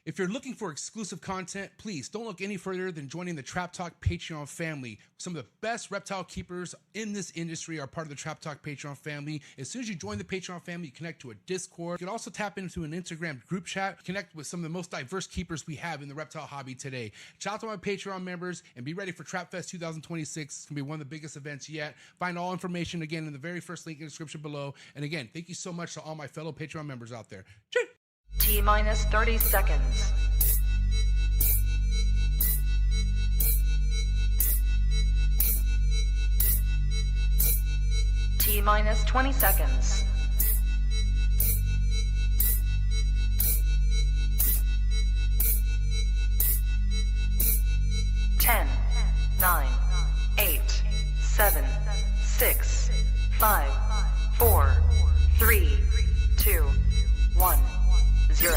If you're looking for exclusive content, please don't look any further than joining the Trap Talk Patreon family. Some of the best reptile keepers in this industry are part of the Trap Talk Patreon family. As soon as you join the Patreon family, you connect to a Discord. You can also tap into an Instagram group chat, connect with some of the most diverse keepers we have in the reptile hobby today. Shout out to my Patreon members and be ready for Trapfest 2026. It's going to be one of the biggest events yet. Find all information again in the very first link in the description below. And again, thank you so much to all my fellow Patreon members out there. Cheers. T-minus 30 seconds. T-minus 20 seconds. 10, 9, 8, 7, 6, 5, 4, 3, 2, 1. 0.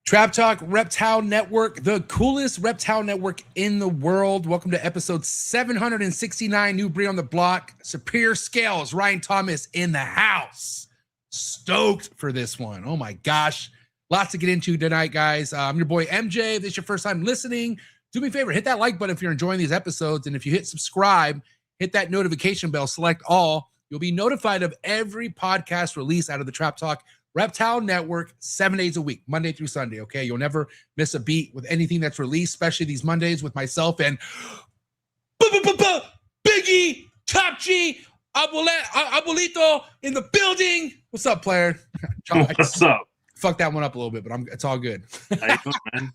Trap Talk Reptile Network, the coolest reptile network in the world. Welcome to episode 769, New Breed on the Block. Superior Scales, Ryan Thomas in the house. Stoked for this one. Oh my gosh. Lots to get into tonight, guys. I'm your boy MJ. If this is your first time listening, do me a favor, hit that like button if you're enjoying these episodes. And if you hit subscribe, hit that notification bell, select all. You'll be notified of every podcast release out of the Trap Talk Reptile Network 7 days a week, Monday through Sunday, okay? You'll never miss a beat with anything that's released, especially these Mondays with myself and Biggie, Top G, Abuelito in the building. What's up, player? What's up? Fuck that one up a little bit, but it's all good. How you doing, man?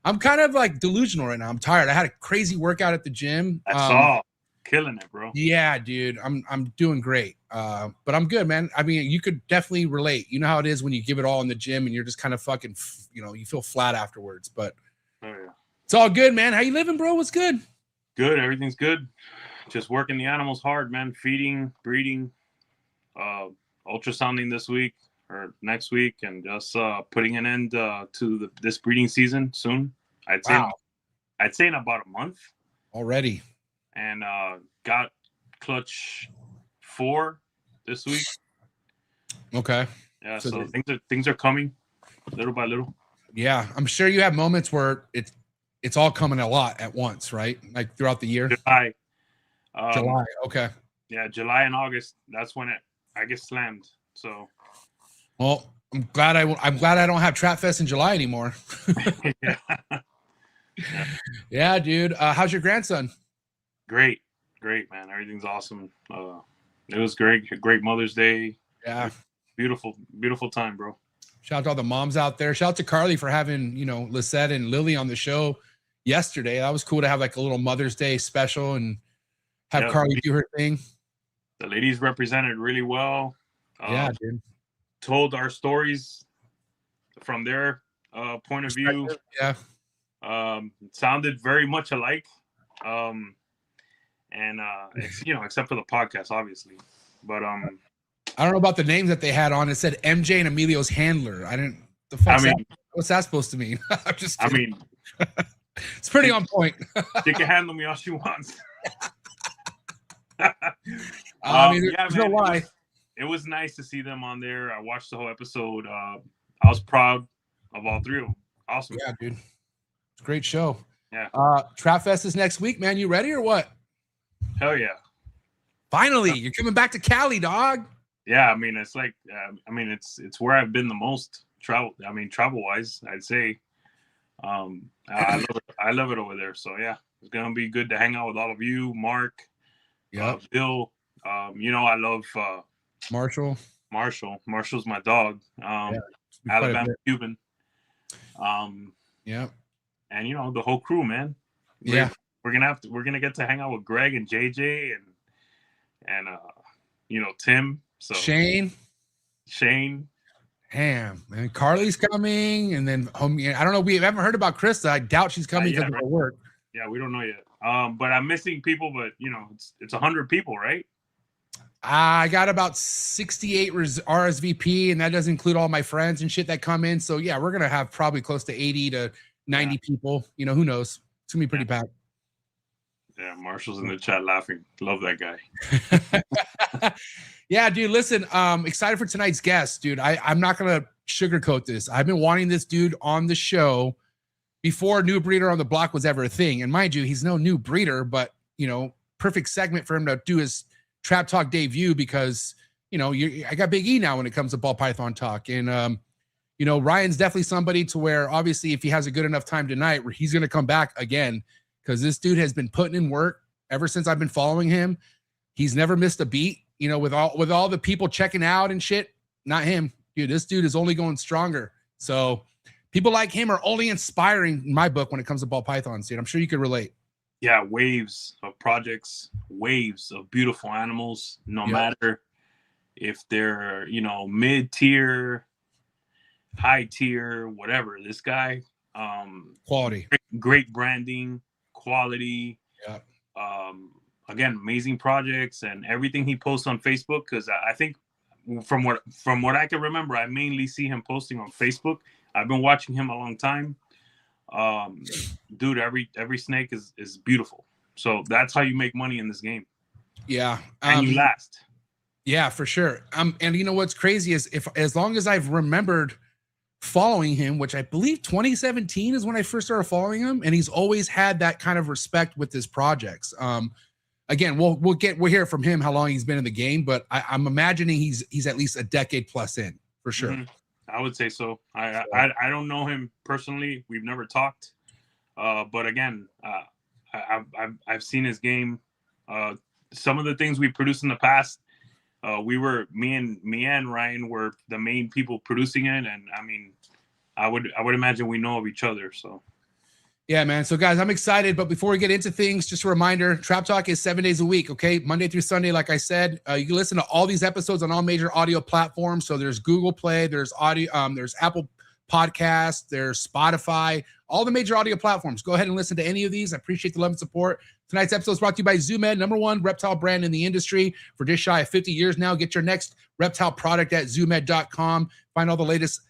I'm kind of like delusional right now. I'm tired. I had a crazy workout at the gym. That's all. Killing it, bro. Yeah, dude. I'm doing great. But I'm good, man. I mean, you could definitely relate. You know how it is when you give it all in the gym and you're just kind of fucking, you feel flat afterwards. But It's all good, man. How you living, bro? What's good? Good. Everything's good. Just working the animals hard, man. Feeding, breeding, ultrasounding this week or next week, and just putting an end to this breeding season soon. I'd say in about a month already. And got clutch 4 this week. Okay. Yeah, so things are coming little by little. Yeah, I'm sure you have moments where it's all coming a lot at once, right? Like throughout the year. July. Okay. Yeah, July and August. That's when I get slammed. So. Well, I'm glad I don't have Trapfest in July anymore. Yeah. Yeah, dude. How's your grandson? Great, man. Everything's awesome. It was great Mother's Day. Yeah. Beautiful time, bro. Shout out to all the moms out there. Shout out to Carly for having, Lisette and Lily on the show yesterday. That was cool to have like a little Mother's Day special and have Carly do her thing. The ladies represented really well. Yeah, dude. Told our stories from their point of view. Yeah. Sounded very much alike. It's, except for the podcast, obviously. But I don't know about the names that they had on. It said MJ and Emilio's handler. I didn't. What's that supposed to mean? I'm just kidding. It's pretty on point. She can handle me all she wants. There's no lie. It was nice to see them on there. I watched the whole episode. I was proud of all three of them. Awesome. Yeah, dude. It's a great show. Yeah. Trapfest is next week, man. You ready or what? Hell yeah. Finally, you're coming back to Cali, dog. Yeah, it's like, it's where I've been the most travel-wise, I'd say. I love it over there. So yeah, it's gonna be good to hang out with all of you, Mark, Bill. I love Marshall. Marshall's my dog. Alabama Cuban. Yeah. And the whole crew, man. We're gonna get to hang out with Greg and JJ and Tim. So Shane. Damn, man. Carly's coming, and then homie. I don't know. We haven't heard about Krista. I doubt she's coming because of her work. Yeah, we don't know yet. But I'm missing people. But it's 100 people, right? I got about 68 RSVP, and that doesn't include all my friends and shit that come in. So yeah, we're gonna have probably close to 80 to 90 people. You know, who knows? It's gonna be pretty packed. Yeah, Marshall's in the chat laughing. Love that guy. Yeah, dude, listen, excited for tonight's guest, dude. I'm not gonna sugarcoat this. I've been wanting this dude on the show before New Breeder on the Block was ever a thing. And mind you, he's no new breeder, but you know, perfect segment for him to do his Trap Talk debut because, you know, I got Big E now when it comes to ball python talk. And you know, Ryan's definitely somebody to where obviously if he has a good enough time tonight, where he's gonna come back again, because this dude has been putting in work ever since I've been following him. He's never missed a beat. You know, with all the people checking out and shit, not him. Dude, this dude is only going stronger. So people like him are only inspiring in my book when it comes to ball pythons, dude. I'm sure you could relate. Yeah, waves of projects, waves of beautiful animals, no matter if they're, you know, mid-tier, high-tier, whatever. This guy, quality. Great branding, quality. Yeah. Again, amazing projects and everything he posts on Facebook, because I think from what I can remember, I mainly see him posting on Facebook. I've been watching him a long time. Dude, every snake is beautiful. So that's how you make money in this game. Yeah. And you last. Yeah, for sure. And you know what's crazy is as long as I've remembered following him, which I believe 2017 is when I first started following him, and he's always had that kind of respect with his projects. Again, we'll hear from him how long he's been in the game, but I'm imagining he's at least a decade plus in for sure. Mm-hmm. I would say so. I don't know him personally. We've never talked, but again, I've seen his game. Some of the things we produced in the past, me and Ryan were the main people producing it, and I mean, I would imagine we know of each other. So. Yeah, man. So guys, I'm excited. But before we get into things, just a reminder, Trap Talk is 7 days a week. Okay. Monday through Sunday. Like I said, you can listen to all these episodes on all major audio platforms. So there's Google Play, there's there's Apple Podcasts, there's Spotify, all the major audio platforms. Go ahead and listen to any of these. I appreciate the love and support. Tonight's episode is brought to you by ZooMed, #1 reptile brand in the industry for just shy of 50 years now. Get your next reptile product at zoomed.com. Find all the latest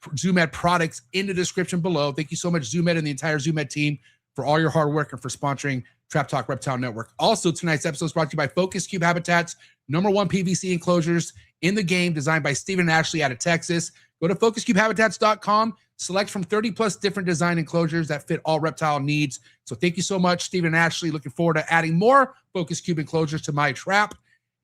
ZooMed products in the description below. Thank you so much, ZooMed and the entire ZooMed team, for all your hard work and for sponsoring Trap Talk Reptile Network. Also, tonight's episode is brought to you by Focus Cube Habitats, #1 PVC enclosures in the game, designed by Stephen and Ashley out of Texas. Go to focuscubehabitats.com, select from 30 plus different design enclosures that fit all reptile needs. So thank you so much, Stephen and Ashley. Looking forward to adding more Focus Cube enclosures to my trap.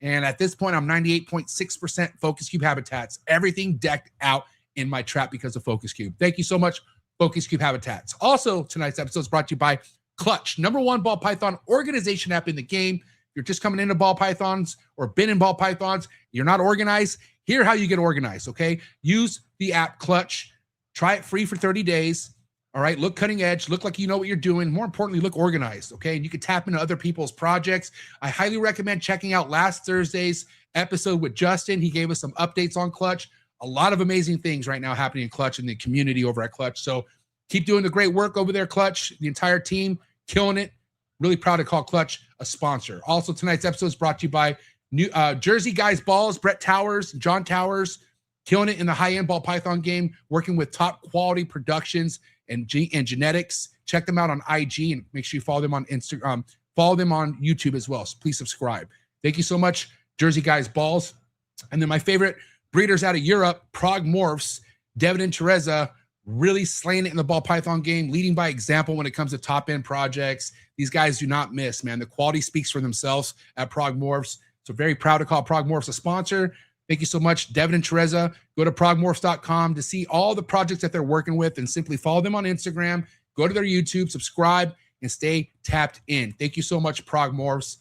And at this point, I'm 98.6% Focus Cube Habitats. Everything decked out in my trap because of Focus Cube. Thank you so much, Focus Cube Habitats. Also, tonight's episode is brought to you by Clutch, #1 ball python organization app in the game. If you're just coming into ball pythons or been in ball pythons, you're not organized, here's how you get organized, okay? Use the app Clutch. Try it free for 30 days. All right, look cutting edge, look like you know what you're doing. More importantly, look organized, okay? And you can tap into other people's projects. I highly recommend checking out last Thursday's episode with Justin. He gave us some updates on Clutch. A lot of amazing things right now happening in Clutch and the community over at Clutch. So keep doing the great work over there, Clutch. The entire team killing it. Really proud to call Clutch a sponsor. Also, tonight's episode is brought to you by New Jersey Guys Balls, Brett Towers, John Towers, killing it in the high-end ball python game, working with top quality productions and genetics. Check them out on IG and make sure you follow them on Instagram. Follow them on YouTube as well. So please subscribe. Thank you so much, Jersey Guys Balls. And then my favorite breeders out of Europe, Prague Morphs, Devin and Teresa, really slaying it in the ball python game, leading by example when it comes to top-end projects. These guys do not miss, man. The quality speaks for themselves at Prague Morphs. So very proud to call Prague Morphs a sponsor. Thank you so much, Devin and Teresa. Go to progmorphs.com to see all the projects that they're working with and simply follow them on Instagram. Go to their YouTube, subscribe, and stay tapped in. Thank you so much, Prague Morphs.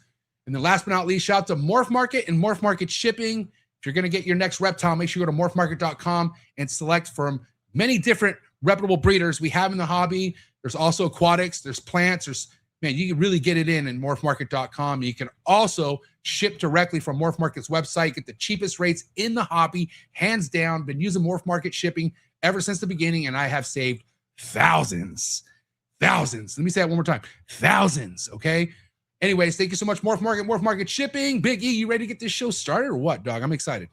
And then last but not least, shout out to Morph Market and Morph Market Shipping. If you're going to get your next reptile, make sure you go to morphmarket.com and select from many different reputable breeders we have in the hobby. There's also aquatics, there's plants, man, you can really get it in morphmarket.com. You can also ship directly from Morph Market's website, get the cheapest rates in the hobby, hands down. Been using Morph Market shipping ever since the beginning, and I have saved thousands. Let me say that one more time. Thousands, okay? Anyways, thank you so much, Morph Market shipping. Big E, you ready to get this show started or what, dog? I'm excited.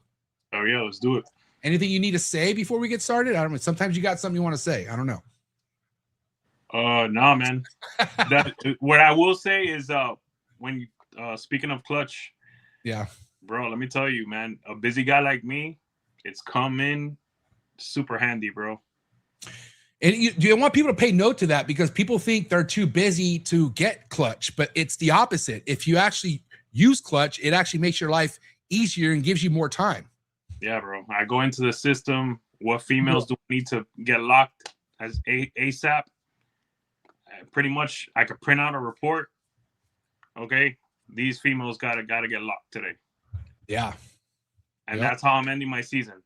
Oh yeah, let's do it. Anything you need to say before we get started? I don't know. Sometimes you got something you want to say. I don't know. Nah, man. What I will say is when speaking of clutch, yeah, bro, let me tell you, man, a busy guy like me, it's come in super handy, bro. And you want people to pay note to that, because people think they're too busy to get clutch, but it's the opposite. If you actually use clutch, it actually makes your life easier and gives you more time. Yeah, bro. I go into the system. What females do I need to get locked as ASAP? Pretty much, I could print out a report. Okay, these females gotta get locked today. Yeah, and that's how I'm ending my season.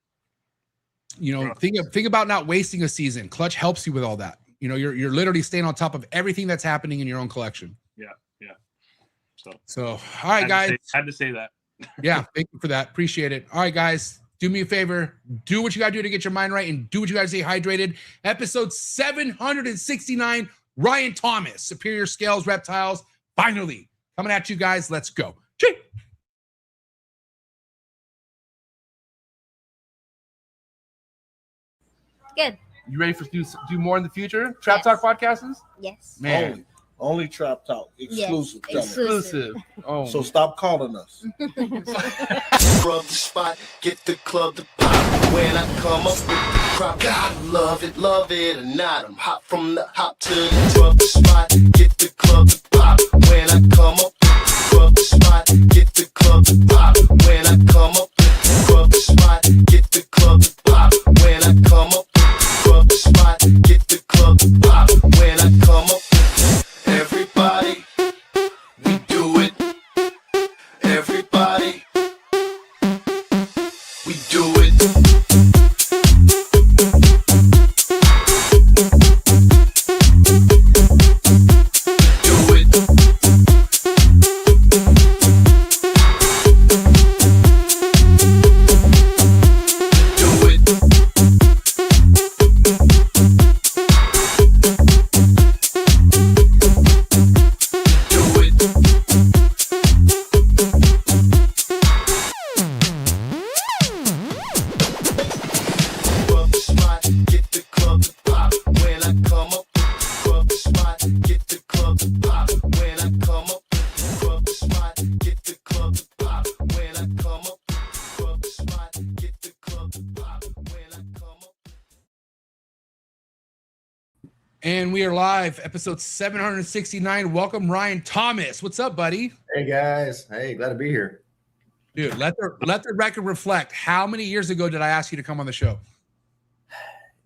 You know, think about not wasting a season. Clutch helps you with all that. You know, you're literally staying on top of everything that's happening in your own collection. Yeah. So all right, guys. Had to say that. Yeah, thank you for that. Appreciate it. All right, guys. Do me a favor. Do what you got to do to get your mind right, and do what you got to stay hydrated. Episode 769, Ryan Thomas, Superior Scales Reptiles. Finally coming at you guys. Let's go. Chee! Good. You ready for do more in the future? Trap Talk podcasts? Yes. Man. Only Trap Talk. Exclusive. Yes. Exclusive. Oh. So stop calling us. Rub the spot, get the club to pop. When I come up with the crop, God love it or not. I'm hot from the hop to the rub the spot, get the club to pop. When I come up with the rub the spot, get the club to pop. When I come up with the rub the spot, get the club to pop. When I come up with the rub the spot, get the club to pop. When I come up with everybody, we do it. Everybody, we do it. Do it. Do it. Do it. Rub the spot, get the club to pop. When I come up, rub the spot, get the club to pop. When I come up, rub the spot, get the club to pop. When I come up, rub the spot, get the club to pop. When I come up. And we are live, episode 769. Welcome, Ryan Thomas. What's up, buddy? Hey guys, hey, glad to be here. Dude, let the record reflect. How many years ago did I ask you to come on the show?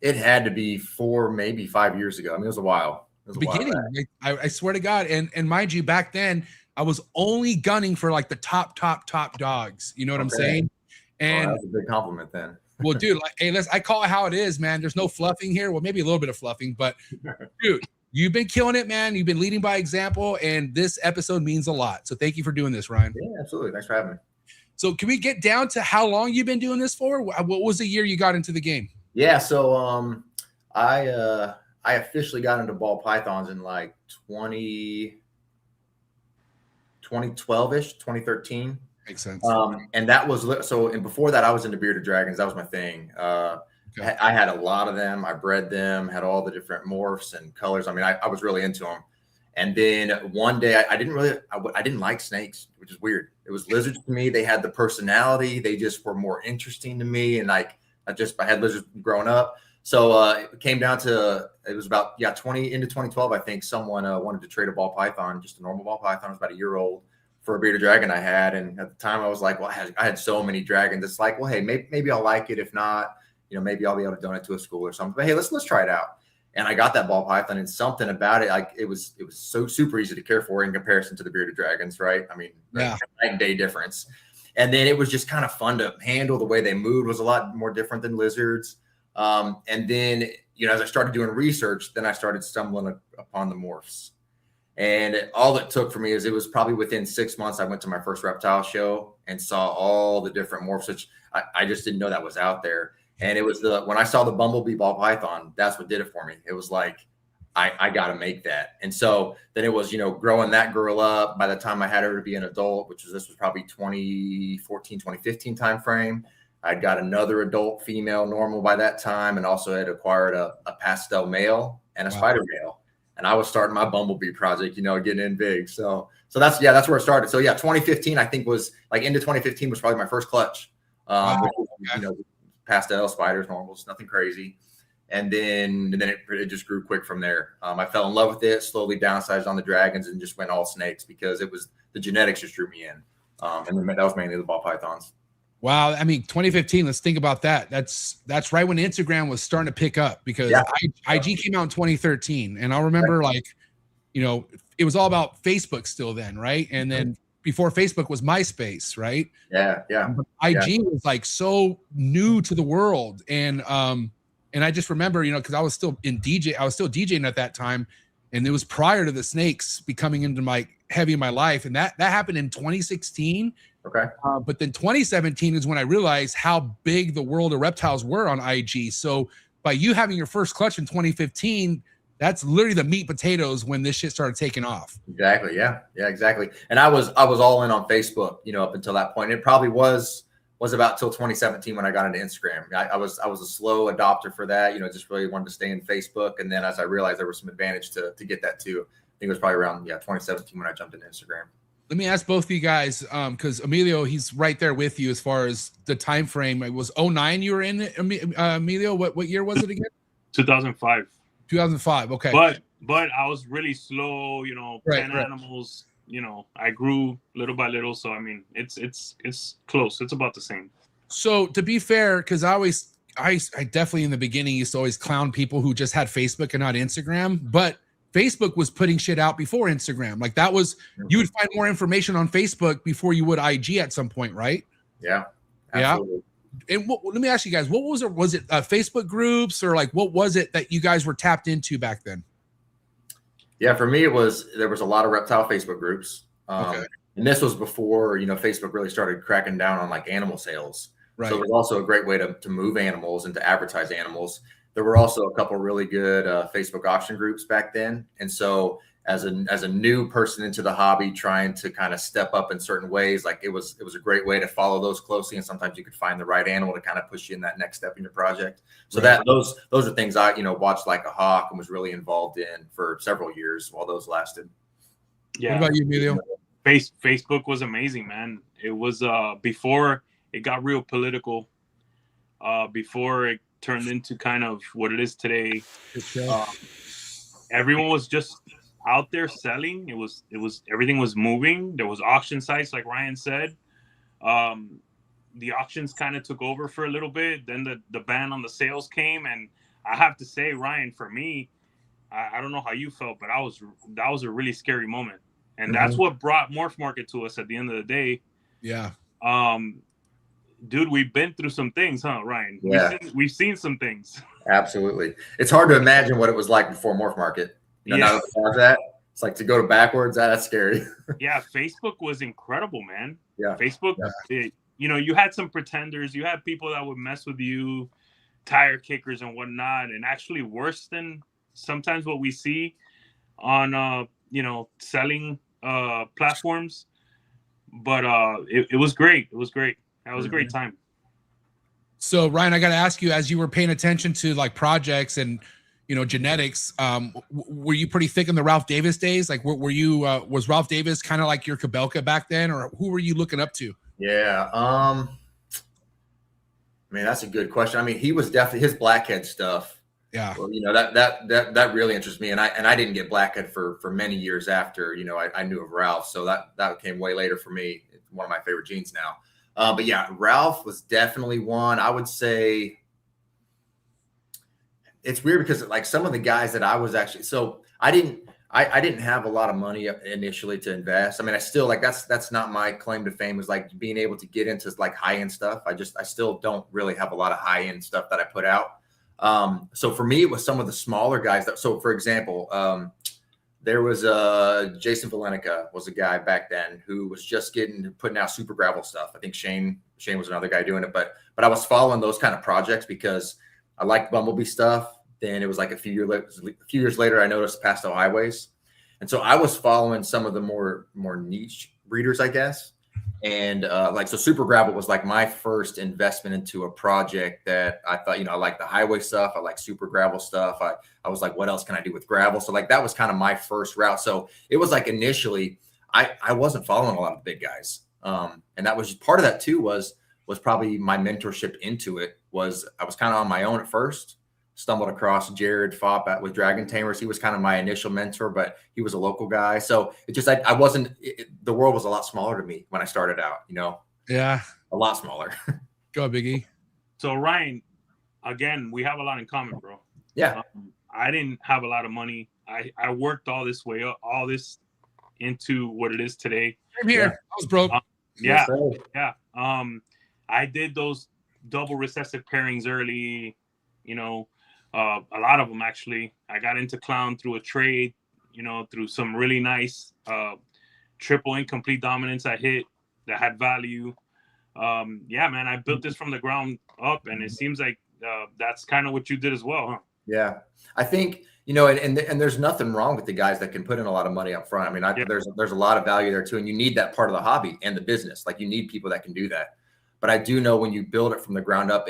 It had to be 4, maybe 5 years ago. I mean, it was a while. It was a Beginning. while back. I swear to God. And mind you, back then I was only gunning for like the top dogs. You know what I'm Okay. saying? And that was a big compliment then. well, dude, like, hey, listen, I call it how it is, man. There's no fluffing here. Well, maybe a little bit of fluffing, but dude, you've been killing it, man. You've been leading by example, and this episode means a lot. So thank you for doing this, Ryan. Yeah, absolutely. Thanks for having me. So can we get down to how long you've been doing this for? What was the year you got into the game? Yeah, so I officially got into ball pythons in like 2012-ish, 2013. Makes sense. And that was and before that I was into bearded dragons. That was my thing. Okay. I had a lot of them. I bred them, had all the different morphs and colors. I mean, I was really into them. And then one day I didn't like snakes, which is weird. It was lizards to me. They had the personality. They just were more interesting to me. And like, I had lizards growing up. So it came down to, it was about, into 2012, I think someone wanted to trade a ball python, just a normal ball python. It was about a year old, for a bearded dragon I had. And at the time I was like, well, I had so many dragons. It's like, well, hey, maybe I'll like it. If not, maybe I'll be able to donate to a school or something. But hey, let's try it out. And I got that ball python, and something about it, like it was so super easy to care for in comparison to the bearded dragons, right? I mean, Yeah. night and day difference. And then it was just kind of fun to handle. The way they moved was a lot more different than lizards. And then, as I started doing research, then I started stumbling upon the morphs. And all it took for me is, it was probably within 6 months, I went to my first reptile show and saw all the different morphs, which I just didn't know that was out there. And it was when I saw the bumblebee ball python, that's what did it for me. It was like, I got to make that. And so then it was, growing that girl up. By the time I had her to be an adult, this was probably 2014, 2015 timeframe. I'd got another adult female normal by that time, and also had acquired a pastel male and a spider male. And I was starting my bumblebee project, getting in big. So that's where it started. So 2015, I think was like into 2015 was probably my first clutch. Pastel spiders, normals, nothing crazy. And then it just grew quick from there. I fell in love with it, slowly downsized on the dragons, and just went all snakes because it was the genetics just drew me in. And then that was mainly the ball pythons. Wow. I mean, 2015, let's think about that. That's right when Instagram was starting to pick up, because IG came out in 2013. And I remember it was all about Facebook still then, right? And then before Facebook was MySpace, right? Yeah. But IG was like so new to the world. And I just remember, because I was still DJing at that time. And it was prior to the snakes becoming into heavy in my life. And that happened in 2016. Okay. But then 2017 is when I realized how big the world of reptiles were on IG. So by you having your first clutch in 2015, that's literally the meat potatoes when this shit started taking off. Exactly. Yeah, exactly. And I was all in on Facebook, up until that point. It probably was about till 2017 when I got into Instagram. I was a slow adopter for that, just really wanted to stay in Facebook. And then as I realized there was some advantage to get that too, I think it was probably around 2017 when I jumped into Instagram. Let me ask both of you guys, because Emilio, he's right there with you as far as the time frame. It was 2009 you were in, Emilio. What year was it again? 2005. 2005. Okay. But I was really slow. 10 animals. I grew little by little. So I mean, it's close. It's about the same. So to be fair, because I definitely in the beginning used to always clown people who just had Facebook and not Instagram, but Facebook was putting shit out before Instagram. Like that was, you would find more information on Facebook before you would IG at some point, right? Yeah. Absolutely. Yeah. And let me ask you guys, what was it? Was it Facebook groups, or what was it that you guys were tapped into back then? Yeah, for me, there was a lot of reptile Facebook groups. And this was before, Facebook really started cracking down on animal sales. Right. So it was also a great way to move animals and to advertise animals. There were also a couple of really good Facebook auction groups back then. And so as a new person into the hobby, trying to kind of step up in certain ways, it was a great way to follow those closely. And sometimes you could find the right animal to kind of push you in that next step in your project. So those are things I, watched like a hawk and was really involved in for several years while those lasted. Yeah. What about you, Emilio? Facebook was amazing, man. It was before it got real political, before it turned into kind of what it is today. Everyone was just out there selling. It was everything was moving. There was auction sites, like Ryan said. The auctions kind of took over for a little bit. Then the ban on the sales came, and I have to say, Ryan, for me, I don't know how you felt, but that was a really scary moment, and that's what brought MORPHMARKET to us at the end of the day. Yeah. Dude, we've been through some things, huh, Ryan? Yeah. We've seen some things. Absolutely. It's hard to imagine what it was like before MORPHMARKET. Now that it's to go to backwards. That's scary. Yeah, Facebook was incredible, man. Yeah. Facebook, you had some pretenders. You had people that would mess with you, tire kickers and whatnot. And actually worse than sometimes what we see on, selling platforms. But it was great. It was great. That was a great time. So Ryan, I got to ask you, as you were paying attention to projects and genetics, were you pretty thick in the Ralph Davis days? Were you was Ralph Davis kind of like your Kabelka back then, or who were you looking up to? Yeah, I mean, that's a good question. I mean, he was definitely his blackhead stuff. Yeah, well, that really interests me, and I didn't get blackhead for many years after I knew of Ralph, so that came way later for me. It's one of my favorite genes now. But yeah, Ralph was definitely one. I would say it's weird because some of the guys that I was actually, so I didn't have a lot of money initially to invest. I mean, I still that's not my claim to fame, is being able to get into high end stuff. I still don't really have a lot of high end stuff that I put out. So for me, it was some of the smaller guys so for example, there was Jason Valenica was a guy back then who was just putting out super gravel stuff. I think Shane was another guy doing it, but I was following those kind of projects because I liked Bumblebee stuff, then it was like a few years later, I noticed pastel highways. And so I was following some of the more niche breeders, I guess. And so super gravel was like my first investment into a project that I thought, I like the highway stuff. I like super gravel stuff. I was like, what else can I do with gravel? So like, that was kind of my first route. So it was like, initially I wasn't following a lot of the big guys. And that was just part of that too, was probably my mentorship into it. I was kind of on my own at first, stumbled across Jared Fopp with Dragon Tamers. He was kind of my initial mentor, but he was a local guy. So it just, I wasn't, the world was a lot smaller to me when I started out, Yeah. A lot smaller. Go Biggie. So Ryan, again, we have a lot in common, bro. Yeah. I didn't have a lot of money. I worked all this way up, all this into what it is today. I'm here. I was broke. Yeah. I did those double recessive pairings early, a lot of them actually. I got into clown through a trade, through some really nice triple incomplete dominance I hit that had value. Yeah, man, I built this from the ground up, and it seems like that's kind of what you did as well, huh? Yeah, I think and there's nothing wrong with the guys that can put in a lot of money up front. I mean, there's a lot of value there too, and you need that part of the hobby and the business. Like, you need people that can do that. But I do know when you build it from the ground up,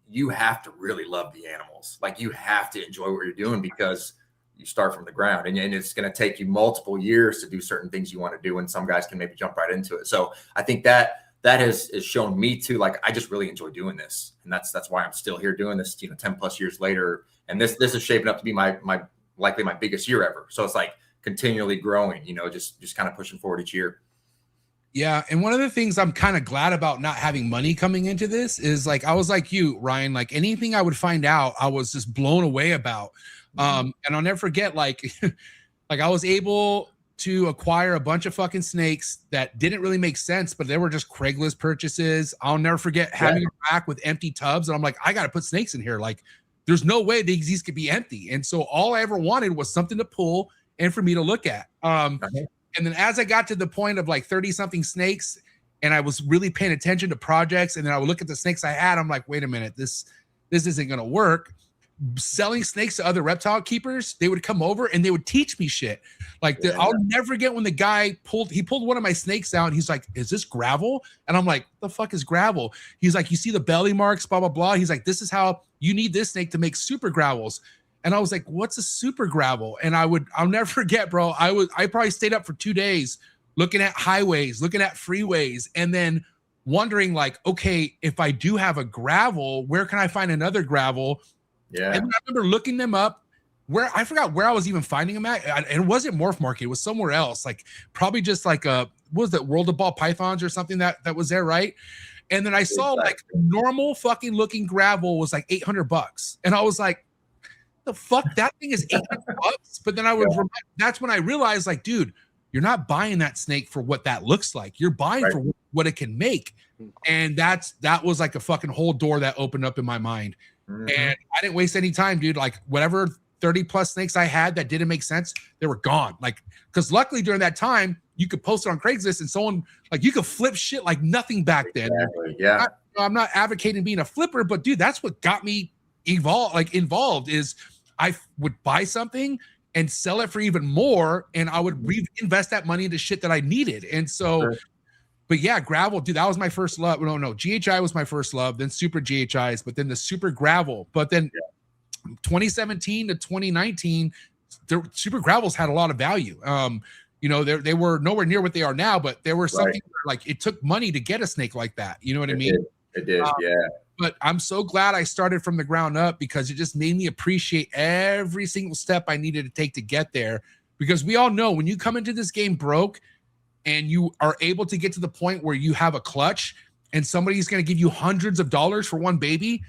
you have to really love the animals. Like, you have to enjoy what you're doing, because you start from the ground, and it's going to take you multiple years to do certain things you want to do. And some guys can maybe jump right into it. So I think that has shown me too, like, I just really enjoy doing this. And that's why I'm still here doing this, 10 plus years later. And this is shaping up to be my likely my biggest year ever. So it's like continually growing, just kind of pushing forward each year. Yeah. And one of the things I'm kind of glad about not having money coming into this is, like, I was like you, Ryan, like anything I would find out, I was just blown away about. And I'll never forget, like I was able to acquire a bunch of fucking snakes that didn't really make sense, but they were just Craigslist purchases. I'll never forget having a rack with empty tubs. And I'm like, I got to put snakes in here. Like, there's no way these could be empty. And so all I ever wanted was something to pull and for me to look at. And then as I got to the point of like 30 something snakes, and I was really paying attention to projects, and then I would look at the snakes I had, I'm like, wait a minute, this isn't going to work. Selling snakes to other reptile keepers, they would come over and they would teach me shit. Like, I'll never forget when the guy pulled one of my snakes out, and he's like, is this gravel? And I'm like, the fuck is gravel? He's like, you see the belly marks, blah, blah, blah. He's like, this is how you need this snake to make super gravels. And I was like, what's a super gravel? And I'll never forget, bro. I probably stayed up for 2 days looking at highways, looking at freeways, and then wondering, like, okay, if I do have a gravel, where can I find another gravel? Yeah. And I remember looking them up I forgot where I was even finding them at. And it wasn't MORPHMARKET. It was somewhere else. Like, probably just like what was that, World of Ball Pythons or something that was there, right? And then I saw like normal fucking looking gravel was like $800. And I was like, the fuck, that thing is $800. But then that's when I realized, like, dude, you're not buying that snake for what that looks like. You're buying for what it can make. And that was like a fucking whole door that opened up in my mind. And I didn't waste any time, dude. Like, whatever 30 plus snakes I had that didn't make sense, they were gone. Like, because luckily during that time, you could post it on Craigslist, and someone, like, you could flip shit like nothing back then. Exactly. Yeah. I'm not advocating being a flipper, but dude, that's what got me involved is I would buy something and sell it for even more, and I would reinvest that money into shit that I needed. And so, but yeah, gravel, dude, that was my first love. No, GHI was my first love, then super GHIs, but then the super gravel. But then 2017 to 2019, the super gravels had a lot of value. They were nowhere near what they are now, but there were something where, like, it took money to get a snake like that. You know what I mean? It did, yeah. But I'm so glad I started from the ground up, because it just made me appreciate every single step I needed to take to get there. Because we all know when you come into this game broke and you are able to get to the point where you have a clutch and somebody's going to give you hundreds of dollars for one baby,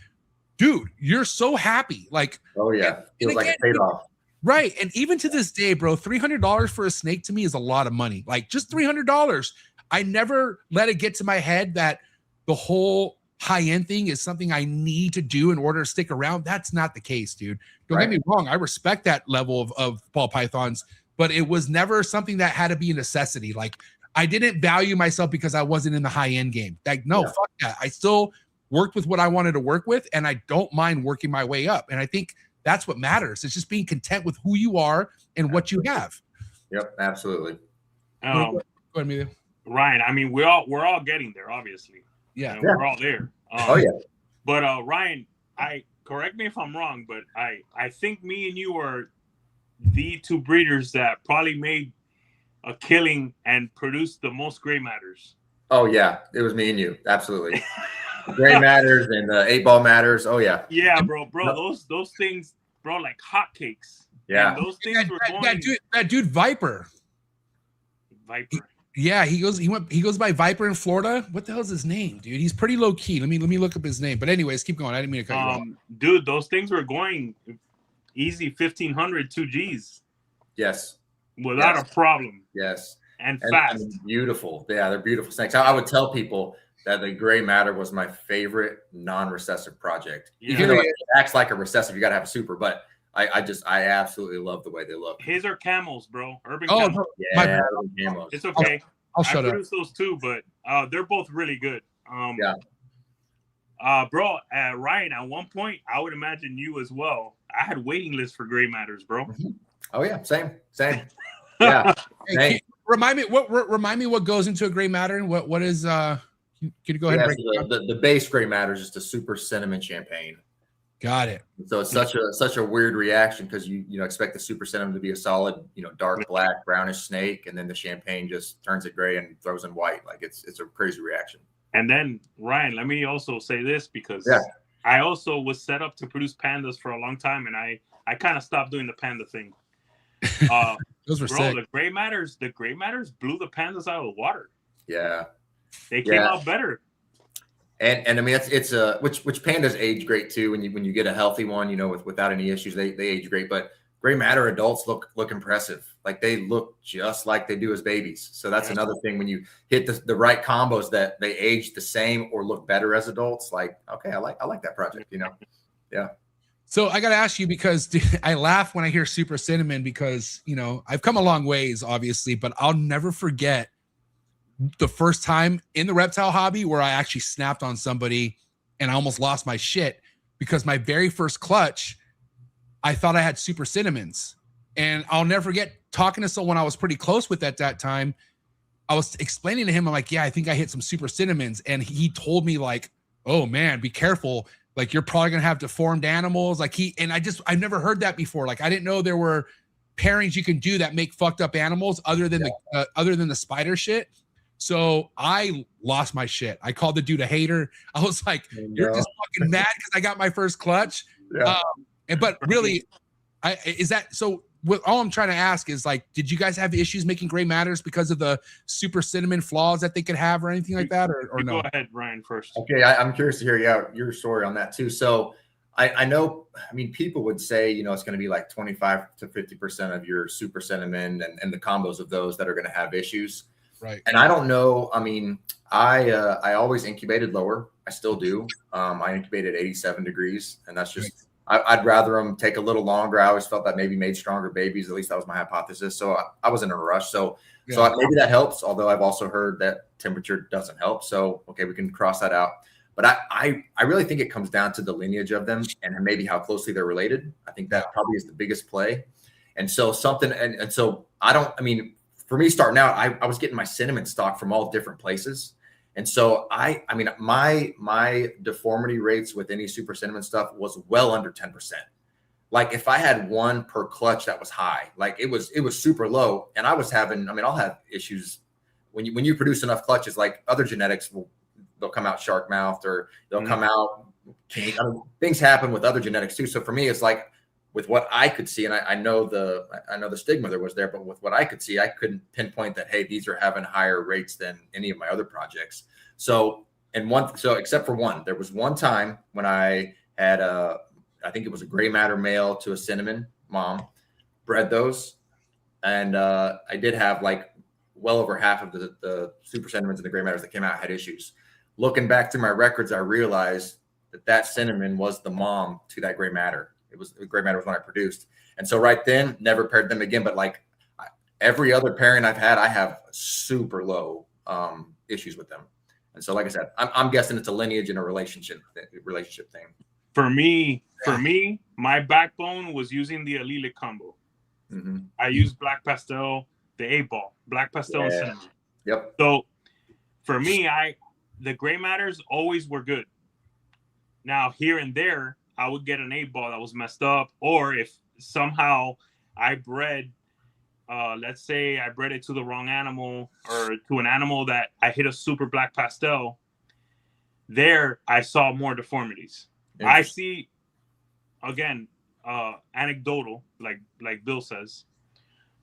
dude, you're so happy. Like, oh yeah, feels like it paid off. Right. And even to this day, bro, $300 for a snake to me is a lot of money. Like, just $300. I never let it get to my head that the whole high-end thing is something I need to do in order to stick around. That's not the case, dude. Don't get me wrong. I respect that level of ball pythons, but it was never something that had to be a necessity. Like, I didn't value myself because I wasn't in the high-end game. Like, no, fuck that. I still worked with what I wanted to work with, and I don't mind working my way up. And I think that's what matters. It's just being content with who you are and what you have. Yep, absolutely. Go ahead, Emilio. Ryan, I mean, we're all getting there, obviously. Yeah. And we're all there. Oh yeah. But Ryan, correct me if I'm wrong, but I think me and you are the two breeders that probably made a killing and produced the most gray matters. Oh yeah, it was me and you. Absolutely. Gray matters and the 8-ball matters. Oh yeah. Yeah, bro, those things, bro, like hotcakes. Yeah. And those things were going. That dude Viper. Yeah, he goes by Viper in Florida. What the hell's his name, dude? He's pretty low key. Let me look up his name. But anyways, keep going. I didn't mean to cut you off. Dude, those things were going easy 1,500 2Gs. Yes. Without a problem. Yes. And fast. And beautiful. Yeah, they're beautiful snakes. I would tell people that the gray matter was my favorite non-recessive project. Yeah. Even though it acts like a recessive, you got to have a super, but I absolutely love the way they look. His are camels, bro. Urban Oh, camels. Yeah, camos. It's okay. I'll shut up. I produce those too, but they're both really good. Yeah. Bro, Ryan, at one point, I would imagine you as well. I had waiting lists for gray matters, bro. Oh yeah, same. Yeah. Hey, remind me what goes into a gray matter and what is can you go ahead and break it down? The base gray matter is just a super cinnamon champagne. Got it. So it's such a weird reaction because you expect the super cinnamon to be a solid, dark black brownish snake, and then the champagne just turns it gray and throws in white. Like it's a crazy reaction. And then Ryan, let me also say this because I also was set up to produce pandas for a long time, and I kind of stopped doing the panda thing. Those were bro, sick. the gray matters blew the pandas out of the water. Yeah. They came out better. And I mean it's which pandas age great too when you get a healthy one, without any issues, they age great. But gray matter adults look impressive. Like they look just like they do as babies. So that's another thing when you hit the right combos that they age the same or look better as adults. Like, okay, I like that project, Yeah. So I got to ask you because I laugh when I hear super cinnamon because, I've come a long ways, obviously, but I'll never forget the first time in the reptile hobby where I actually snapped on somebody and I almost lost my shit because my very first clutch, I thought I had super cinnamons. And I'll never forget talking to someone I was pretty close with at that time. I was explaining to him, I'm like, yeah, I think I hit some super cinnamons. And he told me like, oh man, be careful. Like you're probably gonna have deformed animals. Like I've never heard that before. Like I didn't know there were pairings you can do that make fucked up animals other than the spider shit. So I lost my shit. I called the dude a hater. I was like, you're just fucking mad because I got my first clutch. Yeah. But really, all I'm trying to ask is like, did you guys have issues making gray matters because of the super cinnamon flaws that they could have or anything like that? Or no? Go ahead, Ryan, first. Okay, I'm curious to hear your story on that too. So I know, people would say, it's going to be like 25 to 50% of your super cinnamon and the combos of those that are going to have issues. Right. And I don't know. I always incubated lower. I still do. I incubated 87 degrees, and that's just, I'd rather them take a little longer. I always felt that maybe made stronger babies. At least that was my hypothesis. So I was in a rush. So maybe that helps. Although I've also heard that temperature doesn't help. So, okay, we can cross that out. But I really think it comes down to the lineage of them and maybe how closely they're related. I think that probably is the biggest play. And so for me starting out, I was getting my cinnamon stock from all different places. And so my deformity rates with any super cinnamon stuff was well under 10%. Like if I had one per clutch that was high, like it was super low. And I was having, I'll have issues when you produce enough clutches, like other genetics they'll come out shark mouthed or they'll come out kink. Things happen with other genetics too. So for me, it's like, with what I could see, and I know the stigma there was there, but with what I could see, I couldn't pinpoint that, hey, these are having higher rates than any of my other projects. So except for one, there was one time when I had I think it was a gray matter male to a cinnamon mom, bred those. And I did have like well over half of the super cinnamons and the gray matters that came out had issues. Looking back through my records, I realized that cinnamon was the mom to that gray matter. It was the gray matter was when I produced. And so right then, never paired them again. But like every other pairing I've had, I have super low issues with them. And so, like I said, I'm guessing it's a lineage and a relationship thing. For me, my backbone was using the Allele combo. Mm-hmm. I used black pastel, the 8-ball, black pastel and cinnamon. Yep. So for me, the gray matters always were good. Now here and there, I would get an 8-ball that was messed up, or if somehow I bred, let's say I bred it to the wrong animal or to an animal that I hit a super black pastel, there I saw more deformities. I see, again, anecdotal, like Bill says.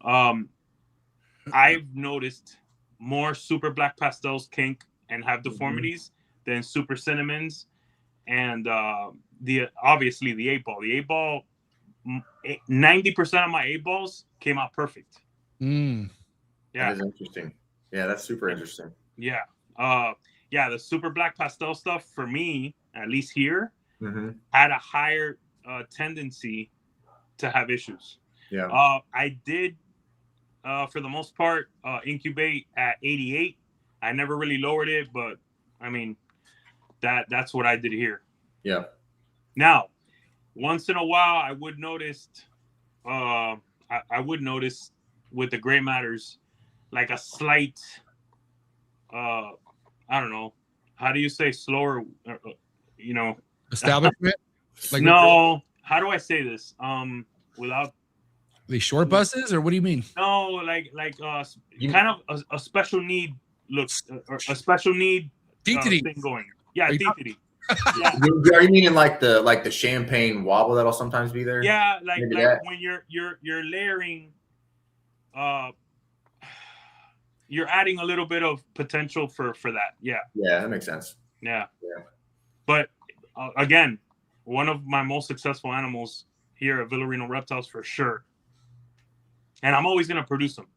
I've noticed more super black pastels kink and have deformities than super cinnamons, and obviously the 8-ball. The 8-ball, 90% of my 8-balls came out perfect. Mm. Yeah, that is interesting. Yeah, that's super interesting. Yeah, the super black pastel stuff for me, at least here, had a higher tendency to have issues. Yeah. I did, for the most part, incubate at 88. I never really lowered it, but I mean, that's what I did here. Yeah. Now, once in a while, I would notice, I would notice with the gray matters, like a slight, I don't know, how do you say slower, establishment? Like no, how do I say this? Without the short buses, or what do you mean? No, like kind of a special need look, or a special need thing going. Yeah, titity. Yeah. Are you meaning like the champagne wobble that'll sometimes be there? Yeah, like when you're layering, you're adding a little bit of potential for that. Yeah. Yeah, that makes sense. Yeah. But again, one of my most successful animals here at Villarino Reptiles for sure. And I'm always going to produce them,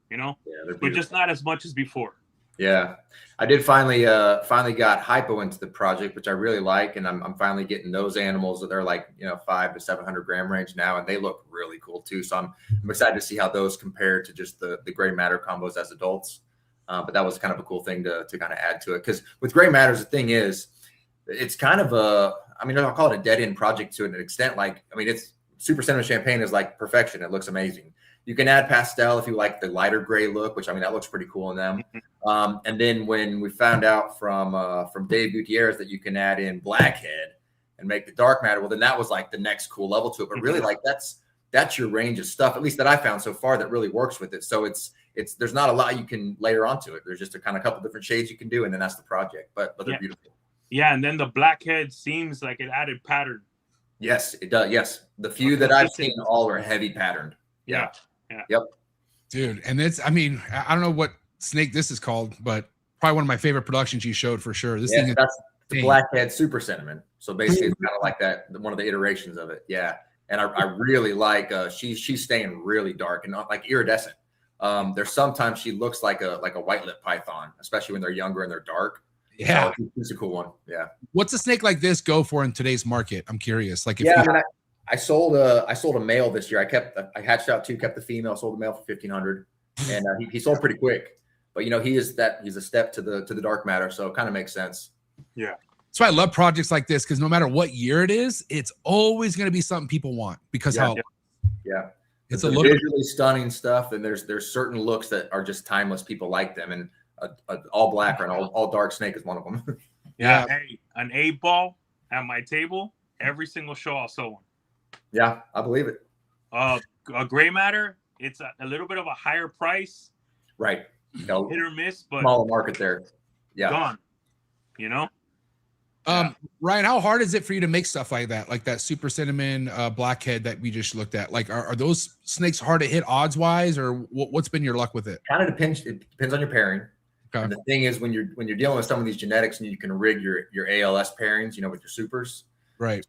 but just not as much as before. Yeah, I did finally got hypo into the project, which I really like, and I'm finally getting those animals that they're like 500 to 700 gram range now, and they look really cool too. So I'm excited to see how those compare to just the gray matter combos as adults. But that was kind of a cool thing to kind of add to it, because with gray matters, the thing is, it's kind of I'll call it a dead end project to an extent. It's super cinnamon champagne is like perfection. It looks amazing. You can add pastel if you like the lighter gray look, which that looks pretty cool in them. And then when we found out from Dave Gutierrez that you can add in blackhead and make the dark matter, well, then that was like the next cool level to it. But really, that's your range of stuff, at least that I found so far, that really works with it. So it's there's not a lot you can layer onto it. There's just a couple different shades you can do, and then that's the project. But they're beautiful. Yeah, and then the blackhead seems like it added pattern. Yes, it does. Yes, the few that I've seen all are heavy patterned. Yeah. Yep. Dude, and I don't know what snake this is called, but probably one of my favorite productions you showed for sure. This thing that's the blackhead super cinnamon. So basically it's kind of like that, one of the iterations of it. Yeah. And I really like she's staying really dark and not like iridescent. There's sometimes she looks like a white lip python, especially when they're younger and they're dark. Yeah. So it's a cool one. Yeah. What's a snake like this go for in today's market? I'm curious. Like I sold a male this year. I hatched out 2, kept the female, sold the male for $1,500, and he sold pretty quick. But he's a step to the dark matter, so it kind of makes sense. Yeah, that's why I love projects like this, because no matter what year it is, it's always going to be something people want because it's a look visually stunning stuff, and there's certain looks that are just timeless. People like them, and all black or an all dark snake is one of them. Yeah. Hey, an 8-ball at my table, every single show I'll sell one. Yeah, I believe it. A gray matter, it's a little bit of a higher price. Right. Hit or miss, but smaller market there. Yeah. Gone. Ryan, how hard is it for you to make stuff like that super cinnamon blackhead that we just looked at? Like, are those snakes hard to hit odds wise, or what's been your luck with it? Kind of depends. It depends on your pairing. Okay. And the thing is, when you're dealing with some of these genetics, and you can rig your ALS pairings, with your supers. Right.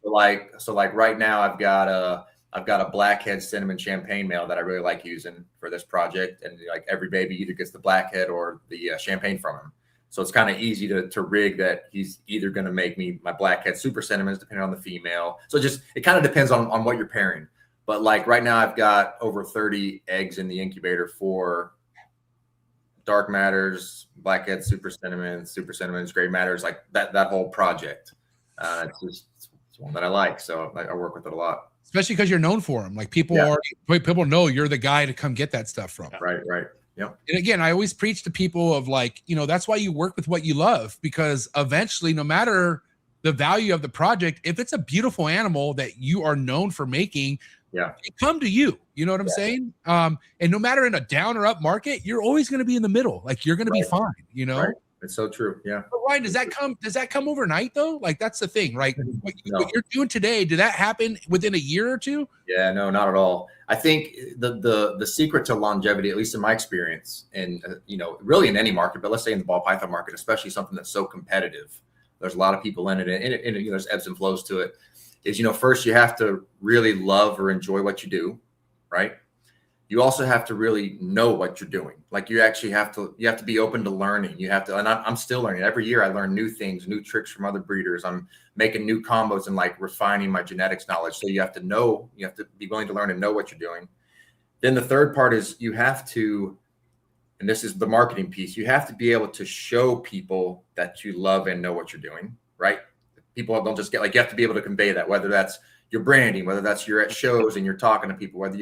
So like right now I've got a blackhead cinnamon champagne male that I really like using for this project. And like every baby either gets the blackhead or the champagne from him. So it's kind of easy to rig that he's either going to make me my blackhead super cinnamons depending on the female. So it kind of depends on what you're pairing. But like right now I've got over 30 eggs in the incubator for dark matters, blackhead, super cinnamons, gray matters, like that whole project. It's It's one that I like, so I work with it a lot. Especially because you're known for them. Like people people know you're the guy to come get that stuff from. Right. Yep. And again, I always preach to people of like, that's why you work with what you love, because eventually, no matter the value of the project, if it's a beautiful animal that you are known for making, it come to you. You know what I'm saying? And no matter in a down or up market, you're always going to be in the middle. Like you're going to be fine. Right. It's so true. Yeah. But Ryan, does that come overnight though? Like that's the thing, right? What you're doing today, did that happen within a year or two? Yeah, no, not at all. I think the secret to longevity, at least in my experience, and really in any market, but let's say in the ball python market, especially something that's so competitive, there's a lot of people in it, and there's ebbs and flows to it. Is first you have to really love or enjoy what you do, right? You also have to really know what you're doing. Like you actually have to be open to learning. You have to, and I'm still learning. Every year I learn new things, new tricks from other breeders. I'm making new combos and like refining my genetics knowledge. So you have to be willing to learn and know what you're doing. Then the third part is you have to, and this is the marketing piece, you have to be able to show people that you love and know what you're doing, right? People don't just get you have to be able to convey that, whether that's your branding, whether that's you're at shows and you're talking to people, whether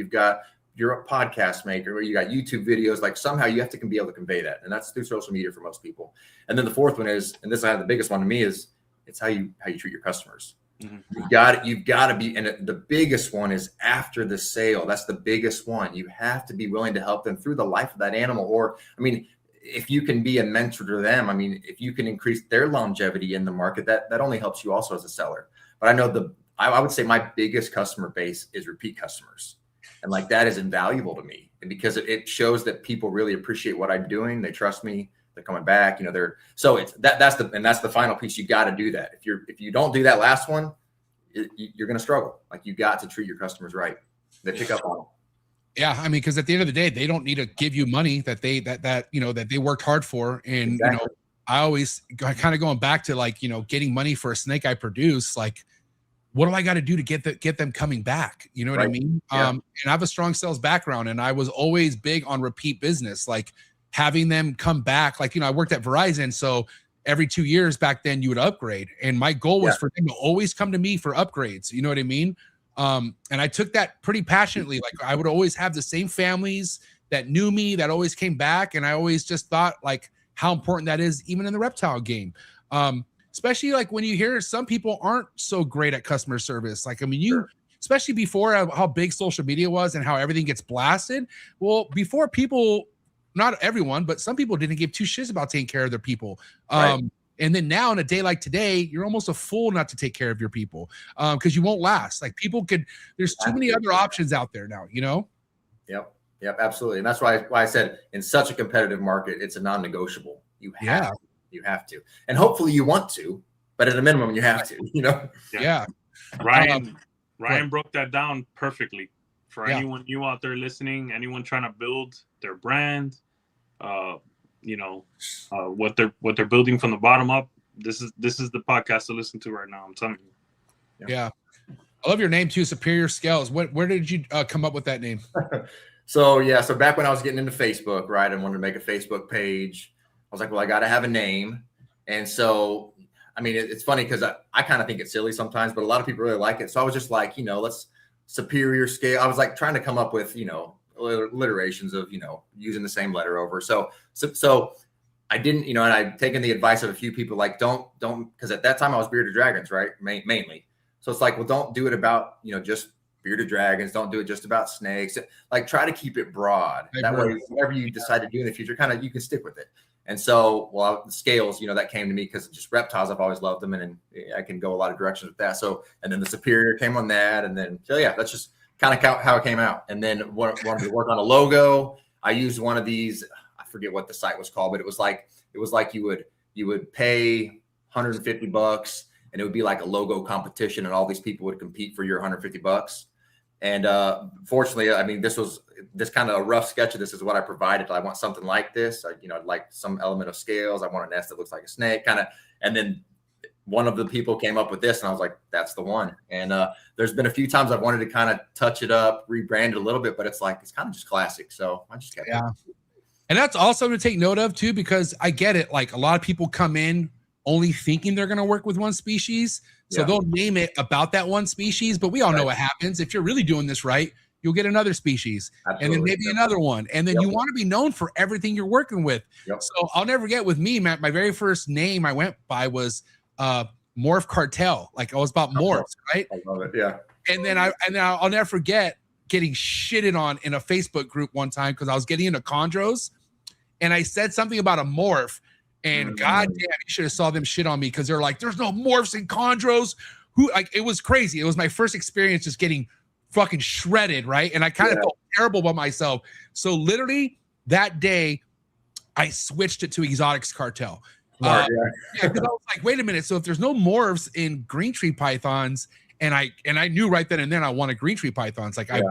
you're a podcast maker or you got YouTube videos, like somehow you have to be able to convey that. And that's through social media for most people. And then the fourth one is, and this is the biggest one to me, is it's how you treat your customers. Mm-hmm. You've got to be, and the biggest one is after the sale. That's the biggest one. You have to be willing to help them through the life of that animal. Or, if you can be a mentor to them, if you can increase their longevity in the market, that only helps you also as a seller. But I know I would say my biggest customer base is repeat customers. And like that is invaluable to me, and because it shows that people really appreciate what I'm doing. They trust me. They're coming back. It's that's the final piece. You got to do that. If you don't do that last one, you're going to struggle. Like you got to treat your customers right. They pick up on it. Yeah, because at the end of the day, they don't need to give you money that they worked hard for. And I always kind of going back to getting money for a snake I produce, like. What do I got to do to get them coming back? You know what I mean? Yeah. And I have a strong sales background, and I was always big on repeat business, like having them come back. Like, I worked at Verizon. So every 2 years back then you would upgrade. And my goal was for them to always come to me for upgrades. You know what I mean? And I took that pretty passionately. Like I would always have the same families that knew me, that always came back. And I always just thought like how important that is even in the reptile game. Especially like when you hear some people aren't so great at customer service. Like, especially before how big social media was and how everything gets blasted. Well, before people, not everyone, but some people didn't give two shits about taking care of their people. And then now in a day like today, you're almost a fool not to take care of your people because you won't last. Like there's too many other options out there now, Yep, absolutely. And that's why I said in such a competitive market, it's a non-negotiable. You have to, and hopefully you want to, but at a minimum you have to, Yeah. Ryan broke that down perfectly for anyone new out there listening, anyone trying to build their brand, what they're building from the bottom up. This is the podcast to listen to right now. I'm telling you. Yeah. I love your name too, Superior Scales. Where did you come up with that name? So back when I was getting into Facebook, right, I wanted to make a Facebook page. I was like, well, I got to have a name. And so, it's funny because I kind of think it's silly sometimes, but a lot of people really like it. So I was just like, let's Superior Scale. I was like trying to come up with, alliterations of, using the same letter over. So I didn't, and I'd taken the advice of a few people, like, don't, because at that time I was Bearded Dragons, right? Mainly. So it's like, well, don't do it about, just Bearded Dragons. Don't do it just about snakes. Like, try to keep it broad. That way, whatever you decide to do in the future, you can stick with it. And so, the scales, that came to me because just reptiles, I've always loved them, and I can go a lot of directions with that. So, and then the Superior came on that, and then that's just kind of how it came out. And then wanted to work on a logo. I used one of these. I forget what the site was called, but it was like you would pay $150, and it would be like a logo competition, and all these people would compete for your $150. And fortunately, this kind of a rough sketch of this is what I provided. I want something like this. I'd like some element of scales. I want a nest that looks like a snake, kind of. And then one of the people came up with this, and I was like, that's the one. And there's been a few times I've wanted to kind of touch it up, rebrand it a little bit, but it's kind of just classic. So I just kept it. And that's also to take note of too, because I get it. Like a lot of people come in only thinking they're going to work with one species. So they'll name it about that one species, but we all know what happens. If you're really doing this right, you'll get another species. Absolutely. And then maybe another one. And then you want to be known for everything you're working with. So I'll never forget with me, Matt, my very first name I went by was Morph Cartel. Like I was about morphs, right? I love it. Yeah. And then I'll never forget getting shitted on in a Facebook group one time because I was getting into chondros and I said something about a morph. And goddamn, you should have saw them shit on me because they're like, there's no morphs in chondros. It was crazy. It was my first experience just getting fucking shredded, right? And I kind of felt terrible about myself. So literally that day, I switched it to Exotics Cartel. Because I was like, wait a minute. So if there's no morphs in green tree pythons, and I knew right then and then I wanted green tree pythons. Like I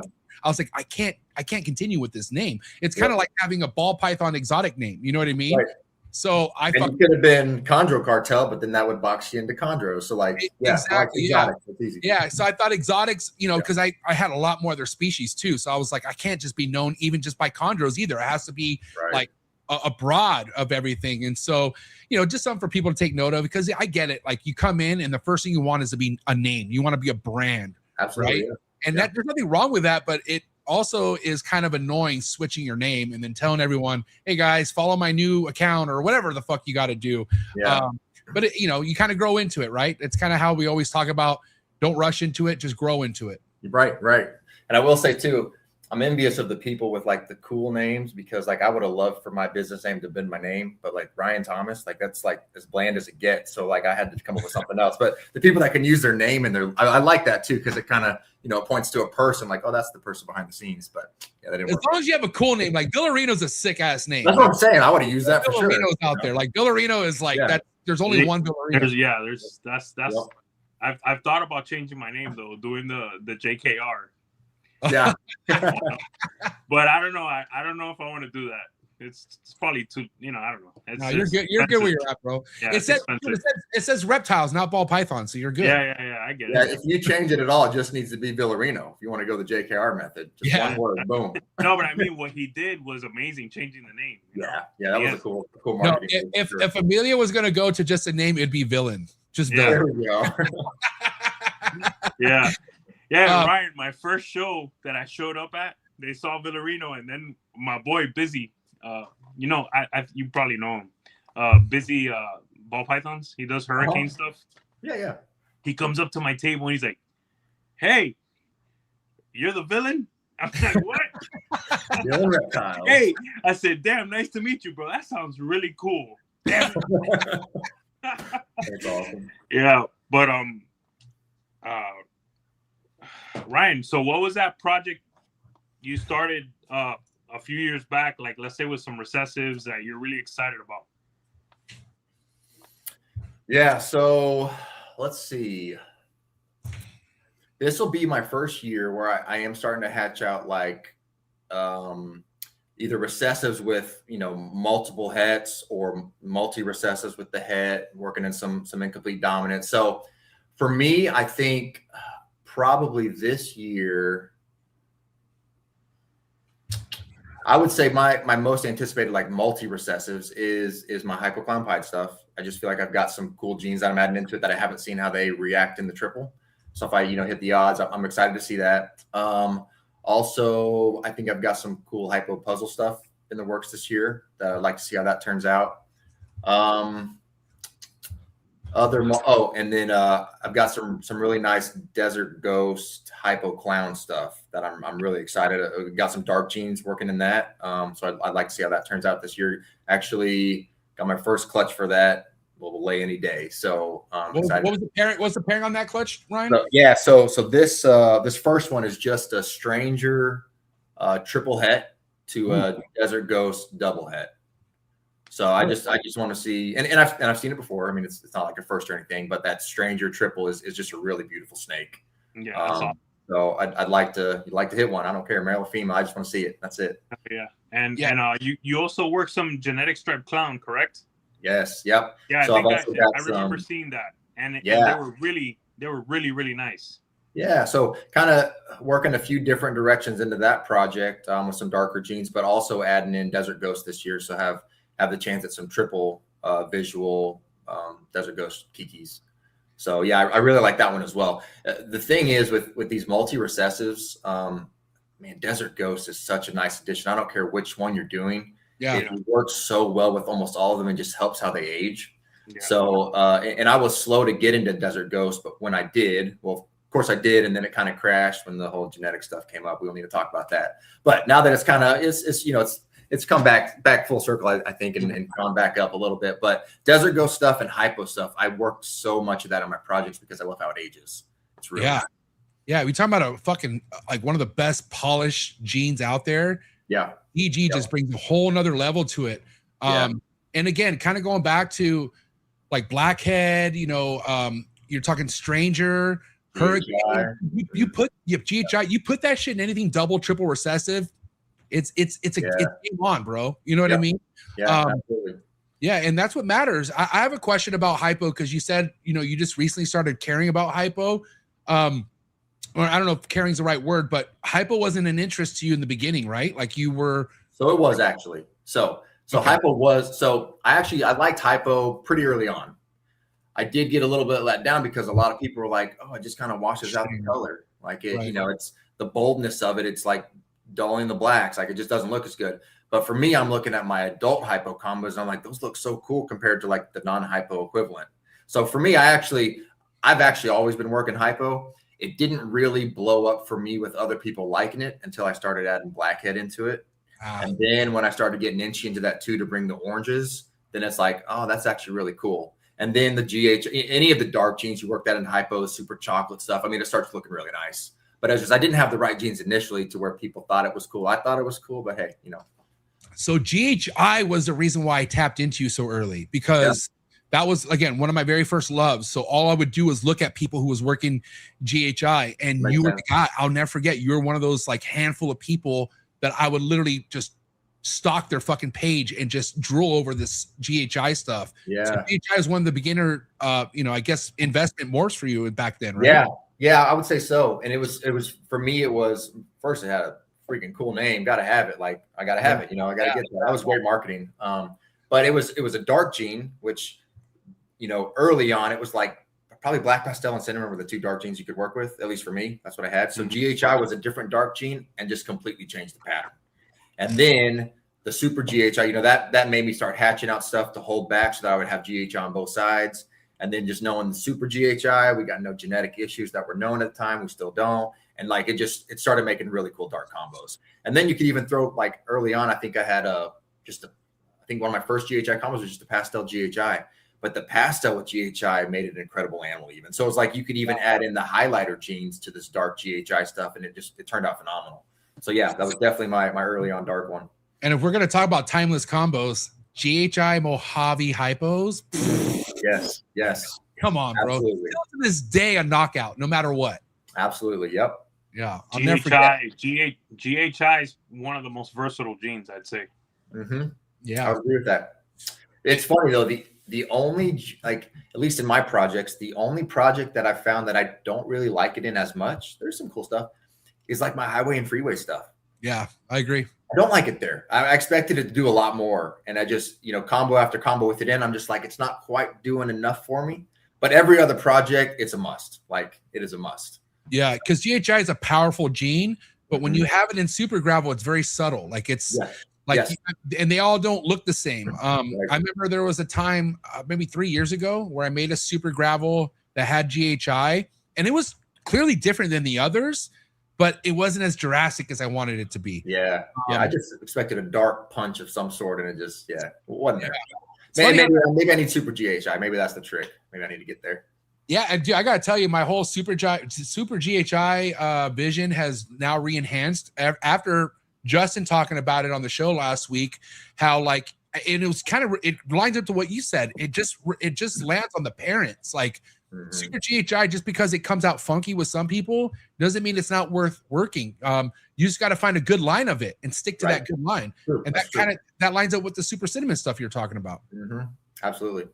was like, I can't continue with this name. It's kind of like having a ball python exotic name. You know what I mean? Right. So I thought it could have been Chondro Cartel, but then that would box you into Chondro. So like, exactly, exotics. It's easy. Yeah. So I thought exotics, you know, because I had a lot more of their species too. So I was like, I can't just be known even just by chondros either. It has to be like a broad of everything. And so, you know, just something for people to take note of because I get it. Like you come in and the first thing you want is to be a name. You want to be a brand. Absolutely. Right. And that there's nothing wrong with that, but it also is kind of annoying switching your name and then telling everyone, hey guys, follow my new account or whatever the fuck you got to do. But it, you know, you kind of grow into it, right? It's kind of how we always talk about, don't rush into it, just grow into it. Right. And I will say too, I'm envious of the people with like the cool names because like I would have loved for my business name to have been my name, but like Ryan Thomas, like that's like as bland as it gets. So like I had to come up with something else. But the people that can use their name and I like that too because it kind of, you know, points to a person like, oh, that's the person behind the scenes. But yeah, that didn't work. As long as you have a cool name, like Villarino's a sick ass name. That's what I'm saying. I would have used that for sure. Villarino's out there. Like Villarino is like that. There's only one Villarino. That's I've thought about changing my name though, doing the JKR. Yeah. But I don't know. I don't know if I want to do that. It's probably too, you know, I don't know. No, you're good. You're good where you're at, bro. Yeah, it says reptiles, not ball pythons, so you're good. Yeah, I get it. Yeah, if you change it at all, it just needs to be Villarino. If you want to go the JKR method, just one word, boom. No, but I mean, what he did was amazing, changing the name. Yeah, that was a cool marketing. No, if Amelia was gonna go to just a name, it'd be Villain. Just Villain. There we go. Yeah, Ryan, my first show that I showed up at, they saw Villarino, and then my boy Busy, you know, you probably know him, Busy ball pythons. He does hurricane stuff. Yeah. He comes up to my table and he's like, "Hey, you're the villain?" I'm like, "What?" Villain Reptile. Hey, I said, "Damn, nice to meet you, bro. That sounds really cool." Damn. That's awesome. Yeah, but Ryan, so what was that project you started a few years back, like let's say with some recessives that you're really excited about? Yeah, so let's see. This will be my first year where I am starting to hatch out like either recessives with, you know, multiple hets or multi-recessives with the het, working in some incomplete dominance. So for me, I think probably this year, I would say my most anticipated like multi-recessives is my hypoclown pied stuff. I just feel like I've got some cool genes that I'm adding into it that I haven't seen how they react in the triple. So if I, you know, hit the odds, I'm excited to see that. Also, I think I've got some cool hypo puzzle stuff in the works this year that I'd like to see how that turns out. And then I've got some really nice desert ghost hypo clown stuff that I'm really excited. We've got some dark genes working in that. So I'd like to see how that turns out this year. Actually got my first clutch for that. Will lay any day. So what was the pairing? What's the pairing on that clutch, Ryan? So this first one is just a stranger triple het to a desert ghost double het. So I just want to see, and I've seen it before. I mean, it's not like a first or anything, but that stranger triple is just a really beautiful snake. Yeah. Awesome. So I'd like to hit one. I don't care, male or female. I just want to see it. That's it. Yeah. And you also work some genetic striped clown, correct? Yes. Yep. Yeah. So I remember seeing that, and they were really really nice. Yeah. So kind of working a few different directions into that project with some darker genes, but also adding in desert ghost this year. So have the chance at some triple visual Desert Ghost Kikis. So yeah, I really like that one as well. The thing is with these multi-recessives, man, Desert Ghost is such a nice addition. I don't care which one you're doing. Yeah. It works so well with almost all of them and just helps how they age. Yeah. So, and I was slow to get into Desert Ghost, but when I did, well, of course I did. And then it kind of crashed when the whole genetic stuff came up. We don't need to talk about that. But now that it's kind of, it's come back full circle, I think, and gone back up a little bit. But Desert Ghost stuff and hypo stuff, I worked so much of that on my projects because I love how it ages. It's really nice. Yeah. We talking about a fucking, like one of the best polished genes out there. Yeah. EG just brings a whole nother level to it. And again, kind of going back to like Blackhead, you're talking Stranger, Hurricane. You put GHI, you put that shit in anything double, triple recessive. It's game on, bro. You know what I mean? Yeah, absolutely. Yeah, and that's what matters. I have a question about hypo because you said, you just recently started caring about hypo. Or I don't know if caring is the right word, but hypo wasn't an interest to you in the beginning, right? Like you were. So it was actually. So Okay. hypo was, so I liked hypo pretty early on. I did get a little bit let down because a lot of people were like, oh, it just kind of washes out the color. Like it, Right. it's the boldness of it. It's like dulling the blacks. Like it just doesn't look as good. But for me, I'm looking at my adult hypo combos and I'm like, those look so cool compared to like the non-hypo equivalent. So for me, I've actually always been working hypo. It didn't really blow up for me with other people liking it until I started adding Blackhead into it. And then when I started getting inchy into that too to bring the oranges, then it's like, oh, that's actually really cool. And then the GH, any of the dark genes, you work that in hypo, super chocolate stuff. I mean, it starts looking really nice. But I didn't have the right genes initially to where people thought it was cool. I thought it was cool, but hey, So GHI was the reason why I tapped into you so early because that was, again, one of my very first loves. So all I would do was look at people who was working GHI, and you were the guy. I'll never forget. You were one of those like handful of people that I would literally just stalk their fucking page and just drool over this GHI stuff. Yeah. So GHI is one of the beginner, I guess investment morphs for you back then, right? Yeah, I would say so. And it was for me, it was first, it had a freaking cool name. Got to have it. Like I got to have it. I got to get that. That was great marketing. But it was a dark gene, which, early on, it was like probably black pastel and cinnamon were the two dark genes you could work with, at least for me. That's what I had. So GHI was a different dark gene and just completely changed the pattern. And then the super GHI, that made me start hatching out stuff to hold back so that I would have GHI on both sides. And then just knowing the super GHI, we got no genetic issues that were known at the time. We still don't. And like, it started making really cool dark combos. And then you could even throw like early on, I think I had I think one of my first GHI combos was just a pastel GHI. But the pastel with GHI made it an incredible animal even. So it's like you could even add in the highlighter genes to this dark GHI stuff, and it turned out phenomenal. So yeah, that was definitely my early on dark one. And if we're going to talk about timeless combos, GHI Mojave hypos. Yes. Come on, bro. Absolutely. Still to this day, a knockout, no matter what. Absolutely. Yep. Yeah. I'll never forget. GHI is one of the most versatile genes, I'd say. Mm-hmm. Yeah. I would agree with that. It's funny though, the only, like, at least in my projects, the only project that I found that I don't really like it in as much, there's some cool stuff, is like my highway and freeway stuff. Yeah, I agree. I don't like it there. I expected it to do a lot more. And I just, combo after combo with it in, I'm just like, it's not quite doing enough for me. But every other project, it's a must. Like, it is a must. Yeah, because GHI is a powerful gene, but when you have it in super gravel, it's very subtle. Like it's and they all don't look the same. I remember there was a time maybe 3 years ago where I made a super gravel that had GHI, and it was clearly different than the others, but it wasn't as drastic as I wanted it to be. Yeah. I just expected a dark punch of some sort, and it just wasn't there. Maybe I need super GHI. Maybe that's the trick. Maybe I need to get there. Yeah, I gotta tell you, my whole super GHI vision has now re-enhanced after Justin talking about it on the show last week. How like, and it was kind of, it lines up to what you said. It just lands on the parents. Like super GHI, just because it comes out funky with some people doesn't mean it's not worth working. You just got to find a good line of it and stick to that good line. True. And that lines up with the super cinnamon stuff you're talking about. Absolutely.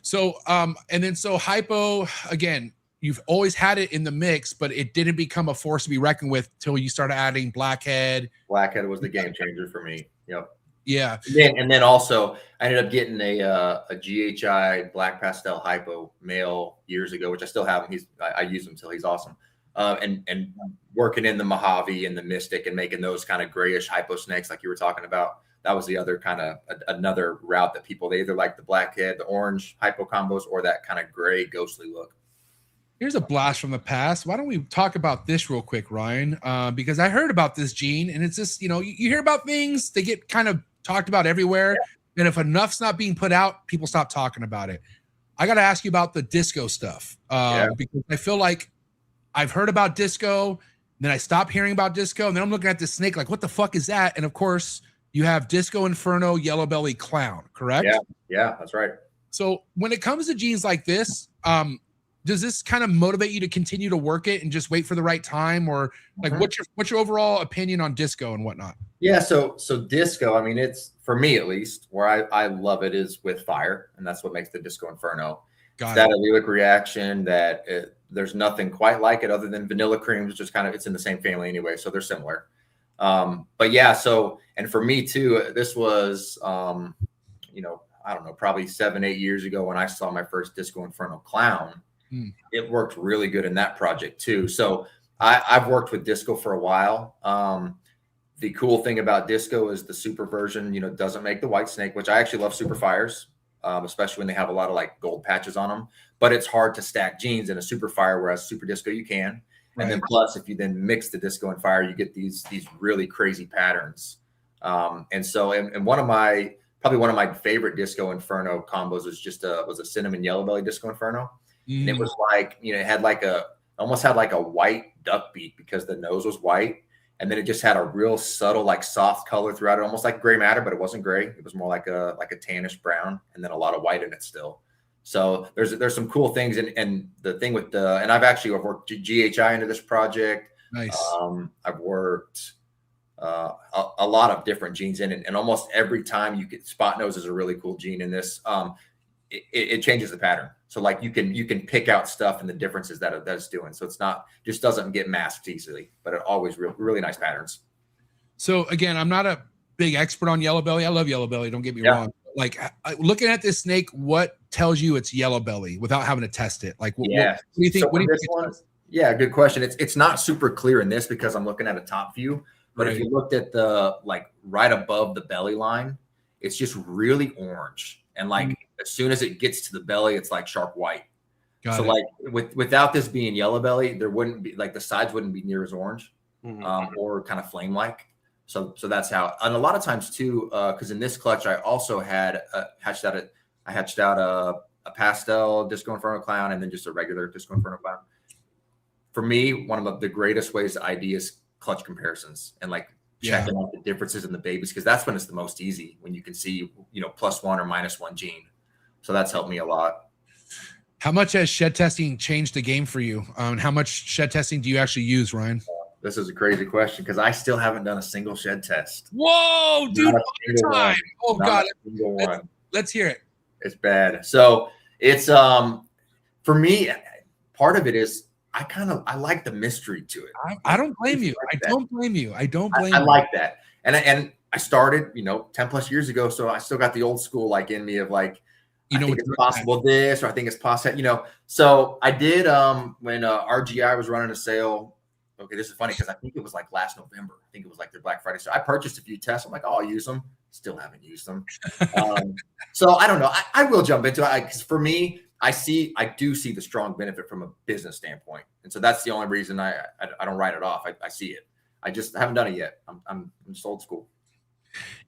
So, and then so hypo, again, you've always had it in the mix, but it didn't become a force to be reckoned with till you started adding Blackhead. Blackhead was the game changer for me. Yep. Yeah. And then also I ended up getting a GHI black pastel hypo male years ago, which I still have him. I use him till he's awesome. And working in the Mojave and the Mystic and making those kind of grayish hypo snakes like you were talking about. That was the other kind of another route that people, they either like the blackhead, the orange hypo combos, or that kind of gray ghostly look. Here's a blast from the past. Why don't we talk about this real quick, Ryan? Because I heard about this gene, and it's just, you hear about things, they get kind of talked about everywhere. Yeah. And if enough's not being put out, people stop talking about it. I got to ask you about the disco stuff because I feel like I've heard about disco, then I stopped hearing about disco, and then I'm looking at this snake like, what the fuck is that? And of course, you have Disco Inferno Yellow Belly Clown, correct? Yeah, that's right. So when it comes to genes like this, does this kind of motivate you to continue to work it and just wait for the right time, or like what's your overall opinion on disco and whatnot? Yeah, so disco, I mean, it's, for me at least, where I love it is with fire, and that's what makes the Disco Inferno. That allelic reaction that there's nothing quite like it other than vanilla cream, which is kind of, it's in the same family anyway, so they're similar. But yeah, so, and for me too, this was, I don't know, probably 7-8 years ago when I saw my first Disco Inferno Clown. It worked really good in that project too. So I've worked with disco for a while. The cool thing about disco is the super version, doesn't make the white snake, which I actually love super fires, especially when they have a lot of like gold patches on them, but it's hard to stack genes in a super fire, whereas super disco you can. And then plus, if you then mix the disco and fire, you get these really crazy patterns. And so, and probably one of my favorite Disco Inferno combos was a cinnamon yellow belly Disco Inferno. And it was like, it had almost had like a white duck beak because the nose was white. And then it just had a real subtle, like soft color throughout it, almost like gray matter, but it wasn't gray. It was more like a tannish brown, and then a lot of white in it still. So there's some cool things. And the thing with and I've worked GHI into this project. Nice. I've worked a lot of different genes in it. And almost every time you get spot nose is a really cool gene in this. It changes the pattern. So like you can pick out stuff and the differences that it's doing. So it's not, just doesn't get masked easily, but it always really nice patterns. So again, I'm not a big expert on yellow belly. I love yellow belly. Don't get me wrong. Like looking at this snake, what tells you it's yellow belly without having to test it? Like, what do you think? So yeah, good question. It's not super clear in this because I'm looking at a top view, but if you looked at the, like right above the belly line, it's just really orange. And like, as soon as it gets to the belly, it's like sharp white. Like without this being yellow belly, there wouldn't be, like, the sides wouldn't be near as orange or kind of flame like. So that's how. And a lot of times too, because in this clutch, I also had hatched out a pastel Disco Inferno Clown and then just a regular Disco Inferno Clown. For me, one of the greatest ways to ID is clutch comparisons and like checking out the differences in the babies, because that's when it's the most easy, when you can see, +1 or -1 gene. So that's helped me a lot. How much has shed testing changed the game for you? How much shed testing do you actually use, Ryan? This is a crazy question because I still haven't done a single shed test. Whoa, dude! Time. Oh God! Let's hear it. It's bad. So it's for me, part of it is I like the mystery to it. I don't blame you. I don't blame you. I like that. And I started, 10+ years ago. So I still got the old school, like in me of like, I think it's possible this, or I think it's possible, So I did, when RGI was running a sale. Okay, this is funny because I think it was like last November. I think it was like their Black Friday. So I purchased a few tests. I'm like, oh, I'll use them. Still haven't used them. So I don't know. I will jump into it. Because for me, I do see the strong benefit from a business standpoint. And so that's the only reason I don't write it off. I see it. I just haven't done it yet. I'm just old school.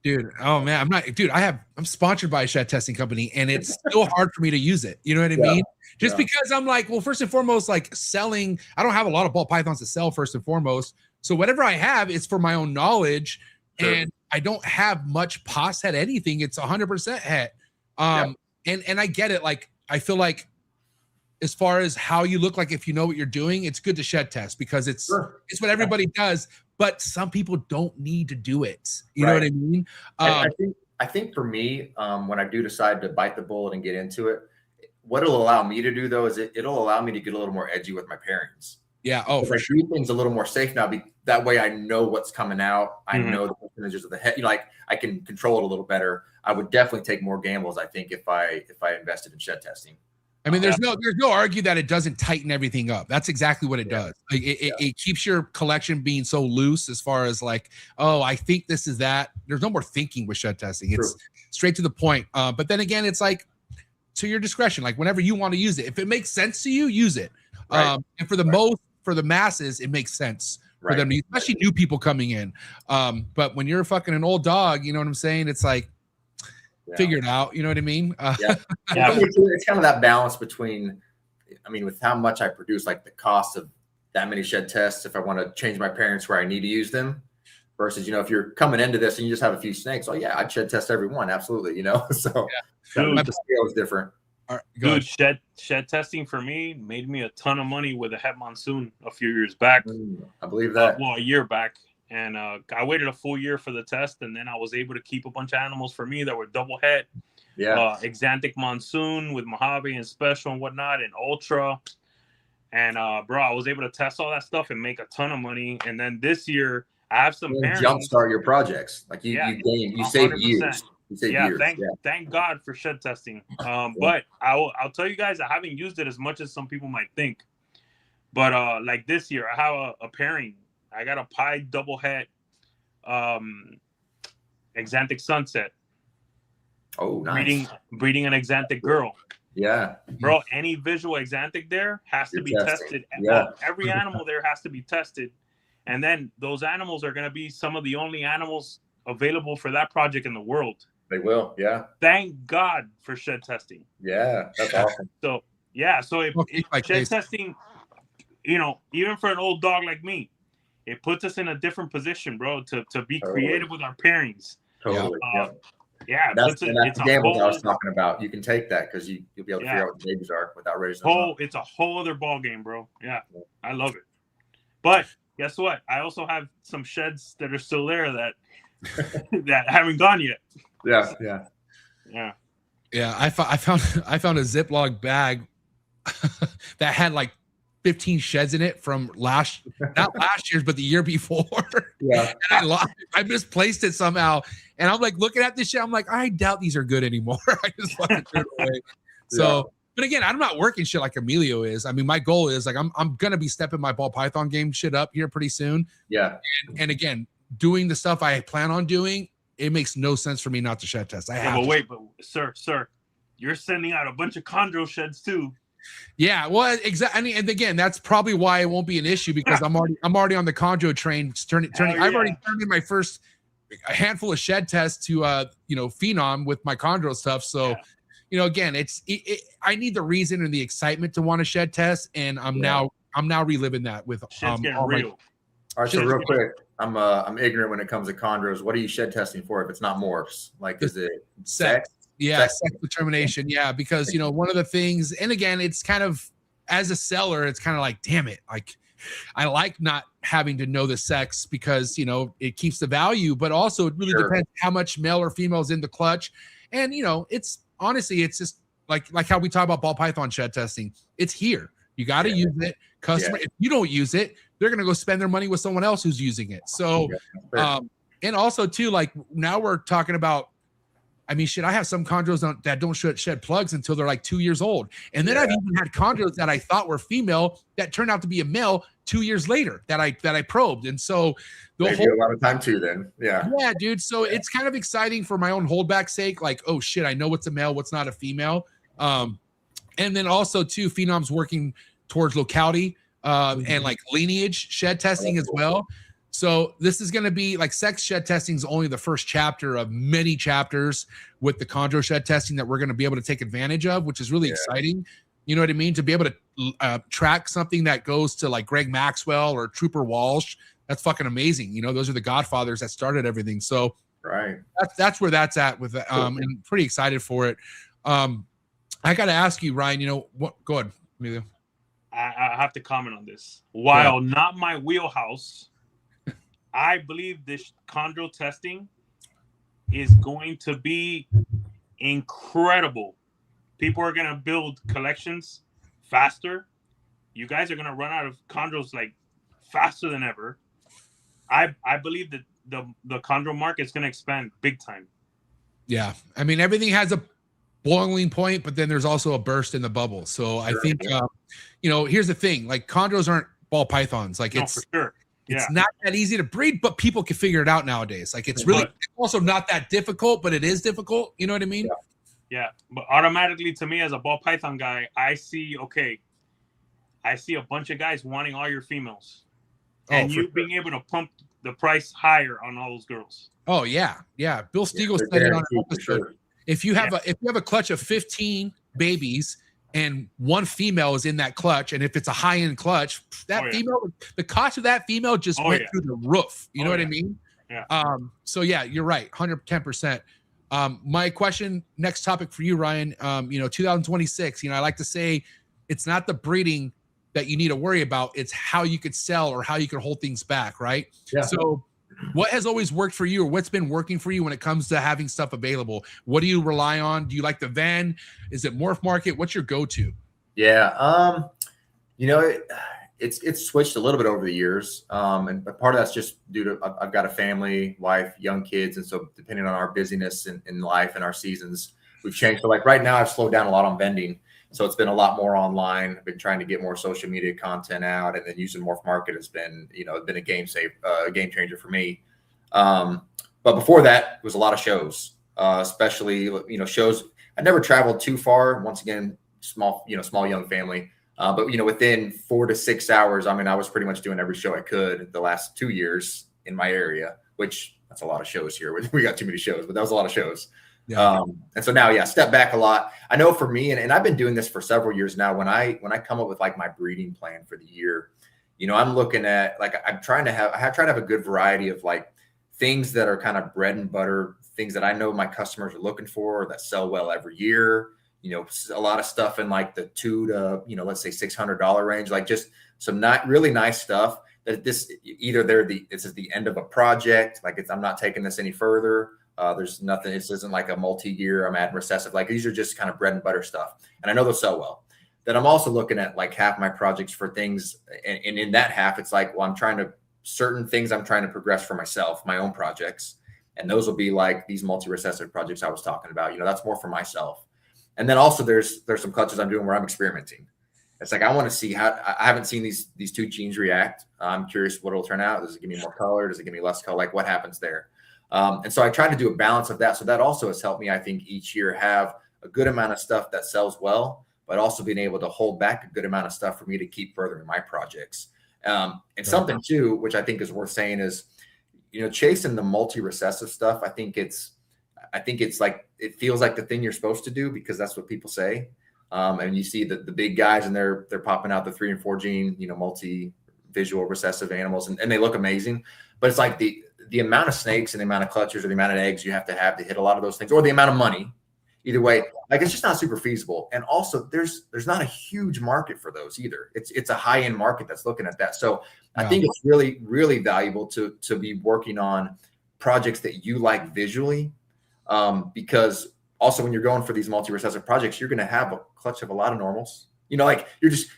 Dude, oh man, I'm sponsored by a shed testing company, and it's still hard for me to use it. You know what I mean? Just because I'm like, well, first and foremost, like selling, I don't have a lot of ball pythons to sell first and foremost. So whatever I have is for my own knowledge, and I don't have much pos head anything. It's 100% head. And I get it. Like, I feel like as far as how you look like, if you know what you're doing, it's good to shed test because it's what everybody does. But some people don't need to do it. You know what I mean? I think for me, when I do decide to bite the bullet and get into it, what it'll allow me to do though is it'll allow me to get a little more edgy with my pairings. Yeah. Oh, But for I sure. do things a little more safe now. That way I know what's coming out. I Mhm. know the percentages of the head. You know, like I can control it a little better. I would definitely take more gambles, I think, if I invested in shed testing. I mean, there's no argue that it doesn't tighten everything up. That's exactly what it does. Like it keeps your collection being so loose as far as like, oh, I think this is that. There's no more thinking with shed testing. It's True. straight to the point. But then again, it's like to your discretion. Like whenever you want to use it, if it makes sense to you, use it. Right. And for the masses, it makes sense for them, especially new people coming in. But when you're fucking an old dog, you know what I'm saying? It's like figure it out. You know what I mean? It's kind of that balance between, I mean, with how much I produce, like the cost of that many shed tests, if I want to change my parents where I need to use them, versus, you know, if you're coming into this and you just have a few snakes, oh yeah, I'd shed test every one, absolutely, you know. So Dude, the scale is different. Dude, shed testing for me made me a ton of money with a het monsoon a few years back. I believe that. Well, a year back. And I waited a full year for the test, and then I was able to keep a bunch of animals for me that were double het. Yeah. Exantic monsoon with Mojave and special and whatnot, and ultra. And bro, I was able to test all that stuff and make a ton of money. And then this year, I have some parents jumpstart your projects. Like you save 100%. years. You save years. Thank God for shed testing. But I'll tell you guys, I haven't used it as much as some people might think. But like this year, I have a pairing. I got a pied double het Exantic Sunset. Oh, nice. Breeding an Exantic girl. Yeah. Bro, any visual Exantic there has to be tested. Yeah. Every animal there has to be tested. And then those animals are going to be some of the only animals available for that project in the world. They will. Yeah. Thank God for shed testing. Yeah. That's awesome. So, if shed testing, you know, even for an old dog like me, it puts us in a different position, bro, to be creative with our pairings. Totally. That's the gamble I was talking about. You can take that because you'll be able to figure out what the babies are without raising them up. It's a whole other ball game, bro. Yeah, I love it. But guess what? I also have some sheds that are still there that that haven't gone yet. Yeah. I found a Ziploc bag that had like 15 sheds in it from not last year's, but the year before. Yeah. And I misplaced it somehow. And I'm like looking at this shit. I'm like, I doubt these are good anymore. I just fucking threw it away. So, but again, I'm not working shit like Emilio is. I mean, my goal is like, I'm going to be stepping my ball python game shit up here pretty soon. Yeah. And again, doing the stuff I plan on doing, it makes no sense for me not to shed test. But sir, you're sending out a bunch of chondro sheds too. Yeah, well, exactly. I mean, and again, that's probably why it won't be an issue because I'm already on the chondro train. I've already turned in my first handful of shed tests to Phenom with my chondro stuff. So, you know, again, I need the reason and the excitement to want to shed test, and I'm now reliving that with shit's getting real. All right, so real quick, I'm ignorant when it comes to chondros. What are you shed testing for if it's not morphs? Like, is it sex? Yeah, sex determination. Yeah, because you know, one of the things, and again, it's kind of as a seller, it's kind of like, damn it, like I like not having to know the sex because you know it keeps the value, but also it really depends how much male or female is in the clutch, and you know, it's honestly, it's just like how we talk about ball python shed testing. It's here. You got to use it. Customer, if you don't use it, they're gonna go spend their money with someone else who's using it. So, and also too, like now we're talking about. I mean, shit, I have some chondros that don't shed plugs until they're like 2 years old. And then I've even had chondros that I thought were female that turned out to be a male 2 years later that I probed. And so a lot of time too then. Yeah, dude. So it's kind of exciting for my own holdback sake. Like, oh shit, I know what's a male, what's not a female. And then also too, Phenom's working towards locality and like lineage shed testing as well. So this is going to be like sex shed testing is only the first chapter of many chapters with the chondro shed testing that we're going to be able to take advantage of, which is really exciting. You know what I mean? To be able to track something that goes to like Greg Maxwell or Trooper Walsh, that's fucking amazing. You know, those are the godfathers that started everything. So that's where that's at with and pretty excited for it. I got to ask you, Ryan, you know what? Go ahead. Emilio. I have to comment on this. While not my wheelhouse, I believe this chondro testing is going to be incredible. People are going to build collections faster. you guys are gonna run out of chondros like faster than ever. I believe that the chondro market is gonna expand big time. Yeah, I mean everything has a boiling point, but then there's also a burst in the bubble. So I think you know, here's the thing: like chondros aren't ball pythons. Like No, for sure. it's not that easy to breed, but people can figure it out nowadays. Like it's really also not that difficult, but it is difficult. You know what I mean? Yeah, but automatically to me as a ball python guy, I see a bunch of guys wanting all your females, and you being able to pump the price higher on all those girls. Oh yeah, yeah. Bill Stiegel said it on an episode. If you have a clutch of 15 babies and one female is in that clutch, and if it's a high-end clutch, that female, the cost of that female just went through the roof. You know what I mean? Yeah. So yeah, you're right, 110%. My question, next topic for you, Ryan. You know, 2026. You know, I like to say, it's not the breeding that you need to worry about; it's how you could sell or how you could hold things back, right? Yeah. So, what has always worked for you, or what's been working for you when it comes to having stuff available? What do you rely on? Do you like the van? Is it Morph Market? What's your go-to? Yeah, you know, it's switched a little bit over the years, and part of that's just due to I've got a family, wife, young kids, and so depending on our busyness in life and our seasons, we've changed. So like right now, I've slowed down a lot on vending, so it's been a lot more online. I've been trying to get more social media content out, and then using Morph Market has been, you know, been a game changer for me. But before that, it was a lot of shows, especially, you know, shows. I never traveled too far. Once again, small young family. But, you know, within 4 to 6 hours, I mean, I was pretty much doing every show I could the last 2 years in my area, which that's a lot of shows here. We got too many shows, but that was a lot of shows. Yeah. And so now, step back a lot. I know for me, and I've been doing this for several years now, when I come up with like my breeding plan for the year, you know, I'm looking at like, I try to have a good variety of like things that are kind of bread and butter, things that I know my customers are looking for that sell well every year. You know, a lot of stuff in like the $200 to, you know, let's say $600 range, like just some not really nice stuff that this is the end of a project. Like I'm not taking this any further. There's nothing, this isn't like a multi-year, I'm adding recessive. Like these are just kind of bread and butter stuff. And I know they'll sell well. Then I'm also looking at like half my projects for things. And in that half, it's like, well, certain things I'm trying to progress for myself, my own projects. And those will be like these multi-recessive projects I was talking about. You know, that's more for myself. And then also there's some clutches I'm doing where I'm experimenting. It's like, I want to see how, I haven't seen these two genes react. I'm curious what it'll turn out. Does it give me more color? Does it give me less color? Like what happens there? And so I try to do a balance of that. So that also has helped me, I think, each year have a good amount of stuff that sells well, but also being able to hold back a good amount of stuff for me to keep furthering my projects. And something too, which I think is worth saying is, you know, chasing the multi-recessive stuff. I think it's like, it feels like the thing you're supposed to do because that's what people say. And you see the big guys and they're popping out the 3 and 4 gene, you know, multi-visual recessive animals, and they look amazing. But it's like the amount of snakes and the amount of clutches or the amount of eggs you have to hit a lot of those things, or the amount of money, either way, like it's just not super feasible. And also there's not a huge market for those either. It's a high-end market that's looking at that. So I think it's really, really valuable to be working on projects that you like visually, because also when you're going for these multi-recessive projects, you're going to have a clutch of a lot of normals, you know, like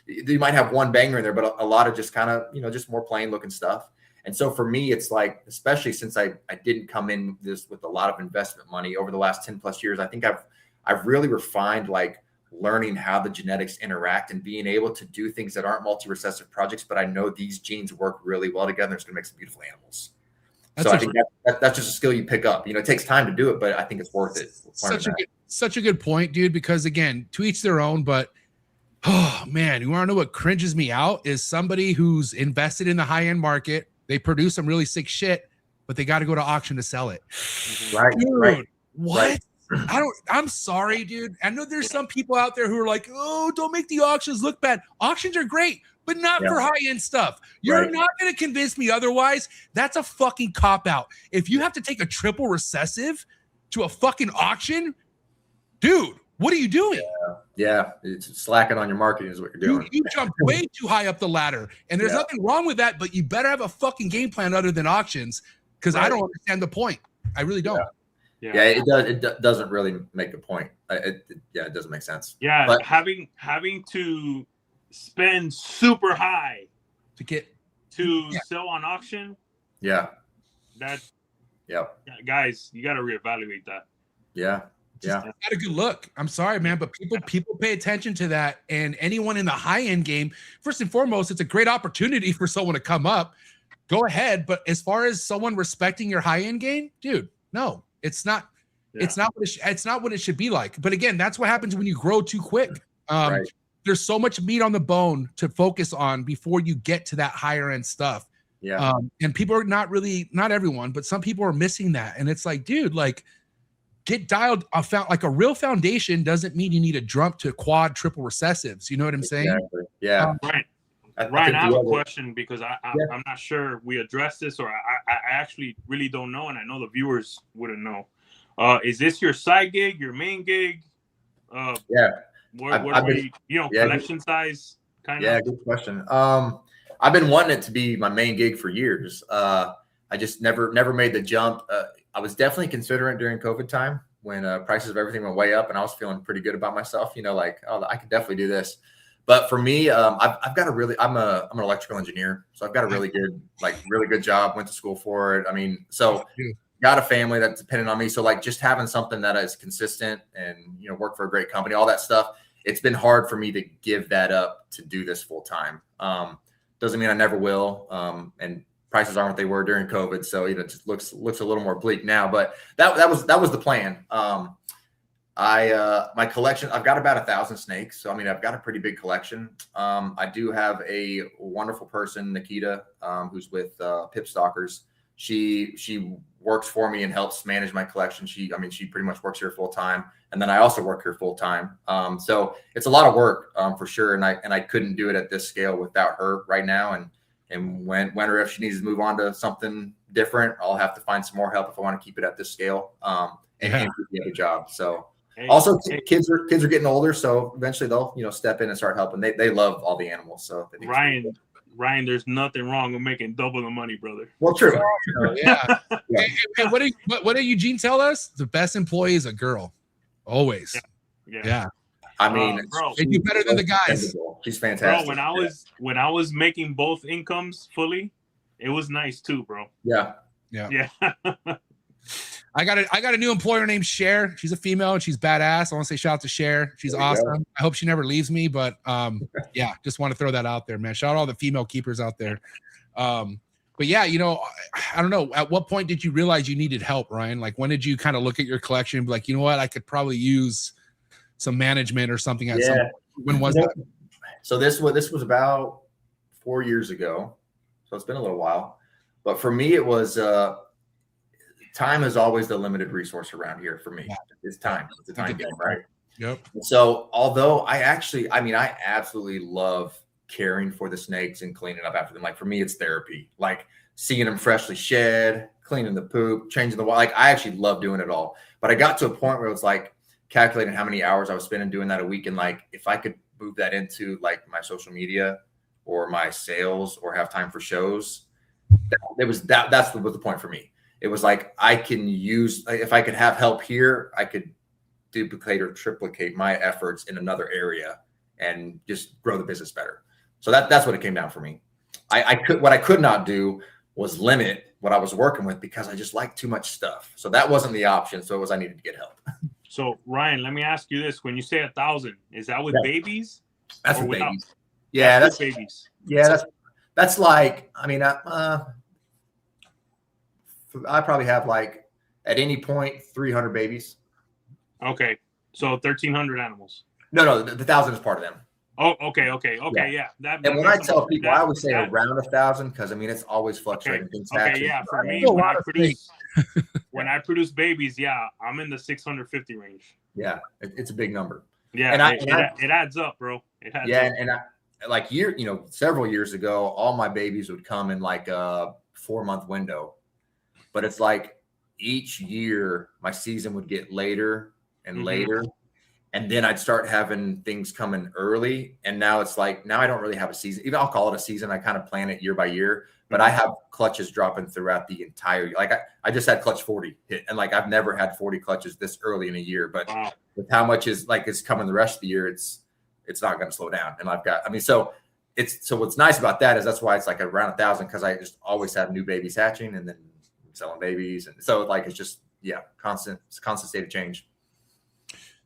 you might have one banger in there, but a lot of just kind of, you know, just more plain looking stuff. And so for me, it's like, especially since I didn't come in this with a lot of investment money over the last 10 plus years, I think I've really refined like learning how the genetics interact and being able to do things that aren't multi-recessive projects, but I know these genes work really well together. It's going to make some beautiful animals. So I think that's just a skill you pick up. You know, it takes time to do it, but I think it's worth it. Such a good point, dude, because again, to each their own, but oh man, you want to know what cringes me out is somebody who's invested in the high-end market. They produce some really sick shit, but they got to go to auction to sell it. Right. Dude, right. What? Right. I'm sorry, dude. I know there's some people out there who are like, oh, don't make the auctions look bad. Auctions are great, but not for high-end stuff. You're not going to convince me otherwise. That's a fucking cop-out. If you have to take a triple recessive to a fucking auction, dude, what are you doing? Yeah, it's slacking on your marketing is what you're doing. You jumped way too high up the ladder, and there's nothing wrong with that, but you better have a fucking game plan other than auctions, because I don't understand the point. I really don't. Yeah, it doesn't really make a point. It doesn't make sense. Yeah, but having to spend super high to get to sell on auction. Yeah. That, Yep. guys, you got to reevaluate that. Yeah. Yeah. Not a good look. I'm sorry, man, but people pay attention to that. And anyone in the high end game, first and foremost, it's a great opportunity for someone to come up. Go ahead, but as far as someone respecting your high end game, dude, no, it's not. Yeah. It's not what it should be like. But again, that's what happens when you grow too quick. Right. There's so much meat on the bone to focus on before you get to that higher end stuff. Yeah. And people are not everyone, but some people are missing that. And it's like, dude, like, get dialed. Like a real foundation doesn't mean you need to jump to quad, triple recessives. You know what I'm saying? Exactly. Yeah. Right. Ryan, I have a question because I'm not sure we addressed this, or I actually really don't know, and I know the viewers wouldn't know. Is this your side gig, your main gig? Yeah. Collection size kind of? Yeah, good question. I've been wanting it to be my main gig for years. I just never made the jump. I was definitely considering during COVID time when prices of everything went way up, and I was feeling pretty good about myself. You know, like, oh, I could definitely do this. But for me, I've got I'm an electrical engineer, so I've got a really good job. Went to school for it. I mean, so got a family that's dependent on me. So like, just having something that is consistent and, you know, work for a great company, all that stuff. It's been hard for me to give that up to do this full time. Doesn't mean I never will. And prices aren't what they were during COVID, so, you know, it just looks a little more bleak now. But that was the plan. My collection, I've got about 1,000 snakes. So, I mean, I've got a pretty big collection. I do have a wonderful person, Nikita, who's with Pip Stalkers. She works for me and helps manage my collection. She pretty much works here full time. And then I also work here full time. So it's a lot of work for sure. And I couldn't do it at this scale without her right now. And when or if she needs to move on to something different, I'll have to find some more help if I want to keep it at this scale and keep the other job. So also kids are getting older, so eventually they'll, you know, step in and start helping. They love all the animals. So Ryan, there's nothing wrong with making double the money, brother. Well, true. Yeah. And what did Eugene tell us? The best employee is a girl, always. Yeah. I mean, bro, they do better than the guys. She's fantastic. Bro, when I was making both incomes fully, it was nice too, bro. Yeah. I got a new employer named Cher. She's a female and she's badass. I want to say shout out to Cher. She's awesome. I hope she never leaves me, but yeah, just want to throw that out there, man. Shout out all the female keepers out there. But yeah, you know, I don't know. At what point did you realize you needed help, Ryan? Like, when did you kind of look at your collection and be like, you know what, I could probably use some management or something at some point? When was that? So this was about 4 years ago. So it's been a little while. But for me, it was time is always the limited resource around here for me. Yeah. It's time. It's a time game, right? Yep. So although I absolutely love caring for the snakes and cleaning up after them. Like, for me, it's therapy. Like, seeing them freshly shed, cleaning the poop, changing the water. Like, I actually love doing it all. But I got to a point where it was like calculating how many hours I was spending doing that a week. And like, if I could move that into like my social media or my sales or have time for shows, that's the point for me. It was like, I can use, if I could have help here, I could duplicate or triplicate my efforts in another area and just grow the business better. So that's what it came down for me. What I could not do was limit what I was working with because I just like too much stuff. So that wasn't the option. So it was, I needed to get help. So Ryan, let me ask you this. When you say 1,000, is that with babies? That's with babies. Yeah, that's babies. Yeah, that's like, I mean, I probably have like at any point 300 babies. Okay, so 1,300 animals. No, the 1,000 is part of them. Oh, okay, yeah. And when I tell people, I always say around 1,000 because I mean it's always fluctuating. Okay, yeah. For me, when I produce babies, yeah, I'm in the 650 range. Yeah, it's a big number. Yeah, and it adds up, bro. It adds up. And I, like several years ago, all my babies would come in like a 4-month window. But it's like each year my season would get later and later. And then I'd start having things coming early. And now it's like, now I don't really have a season. Even I'll call it a season. I kind of plan it year by year. But I have clutches dropping throughout the entire year. Like I just had clutch 40 hit. And like I've never had 40 clutches this early in a year. But with how much is coming the rest of the year, it's it's not going to slow down. And so what's nice about that is that's why it's like around 1,000, because I just always have new babies hatching and then selling babies. And so like, it's just, constant state of change.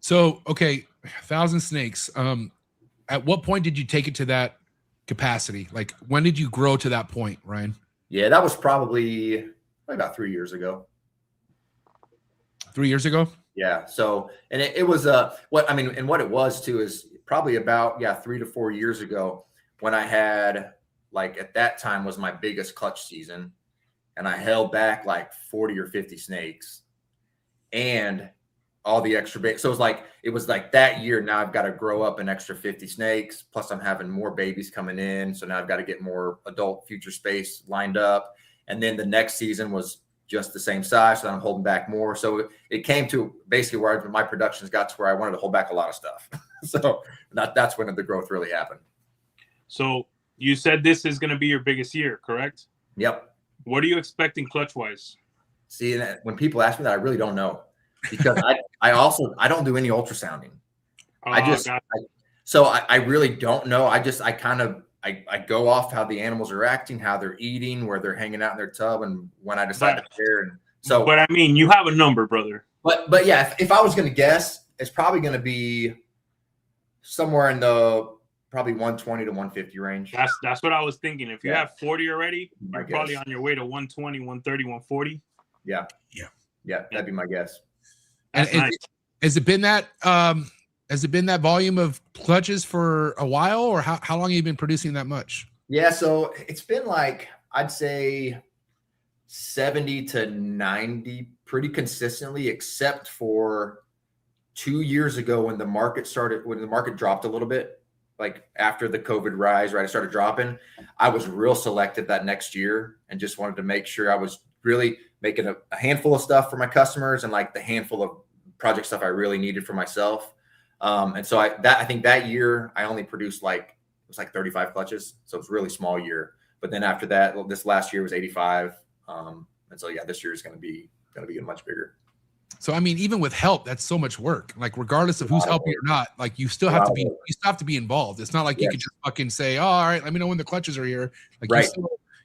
So, okay, 1,000 snakes. At what point did you take it to that capacity? Like, when did you grow to that point, Ryan? Yeah, that was probably about 3 years ago. 3 years ago? Yeah. So, and it was what it was too is probably about 3 to 4 years ago when I had, like, at that time was my biggest clutch season, and I held back like 40 or 50 snakes and all the extra babies. So it was like that year. Now I've got to grow up an extra 50 snakes. Plus I'm having more babies coming in. So now I've got to get more adult future space lined up. And then the next season was just the same size. So I'm holding back more. So it came to basically where my productions got to where I wanted to hold back a lot of stuff. So that's when the growth really happened. So you said this is going to be your biggest year, correct? Yep. What are you expecting clutch wise? See, when people ask me that, I really don't know, because I don't do any ultrasounding. I really don't know. I go off how the animals are acting, how they're eating, where they're hanging out in their tub, and when I decide to share. And so, but I mean, you have a number, brother. But yeah, if I was going to guess, it's probably going to be somewhere in the probably 120 to 150 range. That's what I was thinking. If you have 40 already, you're probably on your way to 120, 130, 140. Yeah, that'd be my guess. And nice. Has it been that volume of clutches for a while, or how long have you been producing that much? Yeah, so it's been like, I'd say 70 to 90 pretty consistently, except for 2 years ago when the market dropped a little bit. Like after the COVID rise, right, I started dropping. I was real selective that next year and just wanted to make sure I was really making a handful of stuff for my customers and like the handful of project stuff I really needed for myself. And so I think that year I only produced it was like 35 clutches. So it was a really small year. But then after that, this last year was 85. And so, this year is going to be much bigger. So, I mean, even with help, that's so much work. Like, regardless of who's helping or not, like you still have to be involved. It's not like you could just fucking say, oh, all right, let me know when the clutches are here. Like, right.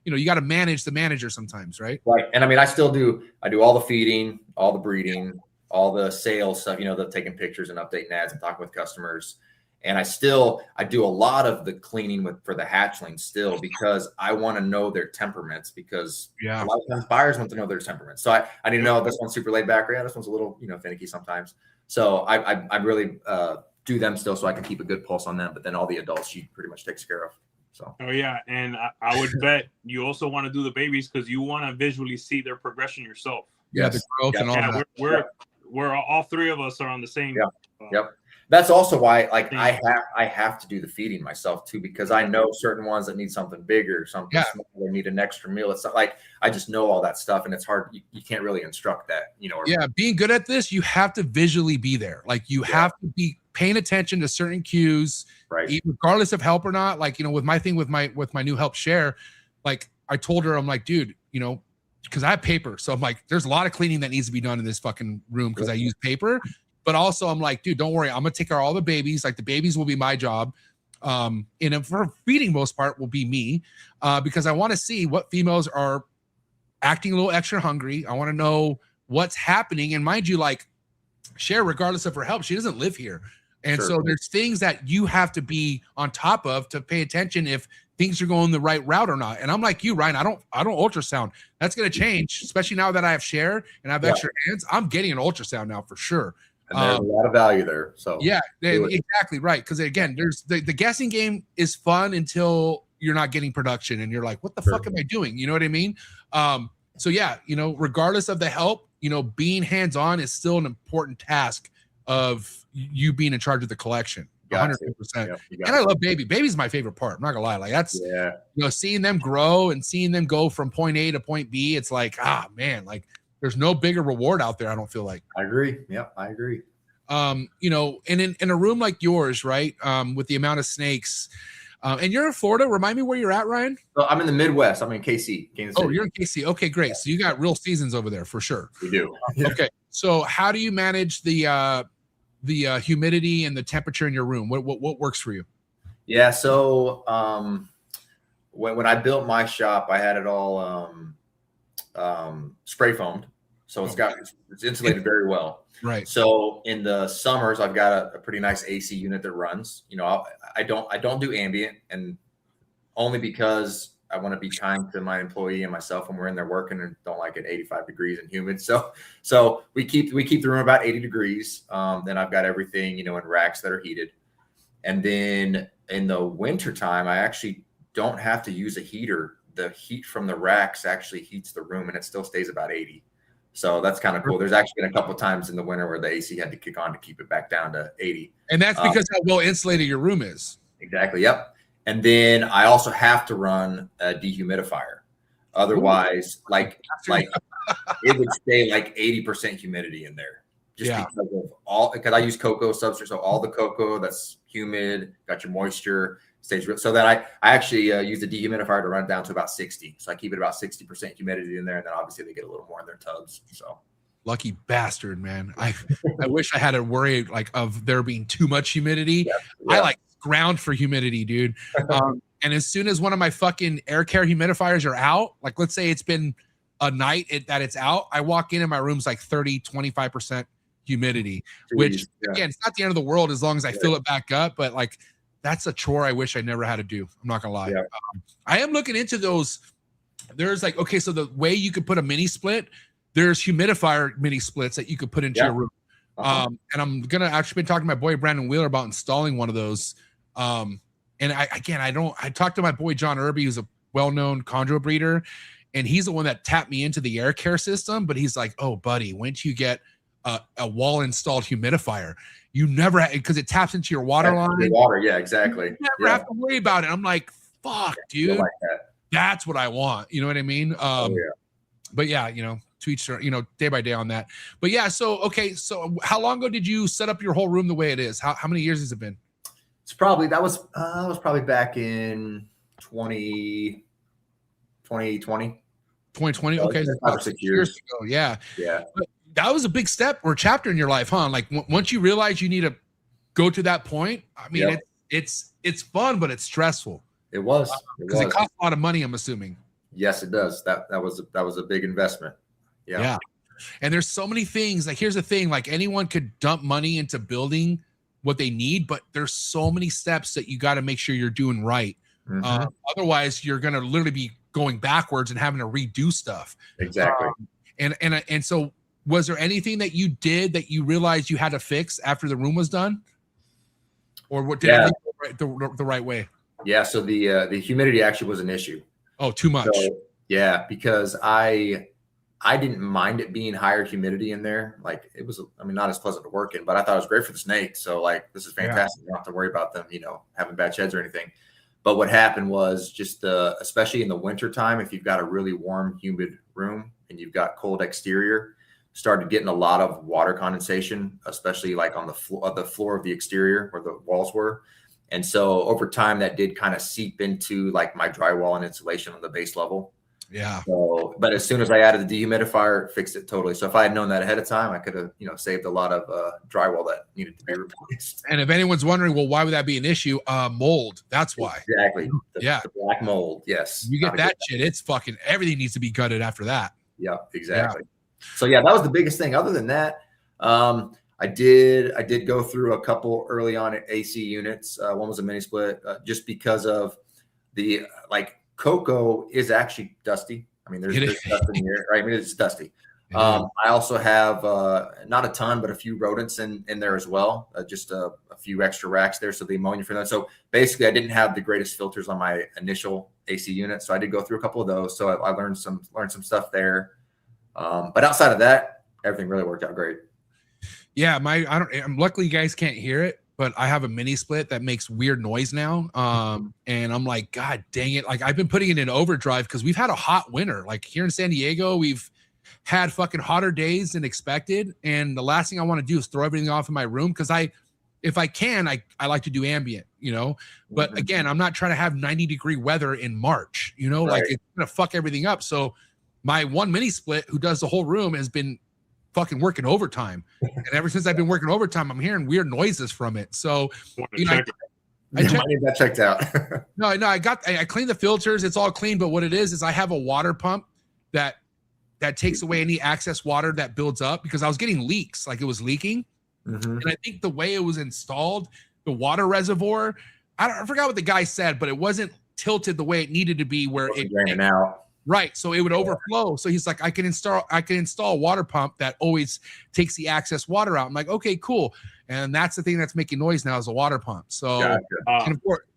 You got to manage the manager sometimes, right? Right. And I mean, I do all the feeding, all the breeding, all the sales stuff, the taking pictures and updating ads and talking with customers. And I do a lot of the cleaning for the hatchlings still, because I want to know their temperaments, because a lot of times buyers want to know their temperaments. So I need to know this one's super laid back, or this one's a little, finicky sometimes. So I really do them still, so I can keep a good pulse on them. But then all the adults she pretty much takes care of. So. Oh yeah, and I would bet you also want to do the babies because you want to visually see their progression yourself. Yeah, the growth and all that. We're all three of us are on the same. Yep. That's also why, like, I have to do the feeding myself too, because I know certain ones that need something bigger, something smaller, need an extra meal. It's not like I just know all that stuff, and it's hard. You can't really instruct that, being good at this, you have to visually be there. Like, you have to be paying attention to certain cues, right? Regardless of help or not. Like, with my thing with my new help share, like I told her, I'm like, dude, because I have paper, so I'm like, there's a lot of cleaning that needs to be done in this fucking room because I use paper. But also, I'm like, dude, don't worry. I'm going to take care of all the babies. Like, the babies will be my job. And for feeding, most part, will be me, because I want to see what females are acting a little extra hungry. I want to know what's happening. And mind you, like, Cher, regardless of her help, she doesn't live here. And so there's things that you have to be on top of to pay attention if things are going the right route or not. And I'm like you, Ryan, I don't ultrasound. That's going to change, especially now that I have Cher and I have extra hands. I'm getting an ultrasound now for sure. And there's a lot of value there. So exactly right. Because again, there's the guessing game is fun until you're not getting production and you're like, what the fuck am I doing? You know what I mean? So regardless of the help, being hands-on is still an important task of you being in charge of the collection. 100%. And I love baby's my favorite part. I'm not gonna lie. Like, that's seeing them grow and seeing them go from point A to point B. It's like, man, like, there's no bigger reward out there, I don't feel like. I agree. Yeah, I agree. And in a room like yours, right, with the amount of snakes, and you're in Florida. Remind me where you're at, Ryan? Well, I'm in the Midwest. I'm in KC, Kansas City. Oh, you're in KC. Okay, great. So you got real seasons over there for sure. We do. Okay. So how do you manage the the humidity and the temperature in your room? What works for you? Yeah. So when I built my shop, I had it all spray foamed, so it's insulated very well. Right. So in the summers, I've got a pretty nice AC unit that runs. You know, I don't do ambient, and only because I want to be kind to my employee and myself when we're in there working, and don't like it 85 degrees and humid. So we keep the room about 80 degrees. Then I've got everything, you know, in racks that are heated. And then in the winter time, I actually don't have to use a heater. The heat from the racks actually heats the room, and it still stays about 80. So that's kind of cool. There's actually been a couple of times in the winter where the AC had to kick on to keep it back down to 80. And that's because how well insulated your room is. Exactly. Yep. And then I also have to run a dehumidifier. Otherwise, like it would stay like 80% humidity in there. Just because I use cocoa substrate. So all the cocoa that's humid, got your moisture, stays real. So then I actually use the dehumidifier to run it down to about 60. So I keep it about 60% humidity in there. And then obviously they get a little more in their tubs. So lucky bastard, man. I wish I had to worry like of there being too much humidity. I like ground for humidity, dude. And as soon as one of my fucking air care humidifiers are out, like let's say it's been a night that it's out, I walk in and my room's like 30-25% humidity. Jeez, which again, it's not the end of the world as long as I fill it back up, but like that's a chore I wish I never had to do. I'm not gonna lie. I am looking into those. There's like, okay, so the way you could put a mini split, there's humidifier mini splits that you could put into your room. And I'm gonna actually been talking to my boy Brandon Wheeler about installing one of those. And I talked to my boy John Irby, who's a well-known chondro breeder, and he's the one that tapped me into the air care system. But he's like, "Oh, buddy, once you get a wall-installed humidifier, you never because it taps into your water line. Water, yeah, exactly. You never have to worry about it." I'm like, "Fuck, dude, like that's what I want." You know what I mean? But yeah, you know, to each their, you know, day by day on that. But yeah, so okay, so how long ago did you set up your whole room the way it is? How many years has it been? It's probably that was probably back in 2020. 2020. Okay, 5 or 6 years ago. Yeah. But that was a big step or chapter in your life, huh? Like once you realize you need to go to that point, I mean, it's fun, but it's stressful. It was because it costs a lot of money, I'm assuming. Yes, it does. That was a big investment. Yeah. And there's so many things. Like here's the thing: like anyone could dump money into building what they need, but there's so many steps that you got to make sure you're doing right. Otherwise, you're gonna literally be going backwards and having to redo stuff. Exactly. And so, was there anything that you did that you realized you had to fix after the room was done, or what did it the right way? Yeah. So the humidity actually was an issue. Oh, too much. So, yeah, because I didn't mind it being higher humidity in there. Like it was, I mean, not as pleasant to work in, but I thought it was great for the snakes. So like, this is fantastic. You don't have to worry about them, you know, having bad sheds or anything. But what happened was just especially in the winter time, if you've got a really warm, humid room and you've got cold exterior, started getting a lot of water condensation, especially like on the floor of the exterior where the walls were. And so over time that did kind of seep into like my drywall and insulation on the base level. Yeah. So, but as soon as I added the dehumidifier, it fixed it totally. So if I had known that ahead of time, I could have, you know, saved a lot of drywall that needed to be replaced. And if anyone's wondering, well, why would that be an issue? Mold. That's why. Exactly. The black mold. Yes. You get that shit. It's fucking everything needs to be gutted after that. Yeah. Exactly. Yeah. So yeah, that was the biggest thing. Other than that, I did go through a couple early on at AC units. One was a mini split, just because of the cocoa is actually dusty. I mean, there's dust in here, right? I mean, it's dusty. I also have not a ton, but a few rodents in there as well. Just a few extra racks there, so the ammonia for that. So basically, I didn't have the greatest filters on my initial AC unit, so I did go through a couple of those. So I learned some stuff there. But outside of that, everything really worked out great. Yeah, luckily you guys can't hear it, but I have a mini split that makes weird noise now. And I'm like, God dang it. Like I've been putting it in overdrive because we've had a hot winter. Like here in San Diego, we've had fucking hotter days than expected. And the last thing I want to do is throw everything off in my room. Cause if I can, I like to do ambient, you know, but again, I'm not trying to have 90-degree weather in March, you know, like it's going to fuck everything up. So my one mini split who does the whole room has been fucking working overtime. And ever since I've been working overtime, I'm hearing weird noises from it. So, you know, I need that checked out. no, I cleaned the filters. It's all clean. But what it is I have a water pump that takes away any excess water that builds up, because I was getting leaks, like it was leaking. And I think the way it was installed, the water reservoir, I forgot what the guy said, but it wasn't tilted the way it needed to be, where it draining out. Right. So it would overflow. So he's like, I can install a water pump that always takes the excess water out. I'm like, okay, cool. And that's the thing that's making noise now, is a water pump. So,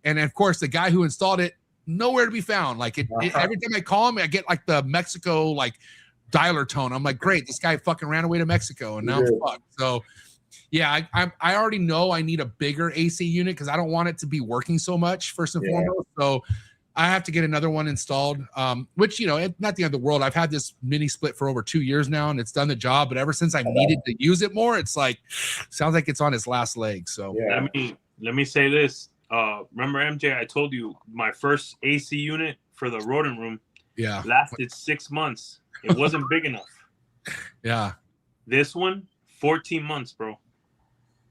and of course, the guy who installed it, nowhere to be found. Like every time I call him, I get like the Mexico, like dialer tone. I'm like, great. This guy fucking ran away to Mexico and now I'm fucked. So yeah, I already know I need a bigger AC unit, because I don't want it to be working so much, first and foremost. So I have to get another one installed, which, you know, it's not the end of the world. I've had this mini split for over 2 years now, and it's done the job. But ever since I needed to use it more, it's like, sounds like it's on its last leg. So let me say this. Remember, MJ, I told you my first AC unit for the rodent room lasted 6 months. It wasn't big enough. Yeah. This one, 14 months, bro.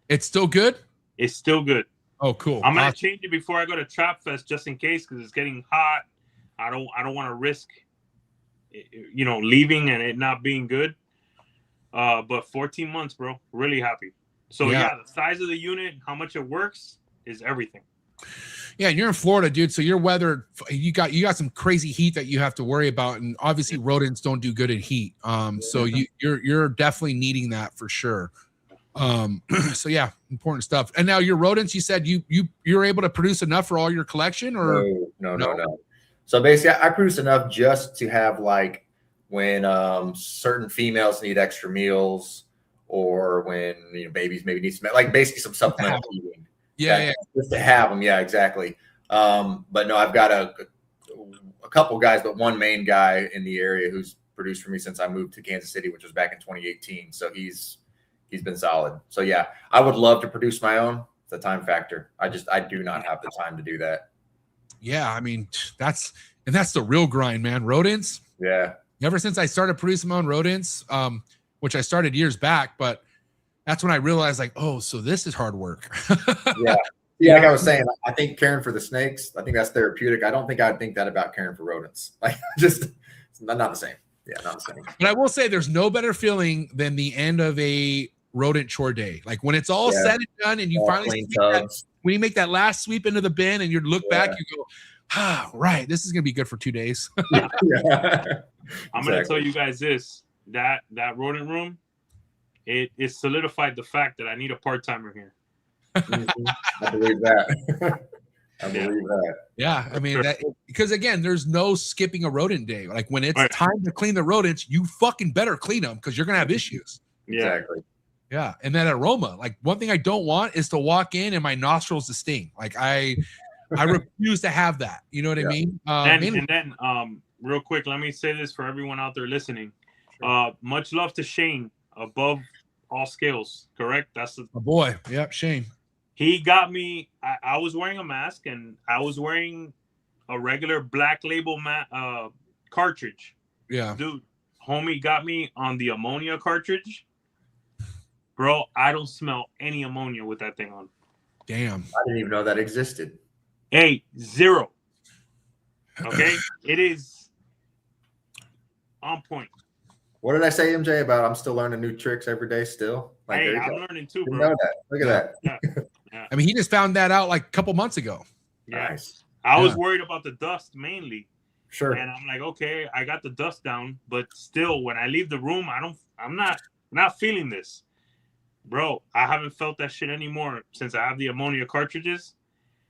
It's still good? It's still good. Oh, cool. I'm gonna change it before I go to Trapfest, just in case, because it's getting hot. I don't want to risk, you know, leaving and it not being good. But 14 months, bro. Really happy. So yeah, the size of the unit, how much it works, is everything. Yeah, and you're in Florida, dude. So your weather, you got some crazy heat that you have to worry about, and obviously rodents don't do good in heat. So you're definitely needing that for sure. So yeah, important stuff. And now your rodents, you said you're able to produce enough for all your collection, or no. So basically, I produce enough just to have, like, when certain females need extra meals, or when, you know, babies maybe need some, like, basically some supplemental feeding. Yeah, just to have them. Yeah, exactly. But no, I've got a couple guys, but one main guy in the area who's produced for me since I moved to Kansas City, which was back in 2018. So he's been solid. So yeah, I would love to produce my own. It's a time factor. I do not have the time to do that. Yeah, I mean, that's the real grind, man. Rodents. Yeah. Ever since I started producing my own rodents, which I started years back, but that's when I realized, like, oh, so this is hard work. Yeah, like I was saying, I think caring for the snakes, I think that's therapeutic. I don't think I'd think that about caring for rodents. Like, just it's not the same. Yeah, not the same. But I will say, there's no better feeling than the end of a rodent chore day. Like when it's all said and done, and you finally when you make that last sweep into the bin, and you look back, you go, right, this is gonna be good for 2 days. I'm gonna tell you guys this: that rodent room, it solidified the fact that I need a part-timer here. I believe that. I believe that. Yeah, I mean, because again, there's no skipping a rodent day. Like when it's time to clean the rodents, you fucking better clean them, because you're gonna have issues. Exactly. Yeah, and that aroma. Like one thing I don't want is to walk in and my nostrils to sting. Like I refuse to have that. You know what I mean? And then real quick, let me say this for everyone out there listening. Much love to Shane, above all scales. Correct? That's the boy. Yep, Shane. He got me. I was wearing a mask, and I was wearing a regular Black Label cartridge. Yeah, dude, homie got me on the ammonia cartridge. Bro, I don't smell any ammonia with that thing on. Damn. I didn't even know that existed. Hey, 0. Okay? It is on point. What did I say, MJ, about I'm still learning new tricks every day still? Like, hey, I'm learning too, bro. Know that. Look at that. Yeah. I mean, he just found that out like a couple months ago. Nice. I was worried about the dust mainly. Sure. And I'm like, okay, I got the dust down, but still, when I leave the room, I'm not feeling this. Bro, I haven't felt that shit anymore since I have the ammonia cartridges,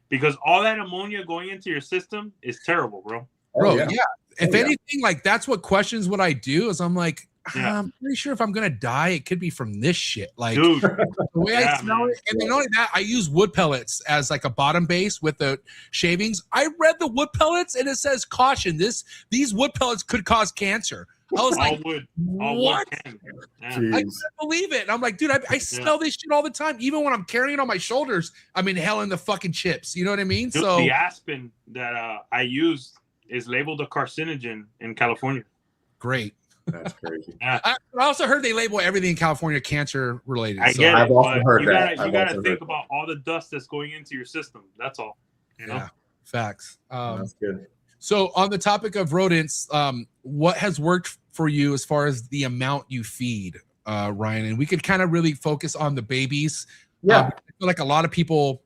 because all that ammonia going into your system is terrible, bro. Bro, yeah. If anything, like that's what questions what I do is I'm like, I'm pretty sure if I'm gonna die, it could be from this shit. Like, dude, the way I smell it, and not only that, I use wood pellets as like a bottom base with the shavings. I read the wood pellets and it says caution. These wood pellets could cause cancer. I was like, what? I couldn't believe it. And I'm like, dude, I smell this shit all the time. Even when I'm carrying it on my shoulders, I'm inhaling the fucking chips. You know what I mean? Dude, so the aspen that I used is labeled a carcinogen in California. Great. That's crazy. I also heard they label everything in California cancer related. I So get it. I've also but heard you that. gotta, I've you gotta also think heard about all the dust that's going into your system. That's all. You know? yeah, facts. That's good. So on the topic of rodents, what has worked for you as far as the amount you feed, Ryan? And we could kind of really focus on the babies. Yeah. I feel like a lot of people,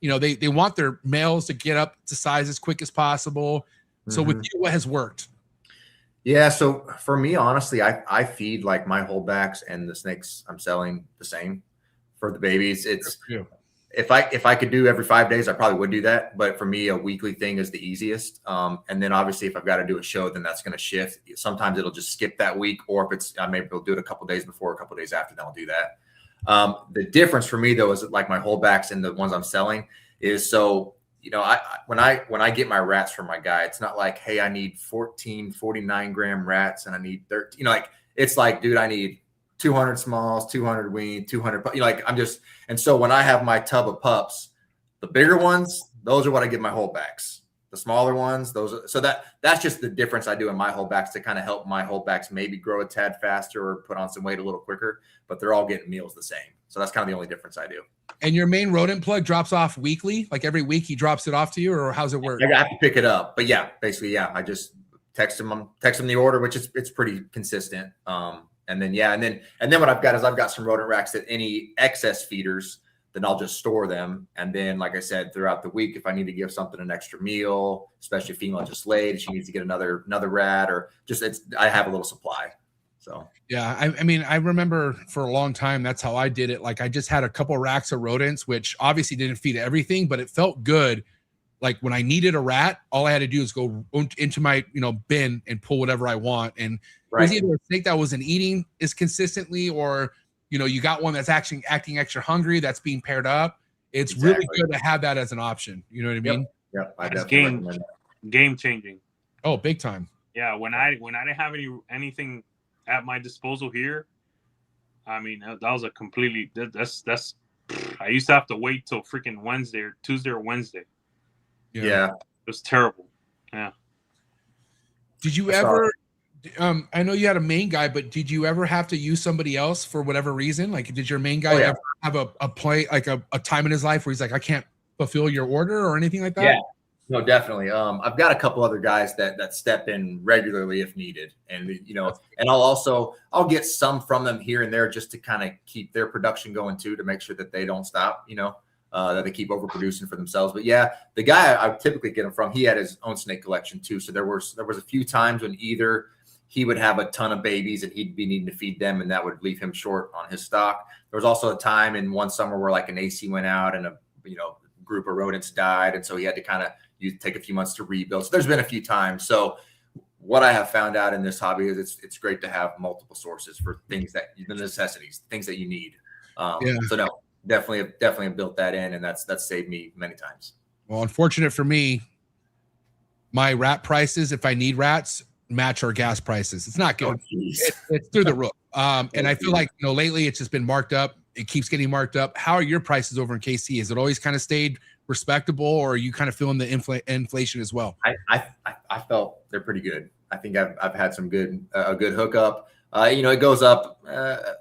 you know, they want their males to get up to size as quick as possible. So with you, what has worked? Yeah, so for me, honestly, I feed like my holdbacks and the snakes I'm selling the same for the babies. It's if I could do every 5 days, I probably would do that. But for me, a weekly thing is the easiest. And then obviously, if I've got to do a show, then that's going to shift. Sometimes it'll just skip that week, or if it's maybe I'll do it a couple days before, a couple days after, then I'll do that. The difference for me though is like my holdbacks and the ones I'm selling is so. You know, when I get my rats from my guy, it's not like, hey, I need 14 49-gram rats and I need 13. You know, like it's like, dude, I need 200 smalls, 200 wean, 200. You know, like I'm just. And so when I have my tub of pups, the bigger ones, those are what I give my holdbacks. The smaller ones, those are, so that's just the difference I do in my holdbacks to kind of help my holdbacks maybe grow a tad faster or put on some weight a little quicker. But they're all getting meals the same. So that's kind of the only difference I do. And your main rodent plug drops off weekly? Like every week he drops it off to you, or how's it work? I have to pick it up. But yeah, basically, yeah. I just text him the order, which is it's pretty consistent. And then what I've got is I've got some rodent racks that any excess feeders, then I'll just store them. And then, like I said, throughout the week, if I need to give something an extra meal, especially if female just laid, she needs to get another rat, or just I have a little supply. So yeah, I mean, I remember for a long time that's how I did it. Like I just had a couple racks of rodents, which obviously didn't feed everything, but it felt good. Like when I needed a rat, all I had to do is go into my bin and pull whatever I want. And it was either a snake that wasn't eating as consistently, or you got one that's actually acting extra hungry that's being paired up. It's really good to have that as an option. You know what I mean? Yep. I That's definitely recommend that. game changing. Oh, big time. Yeah, when I didn't have anything at my disposal here, I mean that was a completely that's I used to have to wait till freaking Tuesday or Wednesday. Yeah. It was terrible. Yeah. Did you ever I know you had a main guy, but did you ever have to use somebody else for whatever reason? Like, did your main guy ever have a play, like a time in his life where he's like, I can't fulfill your order or anything like that? Yeah, no, definitely. I've got a couple other guys that step in regularly if needed. And, and I'll get some from them here and there just to kind of keep their production going too, to make sure that they don't stop, that they keep overproducing for themselves. But yeah, the guy I typically get them from, he had his own snake collection too. So there was a few times when either he would have a ton of babies and he'd be needing to feed them, and that would leave him short on his stock. There was also a time in one summer where like an AC went out and a group of rodents died, and so he had to kind of take a few months to rebuild. So there's been a few times. So what I have found out in this hobby is it's great to have multiple sources for things the necessities, things that you need. So no, definitely built that in, and that's saved me many times. Well, unfortunate for me, my rat prices, if I need rats, match our gas prices. It's not good. It's through the roof. And I feel like lately it's just been marked up. It keeps getting marked up. How are your prices over in KC? Has it always kind of stayed respectable, or are you kind of feeling the inflation as well? I felt they're pretty good. I think I've had some a good hookup. It goes up.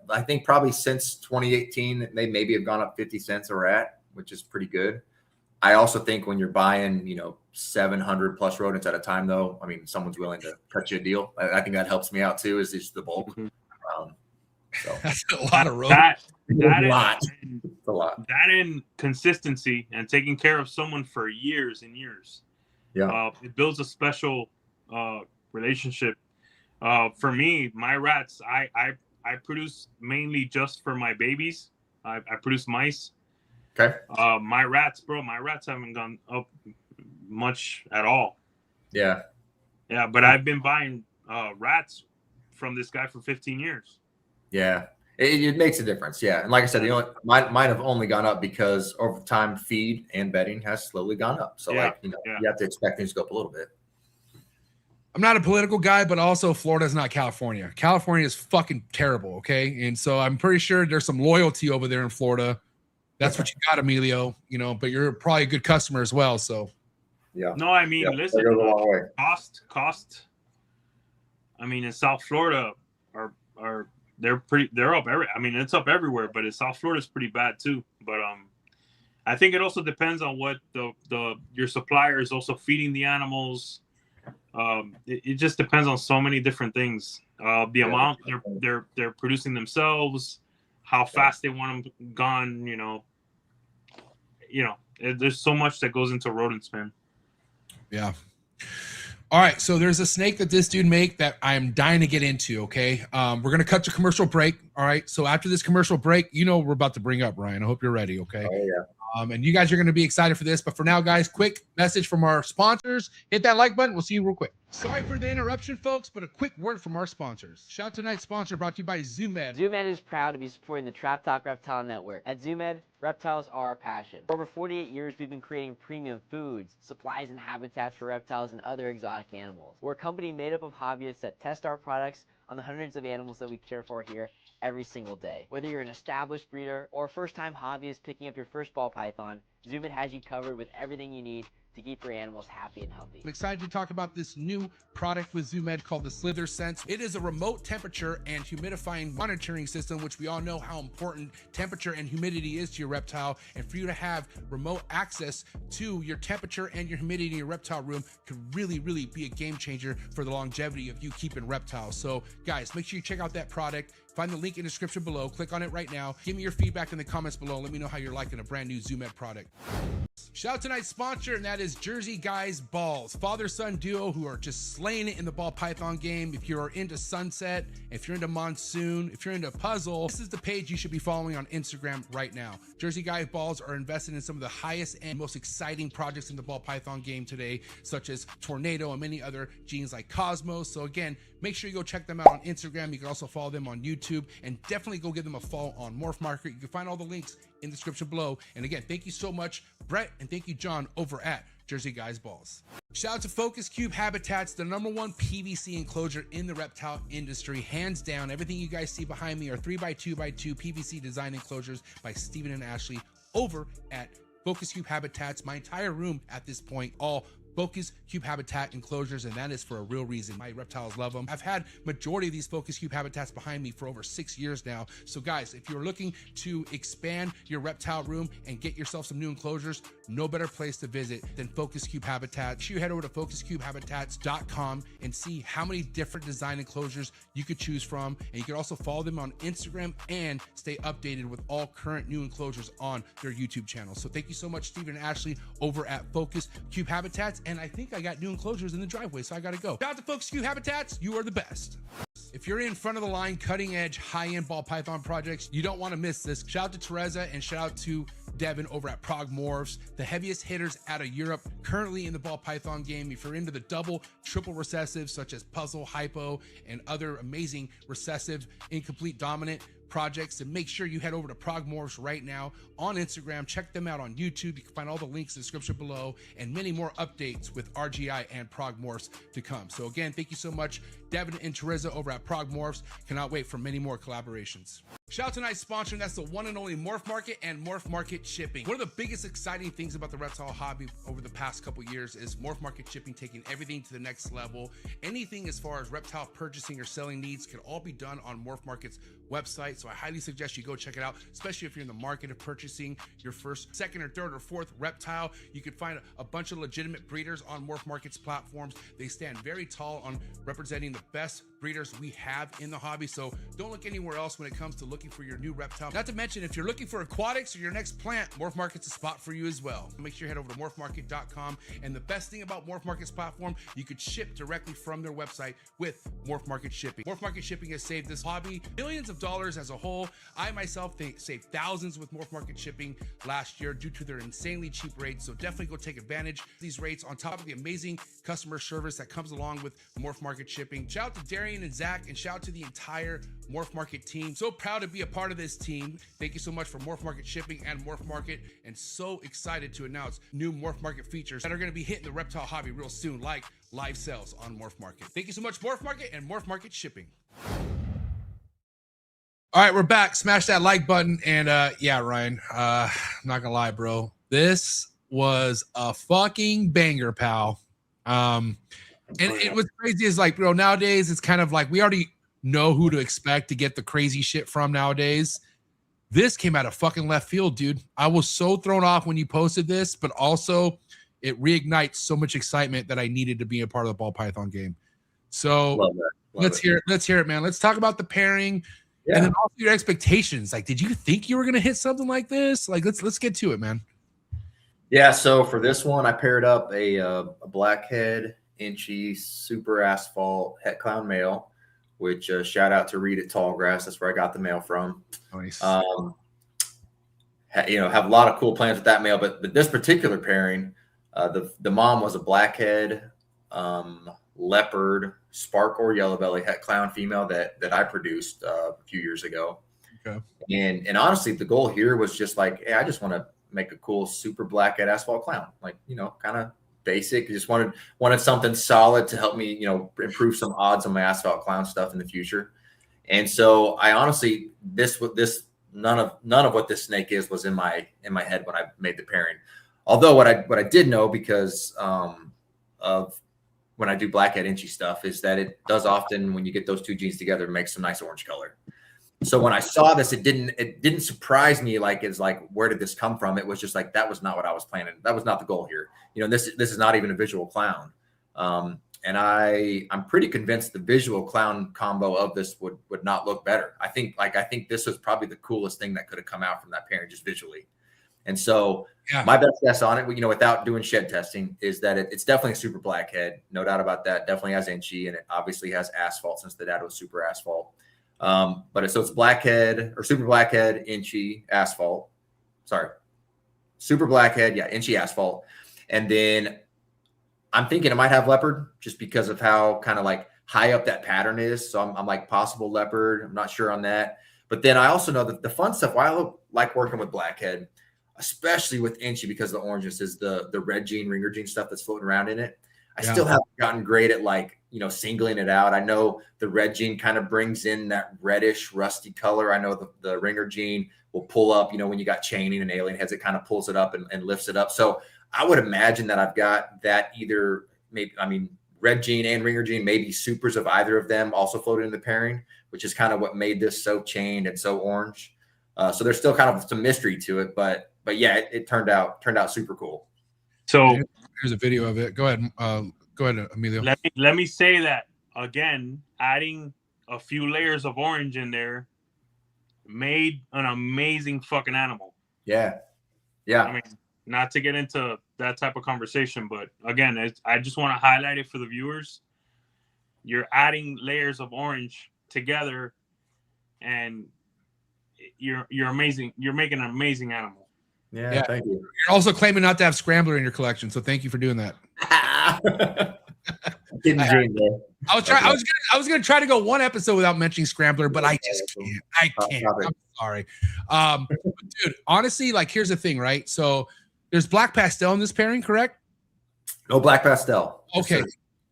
I think probably since 2018, they maybe have gone up 50 cents a rat, which is pretty good. I also think when you're buying, 700 plus rodents at a time, though, I mean, someone's willing to cut you a deal. I think that helps me out too, is just the bulk. So that's a lot of rodents. It's a lot. That in consistency and taking care of someone for years and years. Yeah. It builds a special relationship. For me, my rats, I produce mainly just for my babies. I produce mice. Okay. My rats haven't gone up much at all. Yeah. Yeah, but I've been buying rats from this guy for 15 years. Yeah. It makes a difference. Yeah. And like I said, mine have only gone up because over time feed and bedding has slowly gone up. So you have to expect things to go up a little bit. I'm not a political guy, but also Florida's not California. California is fucking terrible. Okay. And so I'm pretty sure there's some loyalty over there in Florida. That's what you got, Emilio, but you're probably a good customer as well. So yeah. No, I mean, listen, cost. I mean, in South Florida, they're up I mean, it's up everywhere, but in South Florida's pretty bad too. But I think it also depends on what your supplier is also feeding the animals. It just depends on so many different things. The amount they're producing themselves, how fast they want them gone. There's so much that goes into rodents, man. Yeah. All right, so there's a snake that this dude make that I'm dying to get into, okay? We're going to cut to commercial break, all right? So after this commercial break, we're about to bring up, Ryan. I hope you're ready, okay? Oh, yeah. And you guys are going to be excited for this. But for now, guys, quick message from our sponsors. Hit that like button. We'll see you real quick. Sorry for the interruption, folks, but a quick word from our sponsors. Shout out to tonight's sponsor brought to you by ZooMed. ZooMed is proud to be supporting the Trap Talk Reptile Network. At ZooMed, reptiles are our passion. For over 48 years, we've been creating premium foods, supplies, and habitats for reptiles and other exotic animals. We're a company made up of hobbyists that test our products on the hundreds of animals that we care for here every single day. Whether you're an established breeder or a first-time hobbyist picking up your first ball python, ZooMed has you covered with everything you need to keep your animals happy and healthy. I'm excited to talk about this new product with ZooMed called the Slither Sense. It is a remote temperature and humidifying monitoring system, which we all know how important temperature and humidity is to your reptile. And for you to have remote access to your temperature and your humidity in your reptile room could really, really be a game changer for the longevity of you keeping reptiles. So guys, make sure you check out that product. Find the link in the description below. Click on it right now. Give me your feedback in the comments below. Let me know how you're liking a brand new ZooMed product. Shout out to tonight's sponsor, and that is Jersey Guys Balls. Father-son duo who are just slaying it in the ball python game. If you're into sunset, if you're into monsoon, if you're into puzzle, this is the page you should be following on Instagram right now. Jersey Guys Balls are invested in some of the highest and most exciting projects in the ball python game today, such as Tornado and many other genes like Cosmos. So again, make sure you go check them out on Instagram. You can also follow them on YouTube, and definitely go give them a follow on MORPHMARKET. You can find all the links in the description below. And again, thank you so much, Brett, and thank you, John, over at Jersey Guys Balls. Shout out to Focus Cube Habitats, the #1 PVC enclosure in the reptile industry, hands down. Everything you guys see behind me are 3x2x2 PVC design enclosures by Stephen and Ashley over at Focus Cube Habitats. My entire room at this point, all Focus Cube Habitat enclosures, and that is for a real reason. My reptiles love them. I've had majority of these Focus Cube Habitats behind me for over 6 years now. So guys, if you're looking to expand your reptile room and get yourself some new enclosures, no better place to visit than Focus Cube Habitat. You head over to focuscubehabitats.com and see how many different design enclosures you could choose from. And you can also follow them on Instagram and stay updated with all current new enclosures on their YouTube channel. So thank you so much, Stephen and Ashley over at Focus Cube Habitats. And I think I got new enclosures in the driveway, so I gotta go. Shout out to Focus Cube Habitats, you are the best. If you're in front of the line, cutting edge, high-end ball python projects, you don't want to miss this. Shout out to Teresa and shout out to Devin over at PRAGUE MORPHs, the heaviest hitters out of Europe, currently in the ball python game. If you're into the double, triple recessive, such as puzzle, hypo, and other amazing recessive, incomplete, dominant projects, and make sure you head over to PRAGUE MORPHs right now on Instagram. Check them out on YouTube. You can find all the links in the description below, and many more updates with RGI and PRAGUE MORPHs to come. So again, thank you so much, Devin and Teresa over at PRAGUE MORPHs. Cannot wait for many more collaborations. Shout out to tonight's sponsor, and that's the one and only MORPH Market and MORPH Market Shipping. One of the biggest exciting things about the reptile hobby over the past couple years is MORPH Market Shipping taking everything to the next level. Anything as far as reptile purchasing or selling needs can all be done on MORPH Market's website. So I highly suggest you go check it out, especially if you're in the market of purchasing your first, second, or third, or fourth reptile. You can find a bunch of legitimate breeders on MORPH Market's platforms. They stand very tall on representing the best breeders we have in the hobby. So don't look anywhere else when it comes to looking for your new reptile. Not to mention, if you're looking for aquatics or your next plant, MORPH Market's a spot for you as well. Make sure you head over to morphmarket.com. And the best thing about MORPH Market's platform, you could ship directly from their website with MORPH Market Shipping. MORPH Market Shipping has saved this hobby billions of dollars as a whole. I myself saved thousands with MORPH Market Shipping last year due to their insanely cheap rates. So definitely go take advantage of these rates on top of the amazing customer service that comes along with MORPH Market Shipping. Shout out to Darian and Zach, and shout out to the entire MORPH Market team. So proud to be a part of this team. Thank you so much for MORPH Market Shipping and MORPH Market, and so excited to announce new MORPH Market features that are going to be hitting the reptile hobby real soon, like live sales on MORPH Market. Thank you so much, MORPH Market and MORPH Market Shipping. All right, we're back. Smash that like button. And yeah, Ryan, I'm not gonna lie, bro. This was a fucking banger, pal. And it was crazy. Is like, bro, nowadays it's kind of like we already know who to expect to get the crazy shit from nowadays. This came out of fucking left field, dude. I was so thrown off when you posted this, but also it reignites so much excitement that I needed to be a part of the ball python game. So let's hear it, man. Let's talk about the pairing and then also your expectations. Like, did you think you were gonna hit something like this? Like, let's get to it, man. Yeah, so for this one, I paired up a blackhead inchy super asphalt het clown male, which shout out to Reed at Tallgrass. That's where I got the male from. Nice. Have a lot of cool plans with that male, but this particular pairing, the mom was a blackhead, leopard, spark or yellow belly het clown female that I produced a few years ago. Okay. And honestly, the goal here was just like, hey, I just want to make a cool super blackhead asphalt clown, like, kind of basic. Just wanted something solid to help me, improve some odds on my asphalt clown stuff in the future. And so I honestly, none of what this snake is was in my head when I made the pairing. Although what I did know, because of when I do blackhead inchy stuff, is that it does often, when you get those two genes together, make some nice orange color. So when I saw this, it didn't surprise me. Like, it's like, where did this come from? It was just like, that was not what I was planning. That was not the goal here. This is not even a visual clown. And I'm pretty convinced the visual clown combo of this would not look better. I think this was probably the coolest thing that could have come out from that pairing, just visually. And so my best guess on it, without doing shed testing, is that it's definitely a super blackhead. No doubt about that. Definitely has inchy, and it obviously has asphalt since the dad was super asphalt. But it's blackhead or super blackhead, inchy, asphalt. Sorry. Super blackhead. Yeah. Inchy asphalt. And then I'm thinking it might have leopard just because of how kind of like high up that pattern is. So I'm like possible leopard. I'm not sure on that. But then I also know that the fun stuff, why I like working with blackhead, especially with inchy, because of the oranges, is the red gene, ringer gene stuff that's floating around in it. I still haven't gotten great at singling it out. I know the red gene kind of brings in that reddish rusty color. I know the ringer gene will pull up, when you got chaining and alien heads, it kind of pulls it up and lifts it up. So I would imagine that I've got that either red gene and ringer gene, maybe supers of either of them also floated in the pairing, which is kind of what made this so chained and so orange. So there's still kind of some mystery to it, but yeah, it turned out super cool. So here's a video of it. Go ahead, Emilio. Let me say that again. Adding a few layers of orange in there made an amazing fucking animal. Yeah. I mean, not to get into that type of conversation, but again, I just want to highlight it for the viewers. You're adding layers of orange together, and you're amazing. You're making an amazing animal. Yeah, thank you. You're also claiming not to have Scrambler in your collection, so thank you for doing that. I was gonna try to go one episode without mentioning Scrambler, but I just can't. I can't. I'm sorry. Dude, honestly, like, here's the thing, right? So there's black pastel in this pairing, correct? No black pastel. Okay.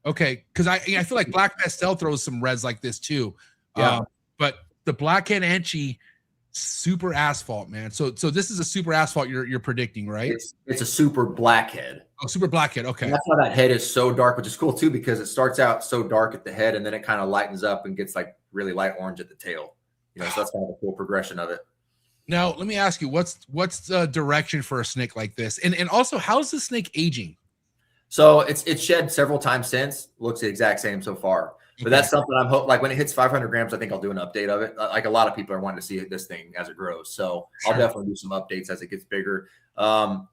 Okay. Because I feel like black pastel throws some reds like this too. Yeah. But the blackhead inchy, super asphalt, man. So this is a super asphalt you're predicting, right? It's a super blackhead. Oh, super blackhead. Okay. And that's why that head is so dark, which is cool too, because it starts out so dark at the head and then it kind of lightens up and gets like really light orange at the tail. So that's kind of a cool progression of it. Now, let me ask you, what's the direction for a snake like this? And also, how's the snake aging? So it's shed several times since. Looks the exact same so far. But that's something I'm hoping, like when it hits 500 grams, I think I'll do an update of it. Like a lot of people are wanting to see this thing as it grows. So I'll definitely do some updates as it gets bigger.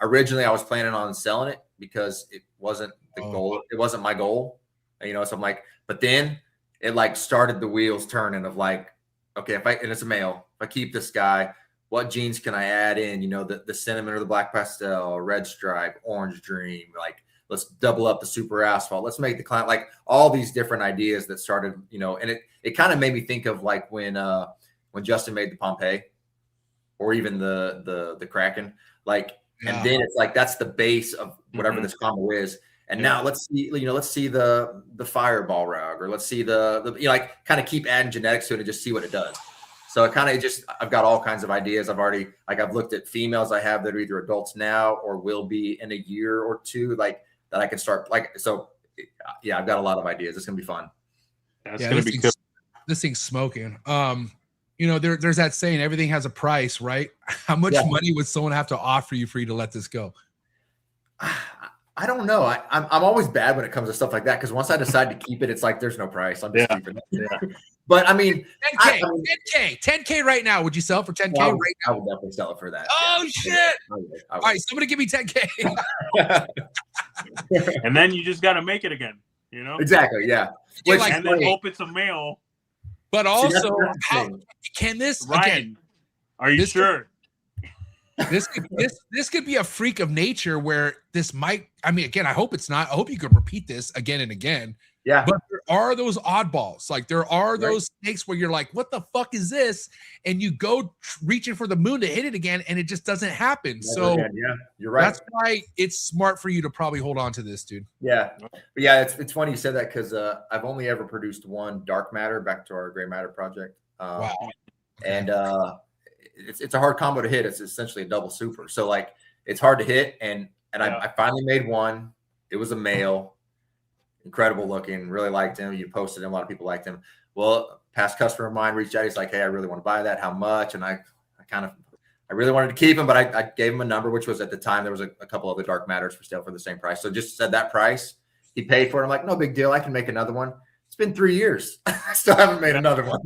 Originally, I was planning on selling it because it wasn't the goal. It wasn't my goal, so I'm like, but then it like started the wheels turning of like, okay, and it's a male, if I keep this guy, what genes can I add in? The cinnamon or the black pastel, red stripe, orange dream, like, let's double up the super asphalt. Let's make the client, like all these different ideas that started, and it kind of made me think of like when Justin made the Pompeii or even the Kraken, like, and then it's like, that's the base of whatever this combo is. And now let's see the fireball rug, or let's see the like kind of keep adding genetics to it and just see what it does. So it kind of I've got all kinds of ideas. I've looked at females I have that are either adults now or will be in a year or two, like that I can start like, so yeah, I've got a lot of ideas. It's going to be fun. That's going to be good. This thing's smoking. You know, there's that saying, everything has a price, right? How much money would someone have to offer you for you to let this go? I don't know. I'm always bad when it comes to stuff like that, because once I decide to keep it, it's like there's no price. I'm just keeping it. Yeah. But I mean, 10K right now. Would you sell for 10K right now? I would definitely sell it for that. Oh shit! All right, somebody give me 10K. And then you just got to make it again. You know? Exactly. Yeah. And then hope it's a male. But also, how can this again? Are you sure? This could be a freak of nature where this might. I mean, again, I hope it's not. I hope you could repeat this again and again. Yeah. But there are those oddballs. Like there are those snakes where you're like, "What the fuck is this?" And you go reaching for the moon to hit it again, and it just doesn't happen. So you're right. That's why it's smart for you to probably hold on to this, dude. Yeah, but yeah, it's funny you said that, because I've only ever produced one dark matter, back to our gray matter project. Wow. And it's a hard combo to hit. It's essentially a double super. So like it's hard to hit. And I finally made one. It was a male, incredible looking, really liked him. You posted him. A lot of people liked him. Well, past customer of mine reached out. He's like, "Hey, I really want to buy that. How much?" And I really wanted to keep him, but I gave him a number, which was, at the time, there was a couple other dark matters for sale for the same price. So just said that price. He paid for it. I'm like, no big deal. I can make another one. It's been 3 years. I still haven't made another one.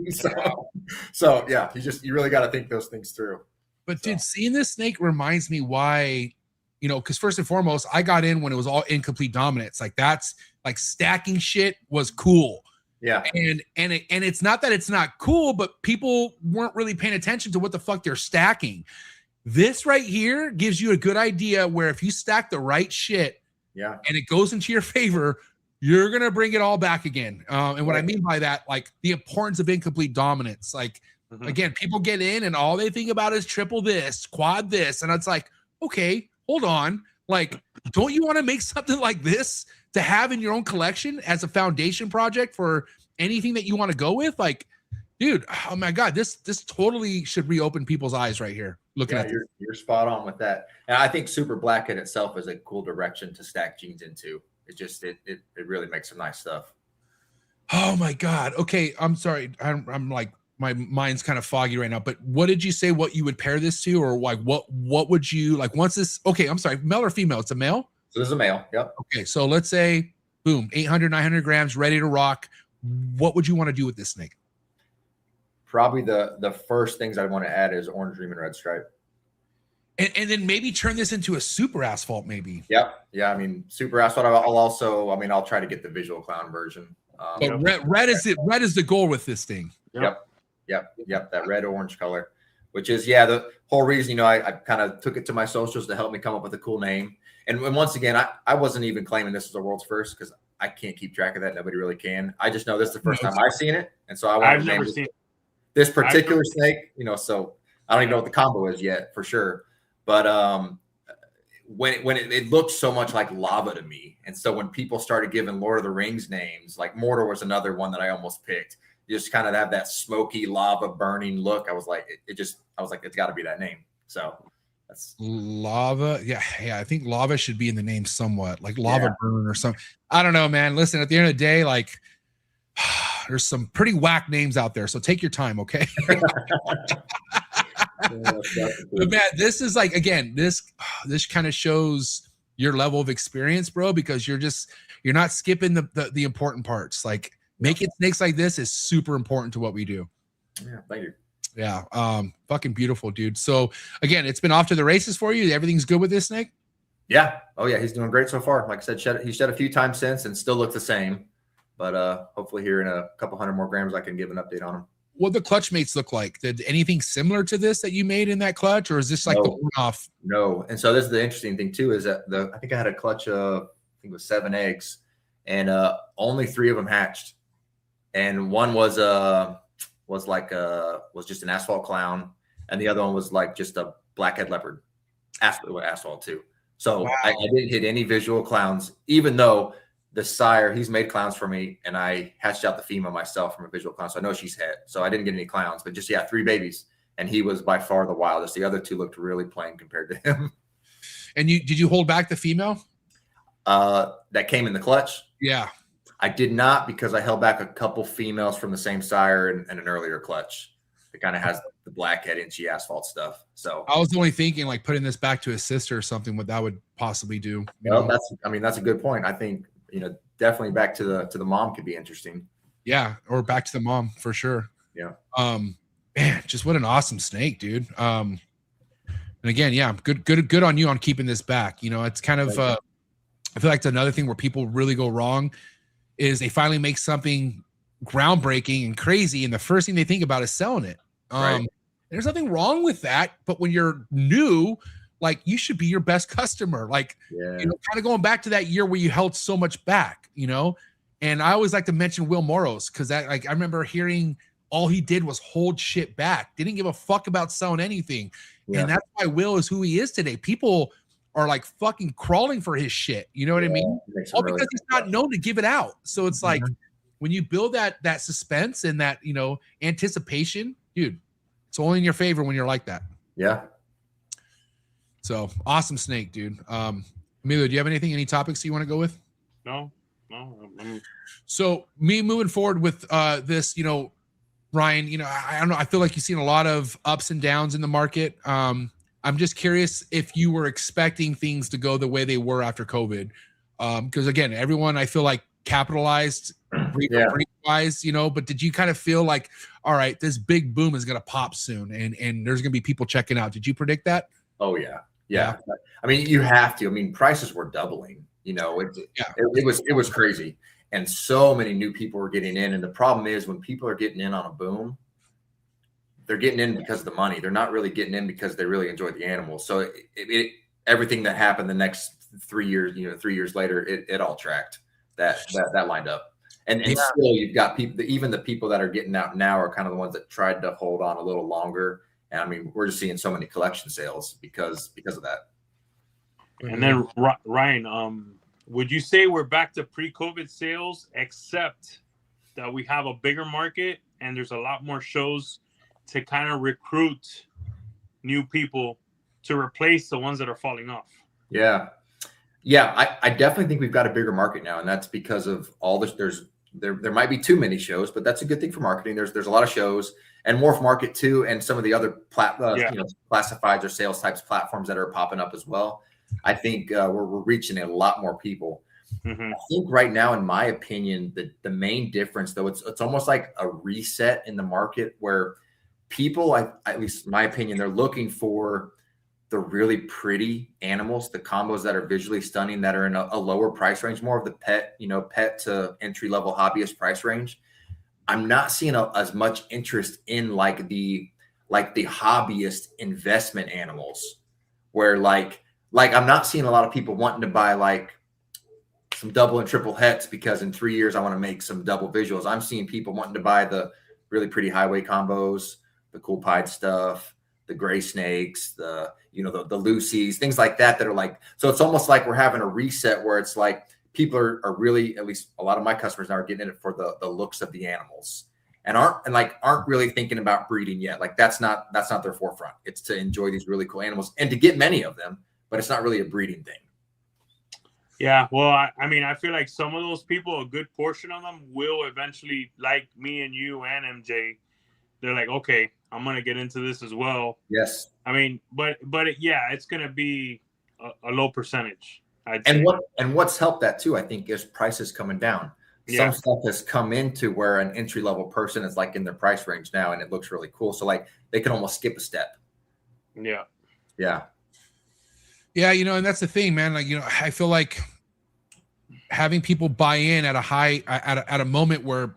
So yeah, you really got to think those things through. But dude, seeing this snake reminds me why, you know, because first and foremost, I got in when it was all incomplete dominance. Like that's like stacking shit was cool. Yeah. And it's not that it's not cool, but people weren't really paying attention to what the fuck they're stacking. This right here gives you a good idea where if you stack the right shit, and it goes into your favor, you're gonna bring it all back again. And what I mean by that, like the importance of incomplete dominance. Like again, people get in and all they think about is triple this, quad this, and it's like, okay, hold on. Like, don't you want to make something like this to have in your own collection as a foundation project for anything that you want to go with? Like, dude, oh my God, this totally should reopen people's eyes right here. Looking at you're spot on with that. And I think super black in itself is a cool direction to stack genes into. It just, it really makes some nice stuff. Oh my God. Okay. I'm sorry. I'm like, my mind's kind of foggy right now, but what did you say, what you would pair this to, or like, what would you like once this, okay, I'm sorry, male or female? It's a male? So this is a male. Yep. Okay. So let's say, boom, 800, 900 grams, ready to rock. What would you want to do with this snake? Probably the first things I want to add is orange dream and red stripe. And then maybe turn this into a super asphalt, maybe. Yep. Yeah. I mean, super asphalt. I'll try to get the visual clown version. But red is the goal with this thing. Yep. That red orange color, which is, the whole reason, I kind of took it to my socials to help me come up with a cool name. And once again, I wasn't even claiming this was the world's first, because I can't keep track of that. Nobody really can. I just know this is the first time I've seen it. And so I've never seen this particular snake, so I don't even know what the combo is yet for sure. But when it looked so much like lava to me. And so when people started giving Lord of the Rings names, like Mordor was another one that I almost picked. You just kind of have that smoky lava burning look. I was like, it's got to be that name. So that's lava. Yeah. I think lava should be in the name somewhat, like lava burn or something. I don't know, man. Listen, at the end of the day, like there's some pretty whack names out there. So take your time. Okay. But man, this is like, again, this kind of shows your level of experience, bro, because you're not skipping the important parts. Like making snakes like this is super important to what we do. Yeah, thank you. Yeah, fucking beautiful, dude. So again, it's been off to the races for you. Everything's good with this snake? Yeah. Oh yeah, he's doing great so far. Like I said, he shed a few times since and still looks the same. But hopefully here in a couple hundred more grams, I can give an update on him. What the clutch mates look like? Did anything similar to this that you made in that clutch, or is this like the one-off? No. And so this is the interesting thing too, is that I think I had a clutch of, I think it was 7 eggs, and only 3 of them hatched, and one was just an asphalt clown, and the other one was like just a blackhead leopard, asphalt too. So wow. I didn't hit any visual clowns, even though the sire, he's made clowns for me, and I hatched out the female myself from a visual clown. So I know she's het. So I didn't get any clowns, but just, 3 babies. And he was by far the wildest. The other 2 looked really plain compared to him. And did you hold back the female? That came in the clutch? Yeah. I did not, because I held back a couple females from the same sire and an earlier clutch. It kind of has the blackhead inchy asphalt stuff. So I was only thinking like putting this back to a sister or something, what that would possibly do. Well, that's a good point. I think, definitely back to the mom could be interesting. Yeah, or back to the mom for sure. Yeah. Man, just what an awesome snake, dude. And again, yeah, good on you on keeping this back. It's kind of I feel like it's another thing where people really go wrong is they finally make something groundbreaking and crazy, and the first thing they think about is selling it. Right. There's nothing wrong with that, but when you're new, like you should be your best customer. Like, kind of going back to that year where you held so much back, and I always like to mention Will Morrows, because I remember hearing all he did was hold shit back, didn't give a fuck about selling anything. And that's why Will is who he is today. People are like fucking crawling for his shit. You know what I mean? All because he's not known to give it out. So it's like when you build that suspense and that, anticipation, dude, it's only in your favor when you're like that. Yeah. So awesome snake, dude. Emilio, do you have any topics you want to go with? No. So me moving forward with this, Ryan, I don't know. I feel like you've seen a lot of ups and downs in the market. I'm just curious if you were expecting things to go the way they were after COVID. Because again, everyone I feel like capitalized wise, but did you kind of feel like, all right, this big boom is going to pop soon and there's going to be people checking out? Did you predict that? Oh yeah. I mean, you have to. I mean, prices were doubling. It was crazy, and so many new people were getting in. And the problem is, when people are getting in on a boom, they're getting in because of the money. They're not really getting in because they really enjoy the animals. So everything that happened the next 3 years, 3 years later, it all tracked. That lined up. And still, you've got people. Even the people that are getting out now are kind of the ones that tried to hold on a little longer. And I mean, we're just seeing so many collection sales because of that. And then Ryan, would you say we're back to pre-COVID sales, except that we have a bigger market and there's a lot more shows to kind of recruit new people to replace the ones that are falling off? Yeah. I definitely think we've got a bigger market now, and that's because of all this. There might be too many shows, but that's a good thing for marketing. There's a lot of shows, and MORPHMARKET too, and some of the other classifieds or sales types platforms that are popping up as well. I think we're reaching a lot more people. I think right now, in my opinion, the main difference, though, it's almost like a reset in the market where people, at least in my opinion, they're looking for the really pretty animals, the combos that are visually stunning, that are in a lower price range, more of the pet to entry level hobbyist price range. I'm not seeing as much interest in like the hobbyist investment animals, where like I'm not seeing a lot of people wanting to buy like some double and triple hets because in 3 years I want to make some double visuals. I'm seeing people wanting to buy the really pretty highway combos, the cool pied stuff, the gray snakes, the Lucy's, things like that are like, so it's almost like we're having a reset where it's like people are really, at least a lot of my customers now, are getting in it for the looks of the animals and aren't really thinking about breeding yet. Like that's not their forefront. It's to enjoy these really cool animals and to get many of them, but it's not really a breeding thing. Yeah, well, I mean, I feel like some of those people, a good portion of them, will eventually, like me and you and MJ, they're like, okay, I'm gonna get into this as well. Yes. I mean, but it's gonna be a low percentage. What's helped that too, I think, is prices coming down. Some stuff has come into where an entry level person is like in their price range now, and it looks really cool. So like they can almost skip a step. Yeah. Yeah, and that's the thing, man. Like, I feel like having people buy in at a moment where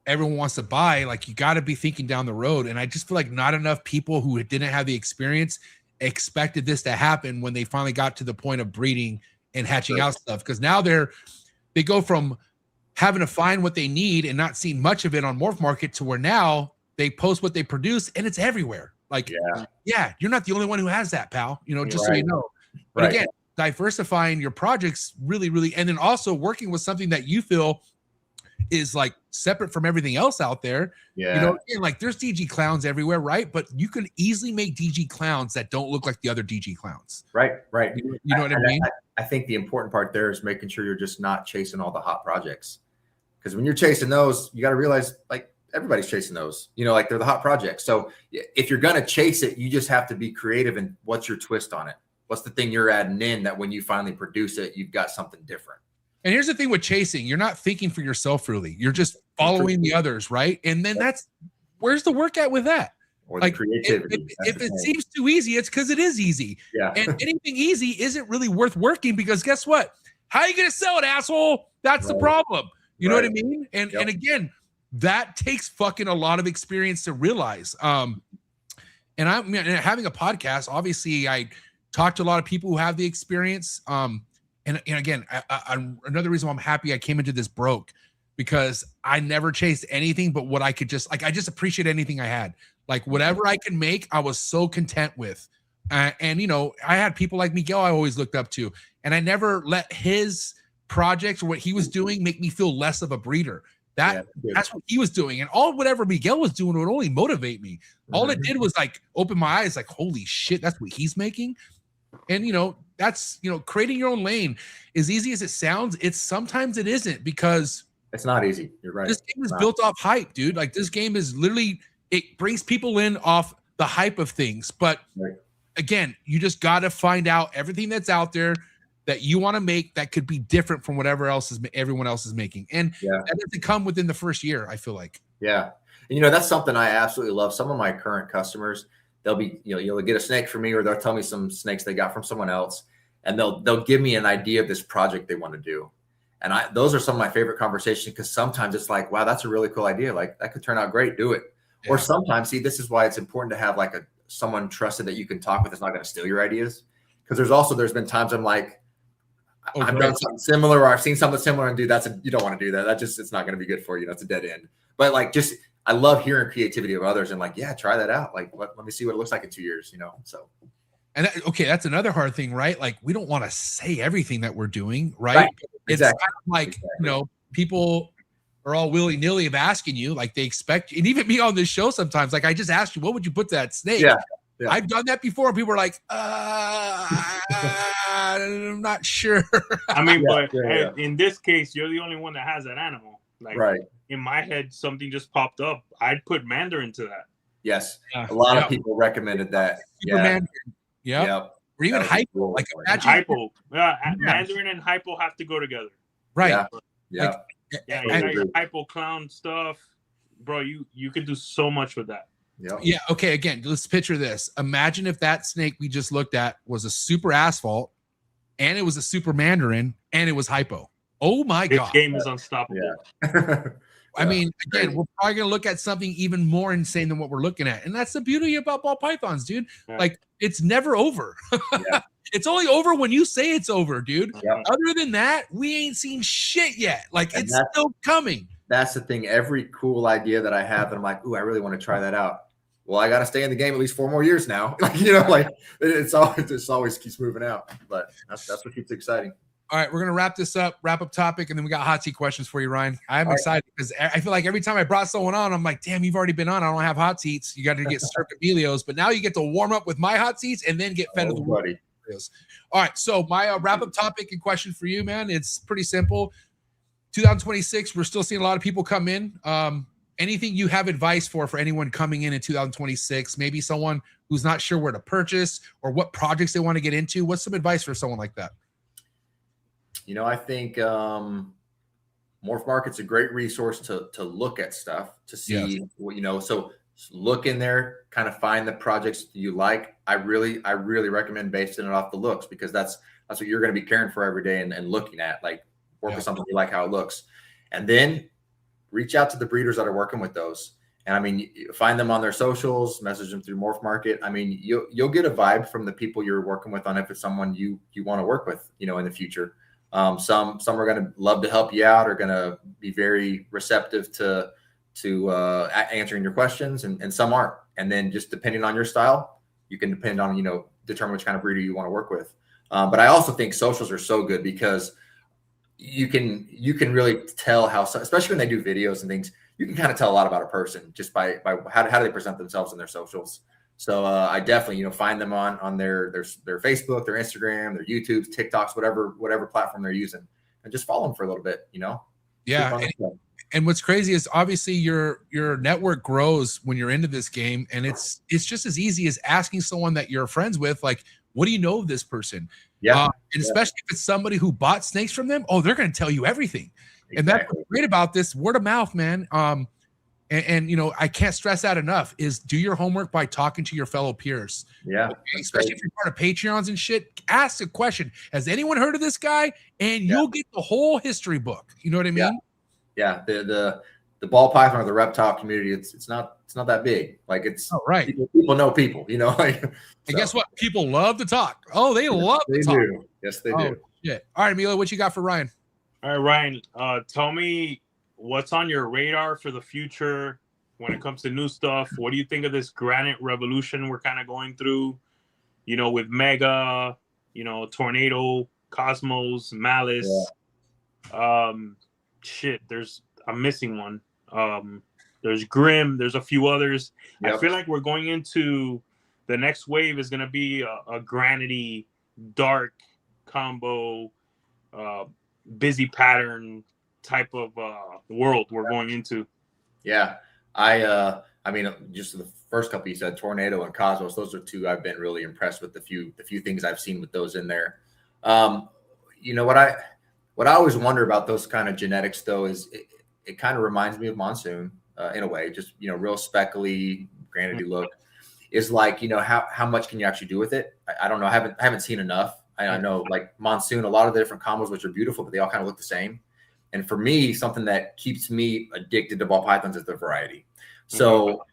everyone wants to buy, like you got to be thinking down the road. And I just feel like not enough people who didn't have the experience expected this to happen when they finally got to the point of breeding and hatching out stuff. Because now they go from having to find what they need and not seeing much of it on MORPHMARKET to where now they post what they produce and it's everywhere. Like, yeah, you're not the only one who has that, pal. Just so you know. But again, diversifying your projects really, really, and then also working with something that you feel is like separate from everything else out there. Again, like there's DG clowns everywhere, right? But you can easily make DG clowns that don't look like the other DG clowns. Right. You know what I mean? I think the important part there is making sure you're just not chasing all the hot projects. Because when you're chasing those, you got to realize like everybody's chasing those, you know, like they're the hot projects. So if you're going to chase it, you just have to be creative. And what's your twist on it? What's the thing you're adding in that when you finally produce it, you've got something different? And here's the thing with chasing, you're not thinking for yourself, really. You're just following the others, right? And then where's the work at with that? Or like the creativity. If it seems too easy, it's because it is easy. Yeah. And anything easy isn't really worth working, because guess what? How are you going to sell it, asshole? That's the problem. You know what I mean? And and again, that takes fucking a lot of experience to realize. And I'm having a podcast. Obviously, I talk to a lot of people who have the experience. And again, another reason why I'm happy I came into this broke, because I never chased anything but what I could just like. I just appreciate anything I had. Like whatever I can make, I was so content with. And you know, I had people like Miguel I always looked up to, and I never let his projects or what he was doing make me feel less of a breeder. That's what he was doing, and whatever Miguel was doing would only motivate me. All it did was like open my eyes, like holy shit, that's what he's making. And you know, that's, you know, creating your own lane, as easy as it sounds, sometimes it isn't, because it's not easy. You're right. This game is built off hype, dude. Like this game is literally, it brings people in off the hype of things. But again, you just got to find out everything that's out there that you want to make that could be different from whatever everyone else is making. And that doesn't come within the first year, I feel like. Yeah. And you know, that's something I absolutely love. Some of my current customers, they'll be, you know, you'll get a snake from me, or they'll tell me some snakes they got from someone else, and they'll give me an idea of this project they want to do. And those are some of my favorite conversations, because sometimes it's like, wow, that's a really cool idea. Like that could turn out great. Do it. Yeah. Or sometimes, see, this is why it's important to have like someone trusted that you can talk with that's not going to steal your ideas. Because there's been times I'm like, I've done something similar, or I've seen something similar, and dude, you don't want to do that. It's not going to be good for you. That's a dead end. But like, I love hearing creativity of others, and like, yeah, try that out. Like, let me see what it looks like in 2 years, you know? So. And that's another hard thing, right? Like, we don't want to say everything that we're doing, right? It's kind of like, you know, people are all willy-nilly of asking you, like they expect, and even me on this show sometimes, like I just asked you, what would you put to that snake? Yeah. I've done that before, and people are like, I'm not sure. I mean, in this case, you're the only one that has that animal. Like, in my head, something just popped up. I'd put Mandarin to that. Yes. A lot of people recommended that. Mandarin. Or even hypo. Like hypo. Mandarin and hypo have to go together. Right. Hypo clown stuff. Bro, you could do so much with that. Yeah. Okay. Again, let's picture this. Imagine if that snake we just looked at was a super asphalt, and it was a super Mandarin, and it was hypo. Oh my God. This game is unstoppable. I mean, again, we're probably going to look at something even more insane than what we're looking at. And that's the beauty about ball pythons, dude. Like, it's never over. It's only over when you say it's over, dude. Other than that, we ain't seen shit yet. Like, it's still coming. That's the thing. Every cool idea that I have, and I'm like, ooh, I really want to try that out. Well, I got to stay in the game at least 4 more years now. Like, you know, like it's always keeps moving out. But that's what keeps it exciting. All right, we're going to wrap up topic, and then we got hot seat questions for you, Ryan. I'm excited because I feel like every time I brought someone on, I'm like, damn, you've already been on. I don't have hot seats. You got to get Circuit Emilios, but now you get to warm up with my hot seats and then get fed to the buddy. All right, so my wrap-up topic and question for you, man, it's pretty simple. 2026, we're still seeing a lot of people come in. Anything you have advice for anyone coming in 2026, maybe someone who's not sure where to purchase or what projects they want to get into? What's some advice for someone like that? You know, I think Morph Market's a great resource to look at stuff, to see what, you know, so look in there, kind of find the projects you like. I really recommend basing it off the looks, because that's what you're going to be caring for every day and looking at, like work with something you like how it looks. And then reach out to the breeders that are working with those. And I mean, find them on their socials, message them through Morph Market. I mean, you'll get a vibe from the people you're working with on if it's someone you want to work with, you know, in the future. Some are going to love to help you out, are going to be very receptive to answering your questions, and some aren't. And then just depending on your style, you can depend on, you know, determine which kind of breeder you want to work with. But I also think socials are so good, because you can really tell how, especially when they do videos and things, you can kind of tell a lot about a person just by how do they present themselves in their socials. So I definitely, you know, find them on their Facebook, their Instagram, their YouTubes, TikToks, whatever platform they're using, and just follow them for a little bit, you know? Yeah. And what's crazy is obviously your network grows when you're into this game, and it's just as easy as asking someone that you're friends with, like, what do you know of this person? Yeah. And especially if it's somebody who bought snakes from them, oh, they're going to tell you everything. Exactly. And that's what's great about this word of mouth, man. And you know, I can't stress that enough, is do your homework by talking to your fellow peers. Yeah. Okay? Especially if you're part of Patreons and shit, ask a question. Has anyone heard of this guy? And you'll get the whole history book. You know what I mean? Yeah. The ball python or the reptile community, it's not that big. Like it's right. People know people, you know. Like, and guess what? People love to talk. Oh, they love to talk. Do. Yes, they do. Yeah. All right, Emilio, what you got for Ryan? All right, Ryan, tell me what's on your radar for the future when it comes to new stuff. What do you think of this granite revolution we're kind of going through? You know, with Mega, you know, Tornado, Cosmos, Malice. Yeah. Shit, I'm missing one. There's Grim. There's a few others. Yep. I feel like we're going into the next wave is going to be a granity, dark combo, busy pattern type of world we're going into. Yeah. I mean, just the first couple you said, Tornado and Cosmos, those are two I've been really impressed with the few things I've seen with those in there. You know, what I always wonder about those kind of genetics though is it kind of reminds me of Monsoon in a way, just, you know, real speckly, granity look. Is like, you know, how much can you actually do with it? I don't know. I haven't seen enough. I know like Monsoon, a lot of the different combos, which are beautiful, but they all kind of look the same. And for me, something that keeps me addicted to ball pythons is the variety. So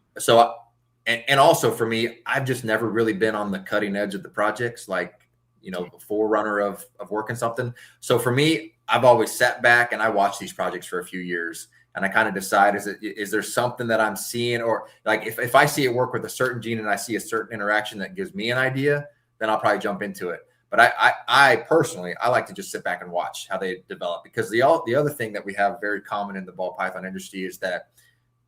and also for me, I've just never really been on the cutting edge of the projects, like, you know, a forerunner of working something. So for me, I've always sat back and I watched these projects for a few years. And I kind of decide, is there something that I'm seeing, or like if I see it work with a certain gene and I see a certain interaction that gives me an idea, then I'll probably jump into it. But I personally, I like to just sit back and watch how they develop, because the other thing that we have very common in the ball python industry is that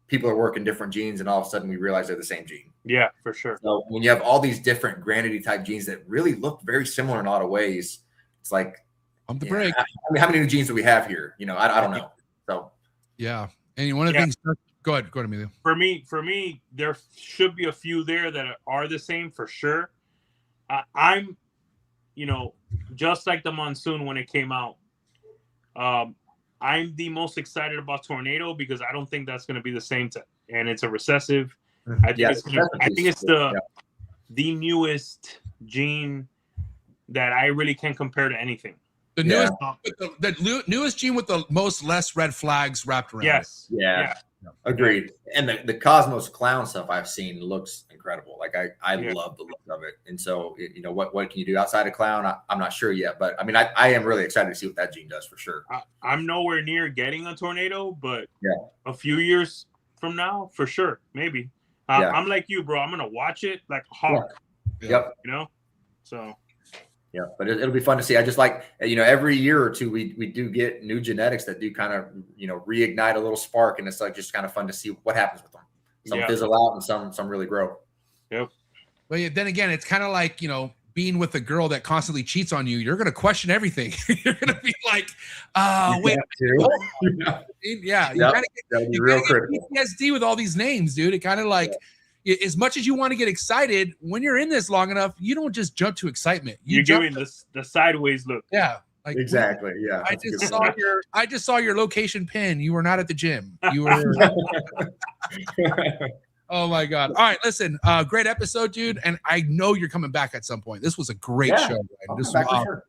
people are working different genes and all of a sudden we realize they're the same gene. Yeah, for sure. So when you have all these different granity type genes that really look very similar in a lot of ways, it's like, pump the brake. I mean, how many new genes do we have here? You know, I don't know. So. Yeah. And one of the things, go ahead, Emilio. For me, there should be a few there that are the same for sure. I'm, you know, just like the Monsoon when it came out, I'm the most excited about Tornado because I don't think that's going to be the same. And it's a recessive. I think it's the newest gene that I really can't compare to anything. The newest, the newest gene with the less red flags wrapped around. Yes. Yeah. Agreed. And the Cosmos clown stuff I've seen looks incredible. Like I love the look of it. And so, you know, what can you do outside of clown? I'm not sure yet, but I mean, I am really excited to see what that gene does for sure. I'm nowhere near getting a Tornado, but a few years from now, for sure, maybe. I'm like you, bro. I'm gonna watch it like a hawk. Yeah. Yep. You know, so. Yeah, but it'll be fun to see. I just like, you know, every year or two we do get new genetics that do kind of, you know, reignite a little spark, and it's like just kind of fun to see what happens with them. Some fizzle out and some really grow. Yep. But then again, it's kind of like, you know, being with a girl that constantly cheats on you. You're going to question everything. You're going to be like, wait. Yeah. You got to get real critical. PTSD with all these names, dude. It kind of like, as much as you want to get excited, when you're in this long enough, you don't just jump to excitement. You're doing the sideways look. Yeah. Like, exactly. Yeah. I just saw your location pin. You were not at the gym. You were. Oh my God. All right. Listen, great episode, dude. And I know you're coming back at some point. This was a great show. This was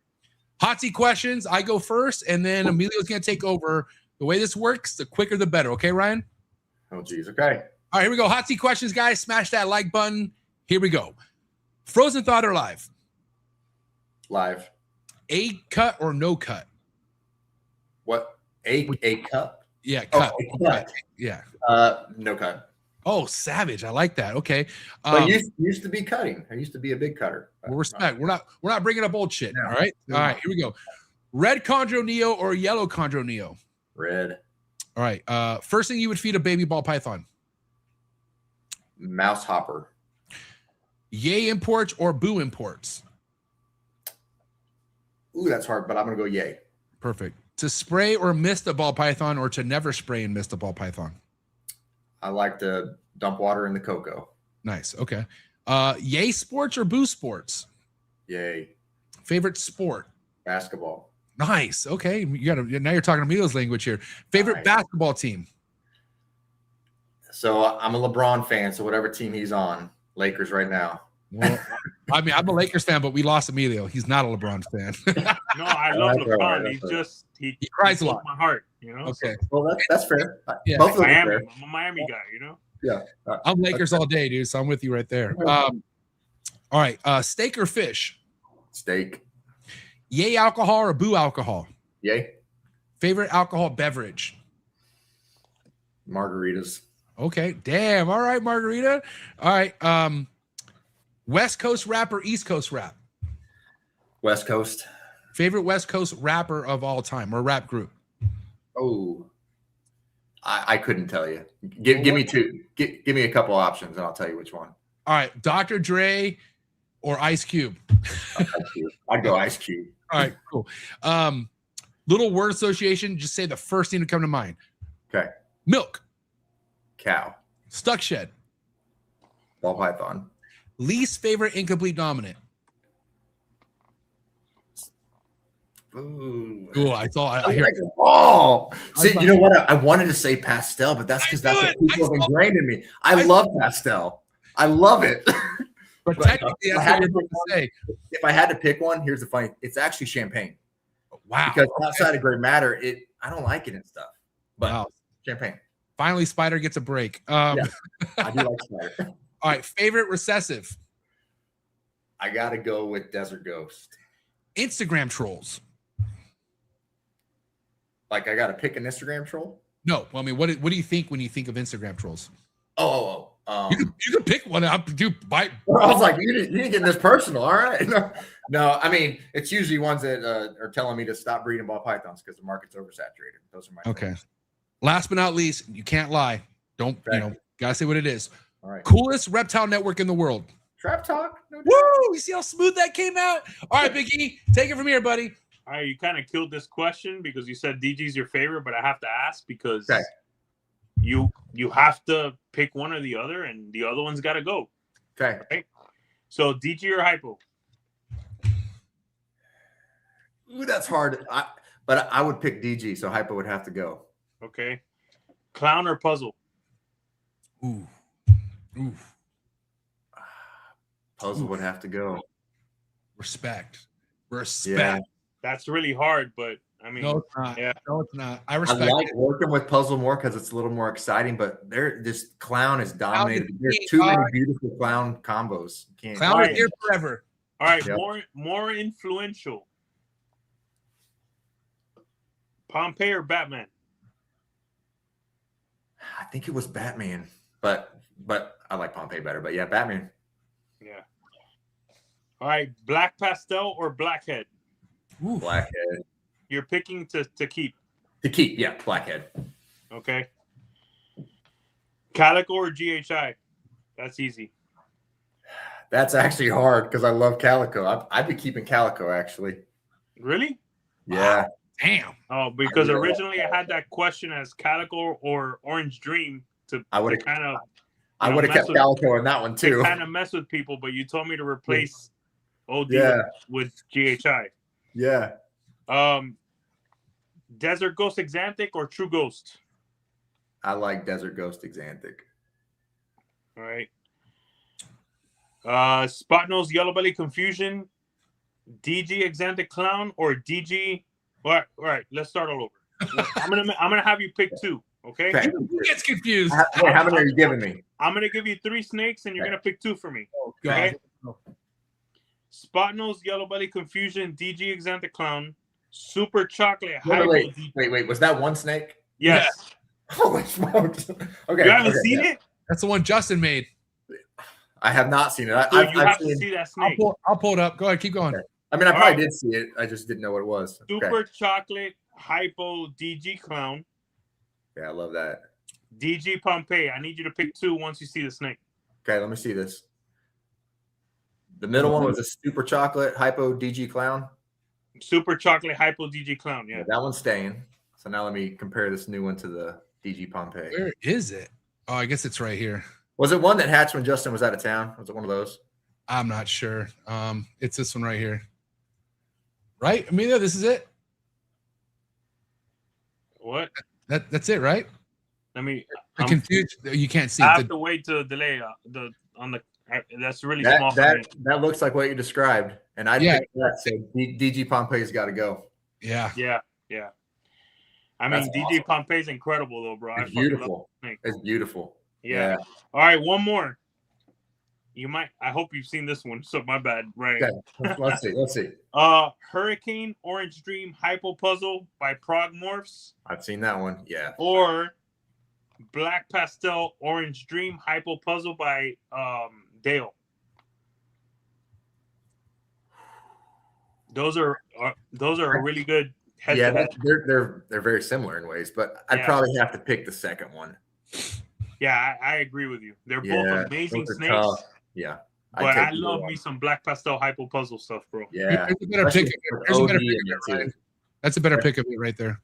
hot seat questions. I go first, and then Emilio's going to take over. The way this works, the quicker the better. Okay, Ryan? Oh, geez. Okay. All right, here we go. Hot seat questions, guys. Smash that like button. Here we go. Frozen thought or live? Live. A cut or no cut? What? A cut? Yeah, cut. Oh, cut. Yeah. No cut. Oh, savage. I like that. Okay. But used to be cutting. I used to be a big cutter. Well, respect. We're not bringing up old shit. No. All right. All right. Here we go. Red Chondro Neo or yellow Chondro Neo? Red. All right. First thing you would feed a baby ball python? Mouse hopper. Yay imports or boo imports? Ooh, that's hard, but I'm gonna go yay. Perfect. To spray or mist a ball python, or to never spray and mist a ball python? I like to dump water in the cocoa. Nice. Okay. Yay sports or boo sports? Yay. Favorite sport? Basketball. Nice. Okay. Now you're talking Emilio's language here. Favorite basketball team? So I'm a LeBron fan. So whatever team he's on, Lakers right now. Well, I mean, I'm a Lakers fan, but we lost Emilio. He's not a LeBron fan. No, I love LeBron. He's just he cries a lot. My heart, Okay. So, Well, that's fair. Yeah. Both of them are Miami. fair. I'm a Miami guy. Yeah. I'm Lakers all day, dude. So I'm with you right there. All right. Steak or fish? Steak. Yay alcohol or boo alcohol? Yay. Favorite alcohol beverage? Margaritas. Okay. Damn. All right, margarita. All right. West Coast rap or East Coast rap? West Coast. Favorite West Coast rapper of all time or rap group? Oh, I couldn't tell you. Give me two. Give me a couple options, and I'll tell you which one. All right. Dr. Dre or Ice Cube? I'd go Ice Cube. All right, cool. Little word association, just say the first thing to come to mind. Okay. Milk. Cow. Stuck shed. Ball python. Least favorite incomplete dominant. Ooh. Cool. I hear it. Oh, see, you know what? I wanted to say pastel, but that's because that's what people have ingrained in me. I love pastel. I love it. But technically, that's what you're going to say. If I had to pick one, here's the funny. It's actually champagne. Wow. Because outside of gray matter, I don't like it and stuff. But Wow. champagne. Finally, Spider gets a break. Yeah, I do like spider. All right. Favorite recessive. I got to go with Desert Ghost. Instagram trolls. Like, I got to pick an Instagram troll? No. Well, I mean, what do you think when you think of Instagram trolls? You You can pick one up. Do bite. I was like, you didn't get this personal. All right. No, I mean, it's usually ones that are telling me to stop breeding ball pythons because the market's oversaturated. Those are my Okay. trolls. Last but not least, you can't lie. Don't, gotta say what it is. All right. Coolest reptile network in the world. Trap talk. No doubt. Woo! You see how smooth that came out? All right, Big E, take it from here, buddy. All right, you kind of killed this question because you said DG's your favorite, but I have to ask because you have to pick one or the other, and the other one's got to go. Okay. Right? So DG or hypo? Ooh, that's hard. But I would pick DG, so hypo would have to go. Okay. Clown or puzzle? Ooh. Puzzle would have to go. Respect. Yeah. That's really hard, but I mean, No, it's not. Yeah. No, it's not. I I respect like it. working with puzzle more because it's a little more exciting, but this clown is dominated. There's too many beautiful clown combos. You can't. Clown is here forever. all right, Yep. more influential. Pompeii or Batman? I think it was Batman, but I like Pompeii better. But yeah, Batman. Yeah. All right, black pastel or blackhead? Ooh. Blackhead. You're picking to keep. To keep, yeah, blackhead. Okay. Calico or GHI? That's easy. That's actually hard because I love Calico. I'd be keeping Calico actually. Really? Yeah. Damn. Oh, because I really originally I had that question as Calico or Orange Dream to I would kind of I would have kept Calico in that one too. kind of mess with people, but you told me to replace OD Yeah. with GHI. Yeah. Desert Ghost Exanthic or True Ghost? I like Desert Ghost Exanthic. All right. Spot Nose Yellow Belly Confusion, DG Exanthic Clown or DG. All right. Let's start all over. I'm gonna have you pick two. Okay. Okay. Who gets confused? Wait, how many are you giving me? I'm gonna give you 3 snakes, and you're gonna pick 2 for me. Oh, God. Okay. Spot Nose Yellow Belly Confusion, DG Exanthic Clown, Super Chocolate. Wait. Was that one snake? Yes. Holy smokes. Okay. You haven't okay, seen yeah. it? That's the one Justin made. I have not seen it. Dude, you I've have to seen, see that I'll snake. pull it up. Go ahead. Keep going. Okay. I mean, I All probably right. did see it. I just didn't know what it was. Super Okay. Chocolate Hypo DG Clown, Yeah, I love that. DG Pompeii. I need you to pick 2 once you see the snake. Okay, let me see this. The middle one was a super chocolate hypo DG clown. Super chocolate hypo DG clown. Yeah. Yeah, that one's staying. So now let me compare this new one to the DG Pompeii. Where is it? Oh, I guess it's right here. Was it one that hatched when Justin was out of town? Was it one of those? I'm not sure. It's this one right here. Right, Amelia? This is it. What? That's it, right? Let me. I'm confused. You can't see. I have to wait to delay that's really small. That looks like what you described, and I Yeah. think that so DG Pompeii's got to go. Yeah. I mean, That's DG awesome. Pompeii's incredible though, bro. It's beautiful. It's beautiful. Yeah. All right, one more. You might. I hope you've seen this one. So my bad, right? Okay. Let's see. Hurricane Orange Dream Hypo Puzzle by Prague MORPHs, I've seen that one. Yeah. or Black Pastel Orange Dream Hypo Puzzle by Dale. Those are a really good head Yeah, to head. they're very similar in ways, but I'd Yeah. probably have to pick the second one. Yeah, I agree with you. They're Yeah, both amazing those are snakes. tough. Yeah. I'd But take I either love one. me some Black Pastel Hypo Puzzle stuff, bro. Yeah. There's a better Especially pick. with There's a better OD pick in of it, it, too. Ryan. That's a better pick of it right there.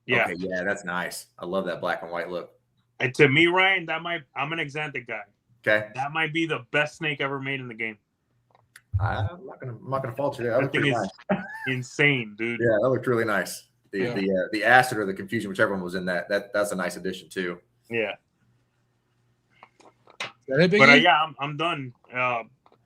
Yeah. Okay, yeah, that's nice. I love that black and white look. And to me, Ryan, I'm an Exanthic guy. Okay. That might be the best snake ever made in the game. I'm not gonna fault you there. That That looked thing pretty is nice. insane, dude. Yeah, that looked really nice. The acid or the confusion, whichever one was in that's a nice addition too. Yeah. Is that it, But Biggie? yeah, I'm done.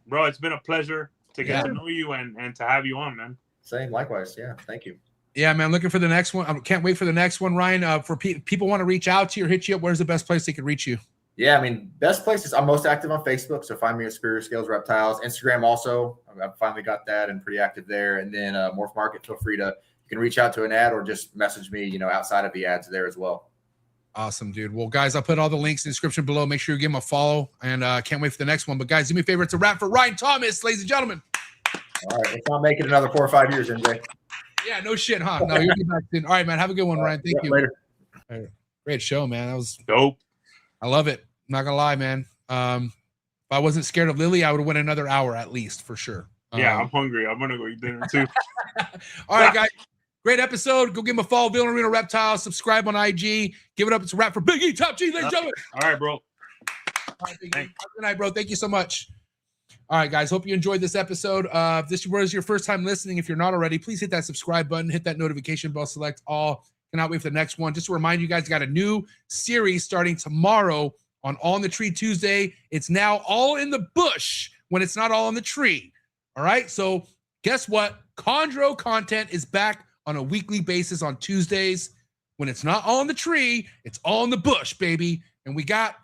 Bro, it's been a pleasure to get Yeah. to know you and to have you on, man. Same, likewise. Yeah, thank you. Yeah, man. Looking for the next one. I can't wait for the next one, Ryan. For people want to reach out to you or hit you up, where's the best place they can reach you? Yeah, I mean, best places. I'm most active on Facebook, so find me at Superior Scales Reptiles. Instagram also. I've finally got that and pretty active there. And then MORPHMARKET. Feel free to you can reach out to an ad or just message me. Outside of the ads there as well. Awesome, dude. Well, guys, I'll put all the links in the description below. Make sure you give them a follow, and can't wait for the next one. But guys, do me a favor. It's a wrap for Ryan Thomas, ladies and gentlemen. All right, let's not make it another 4 or 5 years, MJ. Yeah, no shit, huh? No, you'll be back soon. All right, man. Have a good one, Ryan. Thank you. Later. All right. Great show, man. That was Dope. I love it. I'm not gonna lie, man. If I wasn't scared of Lily, I would have went another hour at least for sure. Yeah, I'm hungry. I'm gonna go eat dinner too. All right, guys. Great episode. Go give him a follow, Villarino Reptile. Subscribe on IG. Give it up. It's a wrap for Big E, Top G, ladies and gentlemen. All right, bro. All right, Big E. Have a good night, bro. Thank you so much. All right, guys. Hope you enjoyed this episode. If this was your first time listening, if you're not already, please hit that subscribe button, hit that notification bell, select all. Cannot wait for the next one. Just to remind you guys, got a new series starting tomorrow on All in the Tree Tuesday. It's now All in the Bush when it's not all in the tree. All right. So guess what? Chondro content is back on a weekly basis on Tuesdays. When it's not all in the tree, it's all in the bush, baby. And we got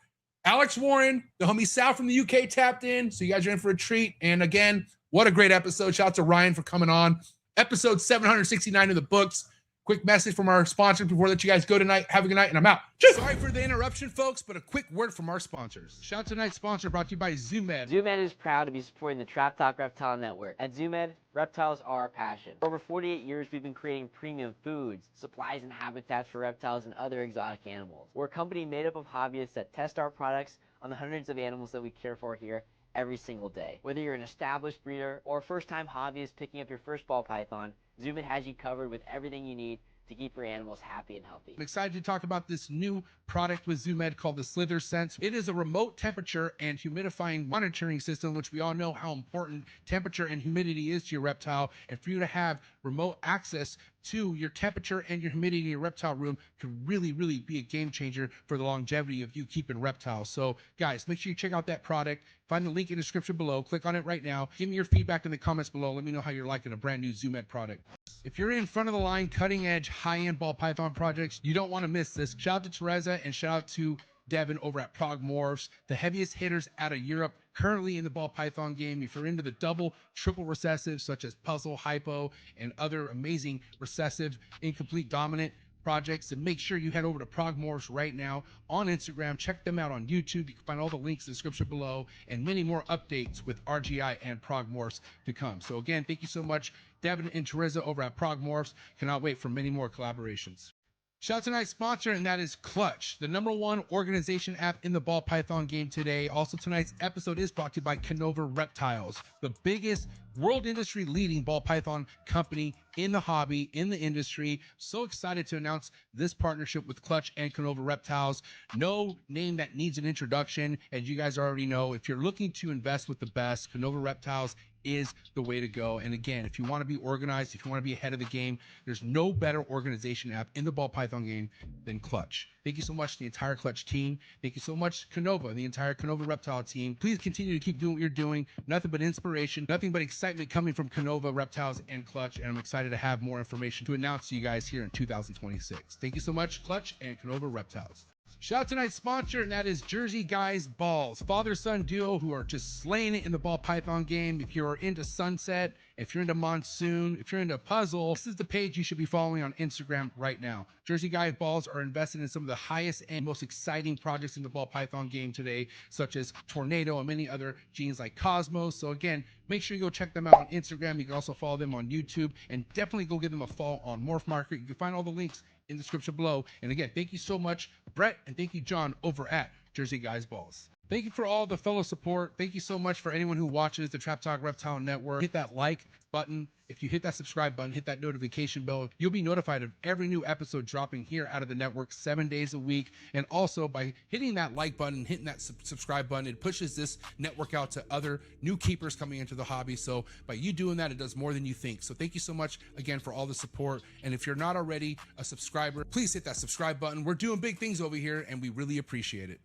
Alex Warren, the homie Sal from the UK tapped in. So you guys are in for a treat. And again, what a great episode. Shout out to Ryan for coming on. Episode 769 in the books. Quick message from our sponsors before I let you guys go tonight. Have a good night, and I'm out. Sorry for the interruption, folks, but a quick word from our sponsors. Shout out to tonight's sponsor brought to you by ZoomEd. ZoomEd is proud to be supporting the Trap Talk Reptile Network. At ZoomEd, reptiles are our passion. For over 48 years, we've been creating premium foods, supplies, and habitats for reptiles and other exotic animals. We're a company made up of hobbyists that test our products on the hundreds of animals that we care for here every single day. Whether you're an established breeder or a first-time hobbyist picking up your first ball python, ZoomEd has you covered with everything you need to keep your animals happy and healthy. I'm excited to talk about this new product with ZoomEd called the Slither Sense. It is a remote temperature and humidifying monitoring system, which we all know how important temperature and humidity is to your reptile. And for you to have remote access to your temperature and your humidity in your reptile room could really, really be a game changer for the longevity of you keeping reptiles. So guys, make sure you check out that product. Find the link in the description below. Click on it right now. Give me your feedback in the comments below. Let me know how you're liking a brand new ZoomEd product. If you're in front of the line, cutting edge, high-end ball python projects, you don't want to miss this. Shout out to Teresa and shout out to Devin over at Prague MORPHs, the heaviest hitters out of Europe currently in the ball python game. If you're into the double, triple recessives such as puzzle, hypo, and other amazing recessive, incomplete, dominant projects, and make sure you head over to Prague MORPHs right now on Instagram. Check them out on YouTube. You can find all the links in the description below and many more updates with RGI and Prague MORPHs to come. So again, thank you so much, Devin and Teresa over at Prague MORPHs. Cannot wait for many more collaborations. Shout out to tonight's sponsor, and that is Clutch, the #1 organization app in the ball python game today. Also, tonight's episode is brought to you by KINOVA Reptiles, the biggest world industry leading ball python company in the hobby, in the industry. So excited to announce this partnership with Clutch and KINOVA Reptiles. No name that needs an introduction. As you guys already know, if you're looking to invest with the best, KINOVA Reptiles is the way to go. And again, if you want to be organized, if you want to be ahead of the game, there's no better organization app in the ball python game than Clutch. Thank you so much to the entire Clutch team. Thank you so much, KINOVA, the entire KINOVA Reptile team. Please continue to keep doing what you're doing. Nothing but inspiration, nothing but excitement coming from KINOVA Reptiles and Clutch. And I'm excited to have more information to announce to you guys here in 2026. Thank you so much, Clutch and KINOVA Reptiles. Shout out to tonight's sponsor, and that is Jersey Guys Balls, father-son duo who are just slaying it in the ball python game. If you're into Sunset, if you're into Monsoon, if you're into Puzzle, this is the page you should be following on Instagram right now. Jersey Guys Balls are invested in some of the highest and most exciting projects in the ball python game today, such as Tornado and many other genes like Cosmos. So again, make sure you go check them out on Instagram. You can also follow them on YouTube, and definitely go give them a follow on Morph Market. You can find all the links in the description below. And again, thank you so much, Brett, and thank you, John, over at Jersey Guys Balls. Thank you for all the fellow support. Thank you so much for anyone who watches the Trap Talk Reptile Network. Hit that like button. If you hit that subscribe button, hit that notification bell, you'll be notified of every new episode dropping here out of the network 7 days a week. And also by hitting that like button, hitting that subscribe button, it pushes this network out to other new keepers coming into the hobby. So by you doing that, it does more than you think. So thank you so much again for all the support. And if you're not already a subscriber, please hit that subscribe button. We're doing big things over here and we really appreciate it.